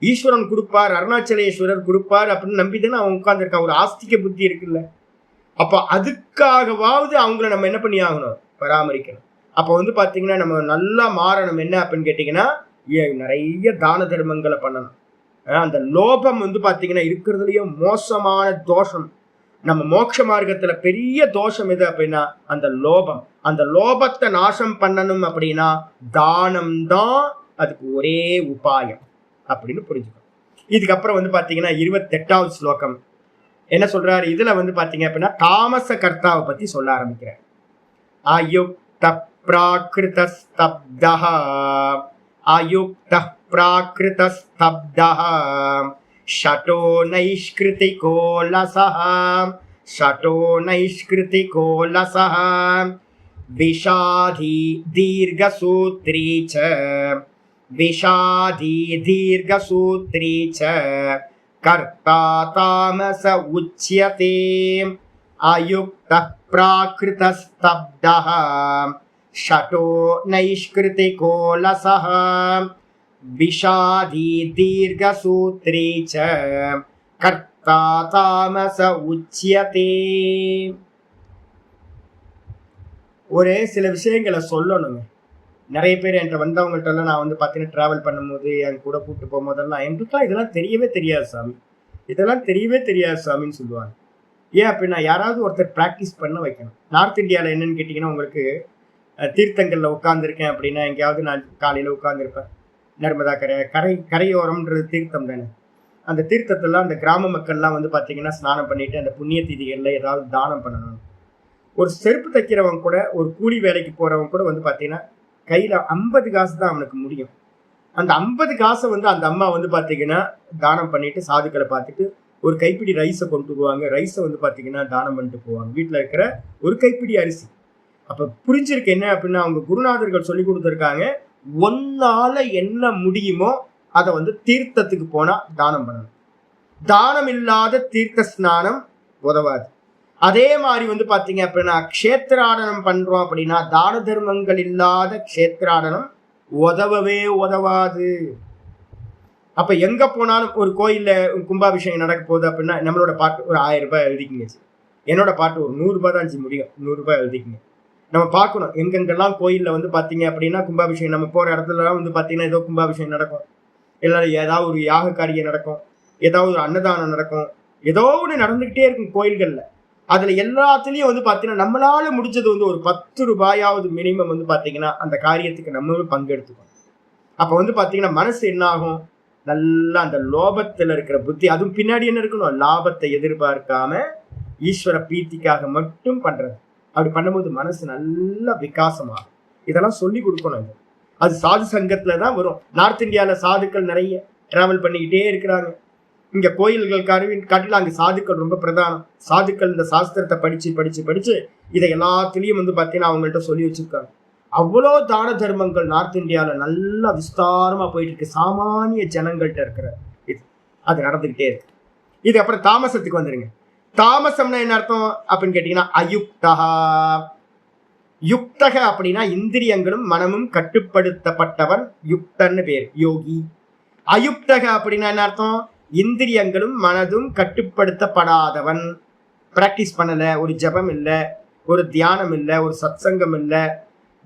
ஈஸ்வரன் கொடுப்பார், அருணாச்சலேஸ்வரர் கொடுப்பார் அப்படின்னு நம்பி தானே அவன் உட்கார்ந்துருக்கான். ஒரு ஆஸ்திக புத்தி இருக்குல்ல. அப்ப அதுக்காகவாவது அவங்கள நம்ம என்ன பண்ணி ஆகணும்? பராமரிக்கணும். அப்ப வந்து பாத்தீங்கன்னா நம்ம நல்லா மாறணும். என்ன அப்படின்னு கேட்டீங்கன்னா நிறைய தான தர்மங்களை பண்ணணும். அந்த லோபம் வந்து பாத்தீங்கன்னா இருக்கிறதுலயும் மோசமான தோஷம். நம்ம மோட்ச மார்க்கத்துல பெரிய தோஷம் எது அப்படின்னா அந்த லோபம். அந்த லோபத்தை நாசம் பண்ணணும் அப்படின்னா தானம் தான் அதுக்கு ஒரே உபாயம் அப்படின்னு புரிஞ்சுக்கணும். இதுக்கப்புறம் வந்து பாத்தீங்கன்னா 28வது ஸ்லோகம் என்ன சொல்றாரு? இதுல வந்து பாத்தீங்க அப்படின்னா தாமச கர்த்தாவை பத்தி சொல்ல ஆரம்பிக்கிறார். அயுக்த பிராகிருதஸ்தப்தஹ அயுக்த பிராகிருதஸ்தப்தஹ ஷடோ நைஷ்கிருதிகோ லசஹ ஷடோ நைஷ்கிருதிகோ லசஹ விஷாதி தீர்ఘசூத்ரீ ச விஷாதி தீர்ఘசூத்ரீ ச கர்த்தா தாமச உச்யதே அயுக்த பிராகிருதஸ்தப்தஹ ஷடோ நைஷ்கிருதிகோ லசஹ விஷாதி தீர்ఘசூத்ரீ ச கர்த்தா தாமச உச்யதே. ஒரு சில விஷயங்களை சொல்லணுங்க. நிறைய பேர் என்கிட்ட வந்தவங்கள்ட்ட நான் வந்து பார்த்தீங்கன்னா ட்ராவல் பண்ணும்போது என் கூட கூப்பிட்டு போகும்போதெல்லாம் எங்களுக்குலாம் இதெல்லாம் தெரியவே தெரியாது சாமி, இதெல்லாம் தெரியவே தெரியாது சாமின்னு சொல்லுவாங்க. ஏன் அப்படின்னா யாராவது ஒருத்தர் ப்ராக்டிஸ் பண்ண வைக்கணும். நார்த் இந்தியாவில் என்னன்னு கேட்டிங்கன்னா, உங்களுக்கு தீர்த்தங்களில் உட்காந்துருக்கேன் அப்படின்னா, எங்கேயாவது நான் காலையில் உட்காந்துருப்பேன். நர்மதா கரையோரம்ன்றது தீர்த்தம் தானே. அந்த தீர்த்தத்தெல்லாம் அந்த கிராம மக்கள்லாம் வந்து பார்த்தீங்கன்னா ஸ்நானம் பண்ணிட்டு அந்த புண்ணிய திதிகளில் ஏதாவது தானம் பண்ணணும். ஒரு செருப்பு தைக்கிறவங்க கூட, ஒரு கூலி வேலைக்கு போகிறவங்க கூட வந்து பார்த்தீங்கன்னா கையில் 50 காசு தான் அவனுக்கு முடியும். அந்த 50 காசை வந்து அந்த அம்மா வந்து பார்த்தீங்கன்னா தானம் பண்ணிட்டு சாதுக்களை பார்த்துட்டு ஒரு கைப்பிடி ரைஸை கொண்டு போவாங்க. ரைஸை வந்து பார்த்தீங்கன்னா தானம் பண்ணிட்டு போவாங்க. வீட்டில் இருக்கிற ஒரு கைப்பிடி அரிசி. அப்போ புரிஞ்சிருக்கு என்ன அப்படின்னா, அவங்க குருநாதர்கள் சொல்லி கொடுத்துருக்காங்க, ஒன்னால என்ன முடியுமோ அதை வந்து தீர்த்தத்துக்கு போனா தானம் பண்ணணும். தானம் இல்லாத தீர்த்த ஸ்நானம் உதவாது. அதே மாதிரி வந்து பாத்தீங்க அப்படின்னா, க்ஷேத்திராடனம் பண்றோம் அப்படின்னா தான தர்மங்கள் இல்லாத க்ஷேத்திராடனம் உதவவே உதவாது. அப்ப எங்க போனாலும் ஒரு கோயில்ல கும்பாபிஷேகம் நடக்க போகுது அப்படின்னா நம்மளோட பாட்டு ஒரு 1000 ரூபாய் எழுதிக்குங்க. என்னோட பாட்டு ஒரு 100 ரூபாய் தான் முடியும். 100 ரூபாய் எழுதிக்குங்க. நம்ம பார்க்கணும் எங்கெங்கெல்லாம் கோயிலில் வந்து பார்த்தீங்க அப்படின்னா கும்பாபிஷேகம், நம்ம போகிற இடத்துலலாம் வந்து பார்த்தீங்கன்னா ஏதோ கும்பாபிஷேகம் நடக்கும், இல்லை ஏதாவது ஒரு யாக காரியம் நடக்கும், ஏதாவது ஒரு அன்னதானம் நடக்கும், ஏதோ ஒன்று நடந்துக்கிட்டே இருக்கும் கோயில்களில். அதில் எல்லாத்துலேயும் வந்து பார்த்தீங்கன்னா நம்மளால முடிஞ்சது வந்து ஒரு 10 ரூபாயாவது மினிமம் வந்து பார்த்தீங்கன்னா அந்த காரியத்துக்கு நம்மளும் பங்கெடுத்துக்கணும். அப்போ வந்து பார்த்தீங்கன்னா மனசு என்ன ஆகும், நல்லா அந்த லோபத்தில் இருக்கிற புத்தி, அதுவும் பின்னாடி என்ன இருக்கணும், லாபத்தை எதிர்பார்க்காம ஈஸ்வர பிரீத்திக்காக மட்டும் பண்ணுறது. அப்படி பண்ணும்போது மனசு நல்லா விகாசமாகும். இதெல்லாம் சொல்லி கொடுக்கணும். அது சாது சங்கத்துல தான் வரும். நார்த் இந்தியாவில் சாதுக்கள் நிறைய டிராவல் பண்ணிக்கிட்டே இருக்கிறாங்க. இங்க கோயில்கள் காட்டில அங்கே சாதுக்கள் ரொம்ப பிரதானம். சாதுக்கள் இந்த சாஸ்திரத்தை படிச்சு படிச்சு படிச்சு இதை எல்லாத்துலேயும் வந்து பார்த்தீங்கன்னா அவங்கள்ட்ட சொல்லி வச்சிருக்காங்க. அவ்வளோ தான தர்மங்கள் நார்த் இந்தியாவில் நல்லா விஸ்தாரமா போயிட்டு இருக்கு. சாமானிய ஜனங்கள்கிட்ட இருக்கிற இது அது நடந்துகிட்டே இருக்கு. இது அப்புறம் தாமசத்துக்கு வந்துருங்க. தாமசம்னா என்ன அர்த்தம் அப்படின்னு கேட்டீங்கன்னா, அயுக்தகா. யுக்தக அப்படின்னா இந்திரியங்களும் மனமும் கட்டுப்படுத்தப்பட்டவன் யுக்தன்னு பேர், யோகி. அயுக்தக அப்படின்னா என்ன அர்த்தம், இந்திரியங்களும் மனதும் கட்டுப்படுத்தப்படாதவன். பிராக்டிஸ் பண்ணல, ஒரு ஜபம் இல்லை, ஒரு தியானம் இல்லை, ஒரு சத்சங்கம் இல்லை,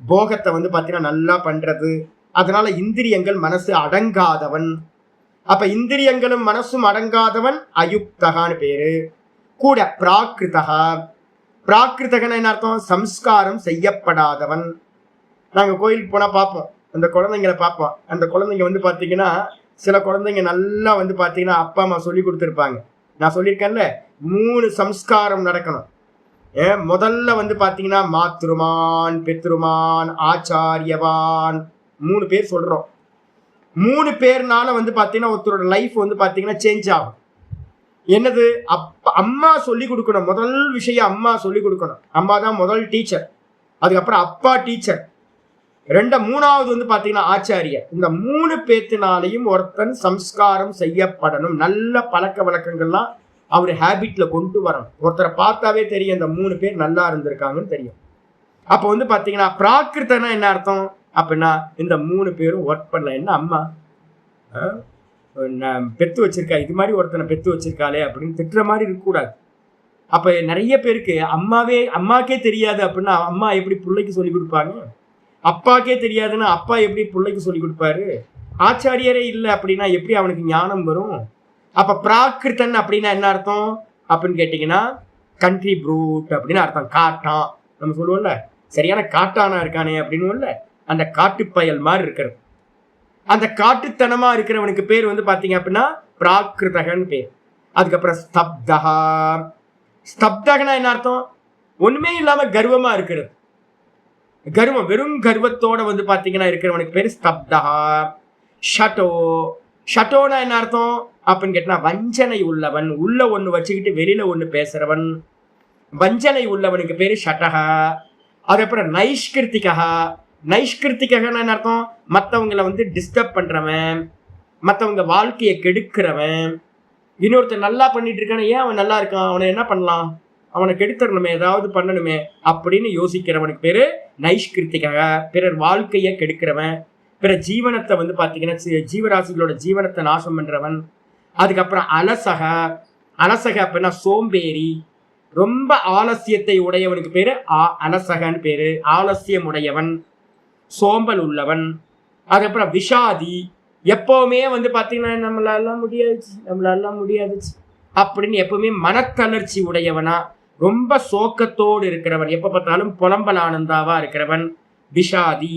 போகத்தை வந்து பார்த்தீங்கன்னா நல்லா பண்றது, அதனால இந்திரியங்கள் மனசு அடங்காதவன். அப்ப இந்திரியங்களும் மனசும் அடங்காதவன் அயுக்தகான்னு பேரு. கூட பிராகிருதகா. பிராகிருதகன்னு என்ன அர்த்தம், சம்ஸ்காரம் செய்யப்படாதவன். நாங்கள் கோயிலுக்கு போனால் பார்ப்போம், அந்த குழந்தைங்களை பார்ப்போம். அந்த குழந்தைங்க வந்து பார்த்தீங்கன்னா சில குழந்தைங்க நல்லா வந்து பார்த்தீங்கன்னா அப்பா அம்மா சொல்லி கொடுத்துருப்பாங்க. நான் சொல்லியிருக்கேன்ல 3 சம்ஸ்காரம் நடக்கணும். முதல்ல வந்து பார்த்தீங்கன்னா மாத்ருமான், பித்ருமான், ஆச்சாரியவான், 3 பேர் சொல்கிறோம். 3 பேர்னால வந்து பார்த்தீங்கன்னா ஒருத்தரோட லைஃப் வந்து பார்த்தீங்கன்னா சேஞ்ச் ஆகும். என்னது, அம்மா சொல்லி கொடுக்கணும். முதல் விஷயம் அம்மா சொல்லி கொடுக்கணும். அம்மா தான் முதல் டீச்சர். அதுக்கப்புறம் அப்பா டீச்சர், மூணாவது வந்து பாத்தீங்கன்னா ஆச்சாரியர். இந்த 3 பேத்தினாலையும் ஒருத்தன் சம்ஸ்காரம் செய்யப்படணும். நல்ல பழக்க வழக்கங்கள்லாம் அவர் ஹேபிட்ல கொண்டு வரணும். ஒருத்தரை பார்த்தாவே தெரியும் இந்த 3 பேர் நல்லா இருந்திருக்காங்கன்னு தெரியும். அப்ப வந்து பாத்தீங்கன்னா பிராகிருத்தனா என்ன அர்த்தம் அப்படின்னா, இந்த 3 பேரும் ஒர்க் பண்ணல. என்ன அம்மா பெத்து வச்சிருக்கா, இது மாதிரி ஒருத்தனை பெத்து வச்சிருக்காளே அப்படின்னு திட்டுற மாதிரி இருக்கக்கூடாது. அப்ப நிறைய பேருக்கு அம்மாக்கே தெரியாது அப்படின்னா அம்மா எப்படி பிள்ளைக்கு சொல்லி கொடுப்பாங்க, அப்பாக்கே தெரியாதுன்னா அப்பா எப்படி பிள்ளைக்கு சொல்லி கொடுப்பாரு, ஆச்சாரியரே இல்லை அப்படின்னா எப்படி அவனுக்கு ஞானம் வரும். அப்ப பிராகிருத்தன் அப்படின்னா என்ன அர்த்தம் அப்படின்னு கேட்டீங்கன்னா, கண்ட்ரி ப்ரூட் அப்படின்னு அர்த்தம். காட்டான், நம்ம சொல்லுவோம்ல சரியான காட்டானா இருக்கானே அப்படின்னு, அந்த காட்டுப்பயல் மாதிரி இருக்கிறது. அந்த காட்டுத்தனமா இருக்கிறவனுக்கு பேர் வந்து பாத்தீங்க அப்படின்னா பிராகிருதகன் பேர். அதுக்கப்புறம் ஸ்தப்தகா. ஸ்தப்தகனா என்ன அர்த்தம், ஒண்ணுமே இல்லாம கர்வமா இருக்கிறது. கர்வம், வெறும் கர்வத்தோட வந்து பாத்தீங்கன்னா இருக்கிறவனுக்கு பேர் ஸ்தப்தகா. ஷட்டோ. ஷட்டோனா என்ன அர்த்தம் அப்படின்னு கேட்டா, வஞ்சனை உள்ளவன். உள்ள ஒண்ணு வச்சுக்கிட்டு வெளியில ஒண்ணு பேசுறவன், வஞ்சனை உள்ளவனுக்கு பேரு ஷட்டகா. அதுக்கப்புறம் நைஷ்கிருத்திகா. நைஷ்கிருத்திகன்னு என்ன அர்த்தம், மற்றவங்களை வந்து டிஸ்டர்ப் பண்றவன், மற்றவங்க வாழ்க்கையை கெடுக்கிறவன். இன்னொருத்தர் நல்லா பண்ணிட்டு இருக்கான, ஏன் அவன் நல்லா இருக்கான், அவனை என்ன பண்ணலாம், அவனை கெடுத்துடணுமே, ஏதாவது பண்ணணுமே அப்படின்னு யோசிக்கிறவனுக்கு பேரு நைஷ்கிருத்திகா. பிறர் வாழ்க்கையை கெடுக்கிறவன், பிற ஜீவனத்தை வந்து பார்த்தீங்கன்னா ஜீவராசிகளோட ஜீவனத்தை நாசம் பண்றவன். அதுக்கப்புறம் அலசக. அலசக அப்படின்னா சோம்பேறி, ரொம்ப ஆலசியத்தை உடையவனுக்கு பேரு அலசகன்னு பேரு. ஆலசியம் உடையவன், சோம்பல் உள்ளவன். அதுக்கப்புறம் விஷாதி. எப்பவுமே வந்து பாத்தீங்கன்னா நம்மளால முடியாதுச்சு அப்படின்னு எப்பவுமே மனத்தளர்ச்சி உடையவனா, ரொம்ப சோக்கத்தோடு இருக்கிறவன், எப்ப பார்த்தாலும் புலம்பல் ஆனந்தாவா இருக்கிறவன் விஷாதி.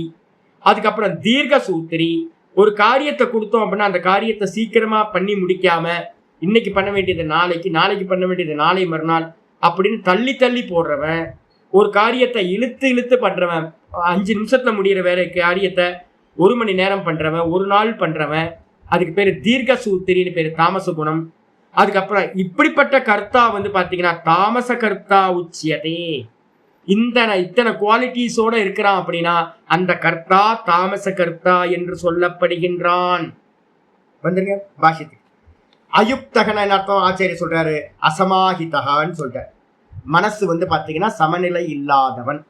அதுக்கப்புறம் தீர்க்க சூத்திரி. ஒரு காரியத்தை கொடுத்தோம் அப்படின்னா அந்த காரியத்தை சீக்கிரமா பண்ணி முடிக்காம, இன்னைக்கு பண்ண வேண்டியது நாளைக்கு, நாளைக்கு பண்ண வேண்டியது நாளை மறுநாள் அப்படின்னு தள்ளி தள்ளி போடுறவன். ஒரு காரியத்தை இழுத்து இழுத்து பண்றவன், 5 நிமிஷத்துல முடிகிற வேலை காரியத்தை 1 மணி நேரம் பண்றவன், ஒரு நாள் பண்றவன். அதுக்கு பேரு தீர்க்க சூத்திரின்னு பேரு, தாமச குணம். அதுக்கப்புறம் இப்படிப்பட்ட கர்த்தா வந்து பாத்தீங்கன்னா தாமச கர்த்தா உச்சியதே. இத்தனை குவாலிட்டிஸோட இருக்கிறான் அப்படின்னா அந்த கர்த்தா தாமச கர்த்தா என்று சொல்லப்படுகின்றான். வந்துருங்க பாஷ்யத்துக்கு. அயுக்தகன அர்த்தம் ஆச்சாரிய சொல்றாரு, அசமாஹிதகான்னு சொல்றாரு. மனசு வந்து பாத்தீங்கன்னா சமநிலை இல்லாதவன்,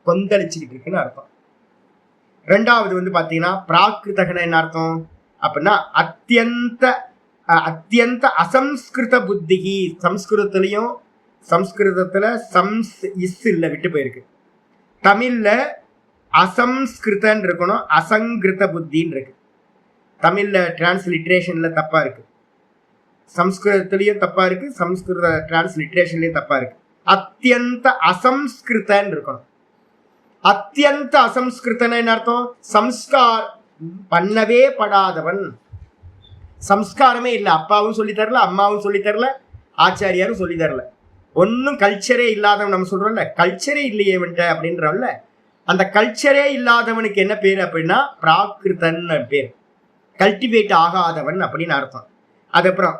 கொந்தளிச்சுக்கிட்டு இருக்குன்னு அர்த்தம். ரெண்டாவது வந்து பாத்தீங்கன்னா பிராகிருதகன என்ன அர்த்தம் அப்படின்னா அத்தியந்த அசம்ஸ்கிருத புத்திகி. சம்ஸ்கிருதத்துல இஸ் இல்ல, விட்டு போயிருக்கு. தமிழ்ல அசம்ஸ்கிருதன் இருக்கணும், அசங்கிருத புத்தின்னு இருக்கு. தமிழ்ல டிரான்ஸ்லிட்ரேஷன்ல தப்பா இருக்கு, சம்ஸ்கிருதத்திலயும் தப்பா இருக்கு, சம்ஸ்கிருத டிரான்ஸ்லிட்ரேஷன்லயும் தப்பா இருக்கு. அத்தியந்த அசம்ஸ்கிருதன் இருக்கணும். அத்தியந்த அசம்ஸ்கிருதன் அர்த்தம் சம்ஸ்கார் பண்ணவே படாதவன், சம்ஸ்காரமே இல்லை. அப்பாவும் சொல்லி தரல, அம்மாவும் சொல்லி தரல, ஆச்சாரியாரும் சொல்லி தரல, ஒன்னும் கல்ச்சரே இல்லாதவன். நம்ம சொல்றோம்ல கல்ச்சரே இல்லையே வந்துட்ட அப்படின்றவன்ல, அந்த கல்ச்சரே இல்லாதவனுக்கு என்ன பேர் அப்படின்னா பிராகிருதன் பேர், கல்டிவேட் ஆகாதவன் அப்படின்னு அர்த்தம். அதுக்கப்புறம்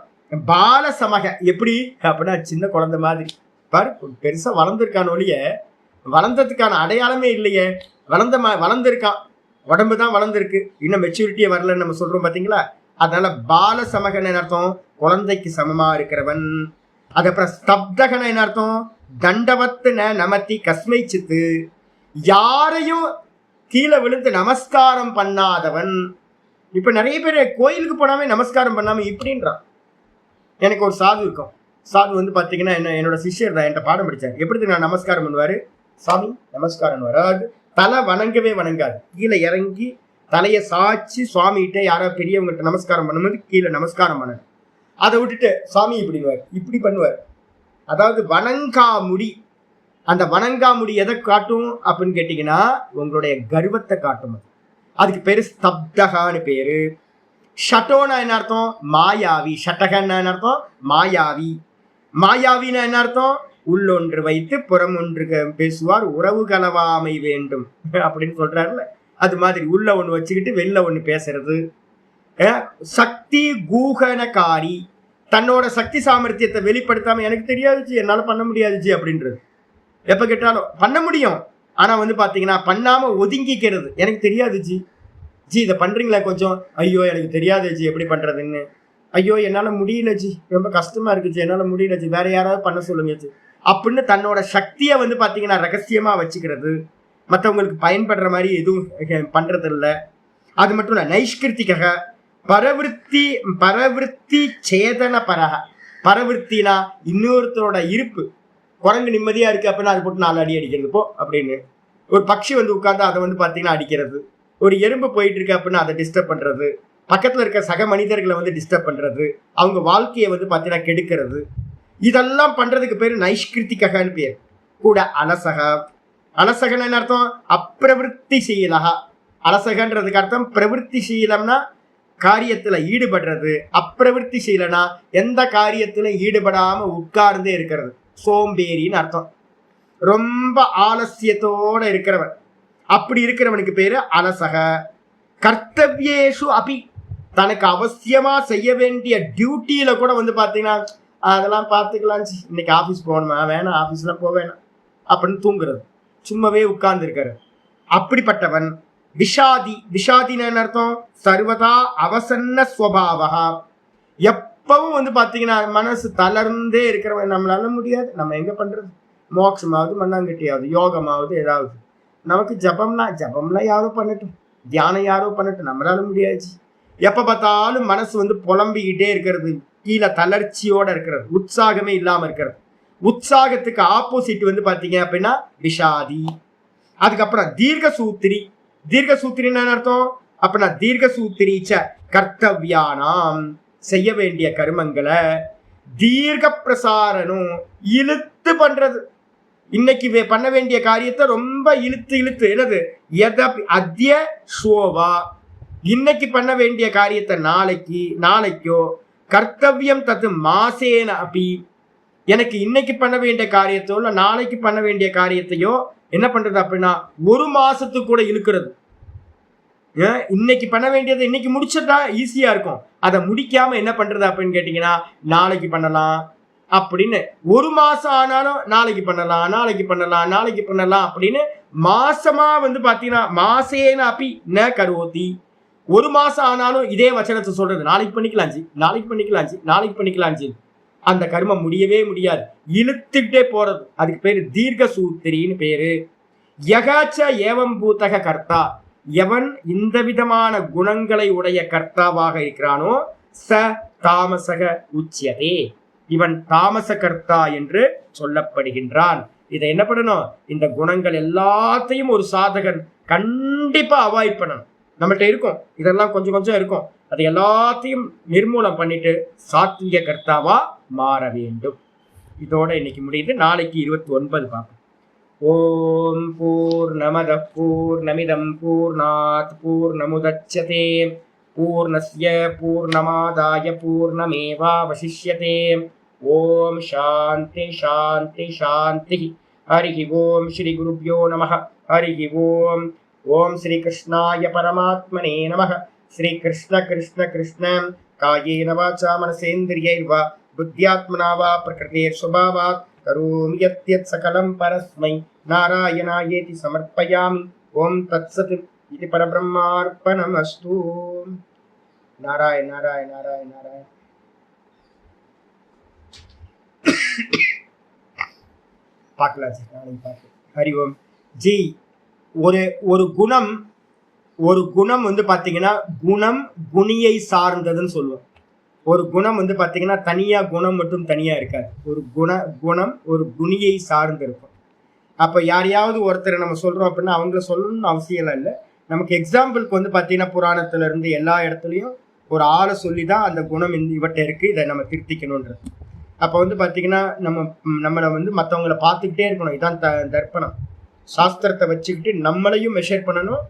பால சமக. எப்படி அப்படின்னா சின்ன குழந்தை மாதிரி பாரு, பெருசா வளர்ந்துருக்கான ஒழிய வளர்ந்ததுக்கான அடையாளமே இல்லையே. வளர்ந்துருக்கான், உடம்பு தான் வளர்ந்துருக்கு, இன்னும் மெச்சூரிட்டியே வரலன்னு நம்ம சொல்றோம் பாத்தீங்களா. அதனால பால சமகன் அர்த்தம் குழந்தைக்கு சமமா இருக்கிறவன். அதுக்கப்புறம் ஸ்தப்தகன அர்த்தம் தண்டவத்து நமத்தி கஸ்மை சித்து. யாரையும் கீழே விழுந்து நமஸ்காரம் பண்ணாதவன். இப்ப நிறைய பேர் கோயிலுக்கு போனாமே நமஸ்காரம் பண்ணாம இப்படின்றான். எனக்கு ஒரு சாது இருக்கும், சாது வந்து பாத்தீங்கன்னா என்னோட சிஷ்யர் தான், என்கிட்ட பாடம் படிச்சார். எப்படி நான் நமஸ்காரம் பண்ணுவாரு, சாமி நமஸ்காரம் வராது, தலை வணங்கவே வணங்காது, கீழே இறங்கி தலையை சாய்ச்சி சுவாமிகிட்ட யாராவது பெரியவங்ககிட்ட நமஸ்காரம் பண்ணும்போது கீழே நமஸ்காரம் பண்ண, அதை விட்டுட்டு சாமி இப்படி பண்ணுவார். அதாவது வணங்காமுடி. அந்த வணங்காமுடி எதை காட்டும் அப்படின்னு கேட்டீங்கன்னா உங்களுடைய கர்வத்தை காட்டும். அதுக்கு பேரு ஸ்தப்தகான்னு பேரு. ஷட்டோனா என்ன அர்த்தம் மாயாவி. ஷட்டகன்னா என்ன அர்த்தம் மாயாவி. மாயாவின்னா என்ன அர்த்தம் உள்ளொன்று வைத்து புறம் ஒன்று பேசுவார், உறவு கலவாமை வேண்டும் அப்படின்னு சொல்றாருல. அது மாதிரி உள்ள ஒண்ணு வச்சுக்கிட்டு வெளில ஒண்ணு பேசுறது. சக்தி கூகனகாரி. தன்னோட சக்தி சாமர்த்தியத்தை வெளிப்படுத்தாம எனக்கு தெரியாதுச்சு, என்னால பண்ண முடியாதுச்சு அப்படின்றது. எப்ப கேட்டாலும் பண்ண முடியும், ஆனா வந்து பாத்தீங்கன்னா பண்ணாம ஒதுங்கிக்கிறது. எனக்கு தெரியாதுச்சு, ஜி இதை பண்றீங்களா கொஞ்சம், ஐயோ எனக்கு தெரியாது ஜி எப்படி பண்றதுன்னு, ஐயோ என்னால முடியல ஜி, ரொம்ப கஷ்டமா இருக்குச்சு, என்னால முடியல ஜி, வேற யாராவது பண்ண சொல்லுங்க ஜி அப்படின்னு தன்னோட சக்தியை வந்து பாத்தீங்கன்னா ரகசியமா வச்சுக்கிறது. மற்றவங்களுக்கு பயன்படுற மாதிரி எதுவும் பண்றது இல்லை. அது மட்டும் இல்ல நைஷ்கிருத்திக பரவிருத்தி சேதன பரக. பரவிருத்தினா இன்னொருத்தரோட இருப்பு. குரங்கு நிம்மதியா இருக்கு அப்படின்னா அது போட்டு 4 அடி அடிக்கிறது போ அப்படின்னு. ஒரு பட்சி வந்து உட்கார்ந்து அதை வந்து பாத்தீங்கன்னா அடிக்கிறது. ஒரு எறும்பு போயிட்டு இருக்கு அப்படின்னா அதை டிஸ்டர்ப் பண்றது. பக்கத்துல இருக்க சக மனிதர்களை வந்து டிஸ்டர்ப் பண்றது, அவங்க வாழ்க்கையை வந்து பாத்தீங்கன்னா கெடுக்கிறது. இதெல்லாம் பண்றதுக்கு பேரு நைஷ்கிருத்திகன்னு பேர். கூட அலசக. அலசகன் என்ன அர்த்தம் அப்பிரவிற்த்தி சீலகா. அலசகன்றதுக்கு அர்த்தம் பிரவிற்த்தி சீலம்னா காரியத்துல ஈடுபடுறது, அப்பிரவிற்த்தி சீலனா எந்த காரியத்திலும் ஈடுபடாம உட்கார்ந்தே இருக்கிறது, சோம்பேறின்னு அர்த்தம். ரொம்ப ஆலசியத்தோட இருக்கிறவன், அப்படி இருக்கிறவனுக்கு பேரு அலசக. கர்த்தவியேஷு அபி. தனக்கு அவசியமா செய்ய வேண்டிய டியூட்டியில கூட வந்து பாத்தீங்கன்னா அதெல்லாம் பார்த்துக்கலாம், இன்னைக்கு ஆஃபீஸ் போகணுமா, வேணாம் ஆஃபீஸ்லாம் போக வேணாம் அப்படின்னு தூங்குறது, சும்மாவே உட்கார்ந்து இருக்காரு, அப்படிப்பட்டவன் விஷாதி. விஷாதின்னு அர்த்தம் சர்வதா அவசன்ன ஸ்வபாவா. எப்பவும் வந்து பாத்தீங்கன்னா மனசு தளர்ந்தே இருக்கிறவன். நம்மளால முடியாது, நம்ம எங்க பண்றது, மோட்சமாவது மண்ணாங்கட்டியாவது யோகமாவது ஏதாவது. நமக்கு ஜபம்லாம் யாரோ பண்ணட்டும், தியானம் யாரோ பண்ணட்டும், நம்மளால முடியாது. எப்ப பார்த்தாலும் மனசு வந்து புலம்பிக்கிட்டே இருக்கிறது, கீழே தளர்ச்சியோட இருக்கிறது, உற்சாகமே இல்லாம இருக்கிறது. உற்சாகத்துக்கு ஆப்போசிட் வந்து பாத்தீங்க அப்படின்னா விஷாதி. அதுக்கப்புறம் தீர்க்க சூத்திரி. தீர்க்க சூத்திரின்னு அர்த்தம் அப்படின்னா தீர்க்க சூத்திரீச்ச கர்த்தவியானாம். செய்ய வேண்டிய கர்மங்களை தீர்க்க பிரசாரனும் இழுத்து பண்றது. இன்னைக்கு பண்ண வேண்டிய காரியத்தை ரொம்ப இழுத்து இழுத்து என்னது அத்திய சோவா, இன்னைக்கு பண்ண வேண்டிய காரியத்தை நாளைக்கோ கர்த்தவியம் தத்து மாசேன அப்படி, எனக்கு இன்னைக்கு பண்ண வேண்டிய காரியத்தோ இல்ல நாளைக்கு பண்ண வேண்டிய காரியத்தையோ என்ன பண்றது அப்படின்னா ஒரு மாசத்துக்கு கூட இழுக்கிறது. இன்னைக்கு பண்ண வேண்டியதை இன்னைக்கு முடிச்சிட்டா ஈஸியா இருக்கும். அதை முடிக்காம என்ன பண்றது அப்படின்னு கேட்டீங்கன்னா நாளைக்கு பண்ணலாம் அப்படின்னு, ஒரு மாசம் ஆனாலும் நாளைக்கு பண்ணலாம் அப்படின்னு மாசமா பாத்தீங்கன்னா மாசேன அப்பி ந கரோதி, ஒரு மாசம் ஆனாலும் இதே வச்சனத்தை சொல்றது, நாளைக்கு பண்ணிக்கலாம். அந்த கர்மம் முடியவே முடியாது, இழுத்துட்டே போறது. அதுக்கு பேரு தீர்க்க சூத்திரின்னு பேரு. யகாச்ச ஏவம் பூதக கர்த்தா, எவன் இந்த விதமான குணங்களை உடைய கர்த்தாவாக இருக்கிறானோ ச தாமசக உச்சியதே, இவன் தாமச கர்த்தா என்று சொல்லப்படுகின்றான். இதை என்ன பண்ணணும், இந்த குணங்கள் எல்லாத்தையும் ஒரு சாதகன் கண்டிப்பா அவாய்ட் பண்ணணும். நம்மகிட்ட இருக்கும் இதெல்லாம் கொஞ்சம் இருக்கும், அதை எல்லாத்தையும் நிர்மூலம் பண்ணிட்டு சாத்விக கர்த்தாவா மாற வேண்டும். இதோட இன்னைக்கு முடியுது. நாளைக்கு 29 பார்ப்போம். ஓம் பூர்ணமத பூர்ணமிதம் பூர்ணாத் பூர்ணமுதச்யதே பூர்ணஸ்ய பூர்ணமாதாய பூர்ணமேவாவசிஷ்யதே. ஓம் சாந்தி சாந்தி சாந்தி. ஹரி ஓம் ஸ்ரீ குருப்யோ நமः. ஹரி ஓம். ஓம் ஸ்ரீ கிருஷ்ணாய பரமாத்மனே நமः. ஸ்ரீ கிருஷ்ண கிருஷ்ண கிருஷ்ண காயேன வாசா மனசேந்திரியைர்வா புத்யாத்மனா வா பிரகிருதேர் ஸ்வபாவாத் கரோமி யத்யத் சகலம் பரஸ்மை நாராயணாயேதி சமர்ப்பயாமி. ஓம் தத்சத் இது பரபிரம்மார்ப்பணமஸ்து. நாராயண நாராயண நாராயண நாராயண. பார்க்கலாம் சார், நாளைக்கு பார்க்கலாம். ஹரி ஓம் ஜி. ஒரு குணம் பாத்தீங்கன்னா குணம் குணியை சார்ந்ததுன்னு சொல்லுவோம். ஒரு குணம் பாத்தீங்கன்னா தனியா குணம் மட்டும் தனியா இருக்காது. ஒரு குணம் ஒரு குணியை சார்ந்து இருக்கும். அப்ப யாரையாவது ஒருத்தரை நம்ம சொல்றோம் அப்படின்னா அவங்கள சொல்லணும்னு அவசியம் இல்லை. நமக்கு எக்ஸாம்பிளுக்கு பாத்தீங்கன்னா புராணத்துல இருந்து எல்லா இடத்துலயும் ஒரு ஆளை சொல்லிதான் அந்த குணம் இவட்ட இருக்கு, இதை நம்ம திருத்திக்கணும்ன்றது. அப்ப பாத்தீங்கன்னா நம்மளை மற்றவங்களை பார்த்துக்கிட்டே இருக்கணும். இதான் தர்ப்பணம். சாஸ்திரத்தை வச்சுக்கிட்டு நம்மளையும் மெஷர் பண்ணணும்.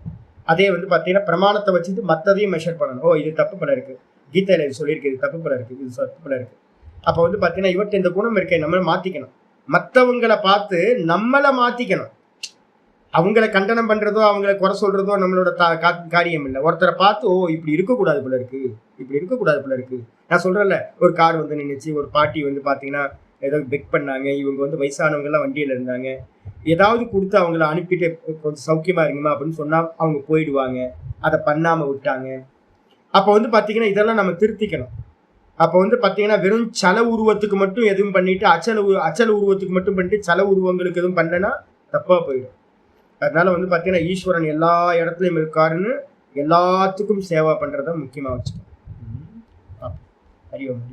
அதே பாத்தீங்கன்னா பிரமாணத்தை வச்சுட்டு மற்றதையும் மெஷர் பண்ணணும். ஓ இது தப்பு போல இருக்கு, கீதையில இது சொல்லியிருக்கு, இது தப்பு போல இருக்கு, இது தப்பு போல இருக்கு. அப்ப பாத்தீங்கன்னா இவர்கிட்ட இந்த குணம் இருக்கே, நம்மளை மாத்திக்கணும். மற்றவங்களை பார்த்து நம்மளை மாத்திக்கணும். அவங்களை கண்டனம் பண்றதோ அவங்களை குறை சொல்றதோ நம்மளோட காரியம் இல்லை. ஒருத்தரை பார்த்து ஓ இப்படி இருக்கக்கூடாது போல இருக்கு. நான் சொல்றேன்ல, ஒரு கார் நின்றுச்சு, ஒரு பாட்டி பாத்தீங்கன்னா ஏதோ பெக் பண்ணாங்க. இவங்க வயசானவங்க எல்லாம் வண்டியில இருந்தாங்க. ஏதாவது கொடுத்து அவங்கள அனுப்பிட்டு கொஞ்சம் சௌக்கியமா இருங்கம்மா அப்படின்னு சொன்னா அவங்க போயிடுவாங்க. அதை பண்ணாம விட்டாங்க. அப்ப பாத்தீங்கன்னா இதெல்லாம் நம்ம திருத்திக்கணும். அப்ப பாத்தீங்கன்னா வெறும் சல உருவத்துக்கு மட்டும் எதுவும் பண்ணிட்டு அச்சல உருவத்துக்கு மட்டும் பண்ணிட்டு சல உருவங்களுக்கு எதுவும் பண்ணலன்னா தப்பா போயிடும். அதனால பாத்தீங்கன்னா ஈஸ்வரன் எல்லா இடத்துலயும் இருக்காருன்னு எல்லாத்துக்கும் சேவா பண்றத முக்கியமா வச்சுக்கணும். ஹரி ஓம்.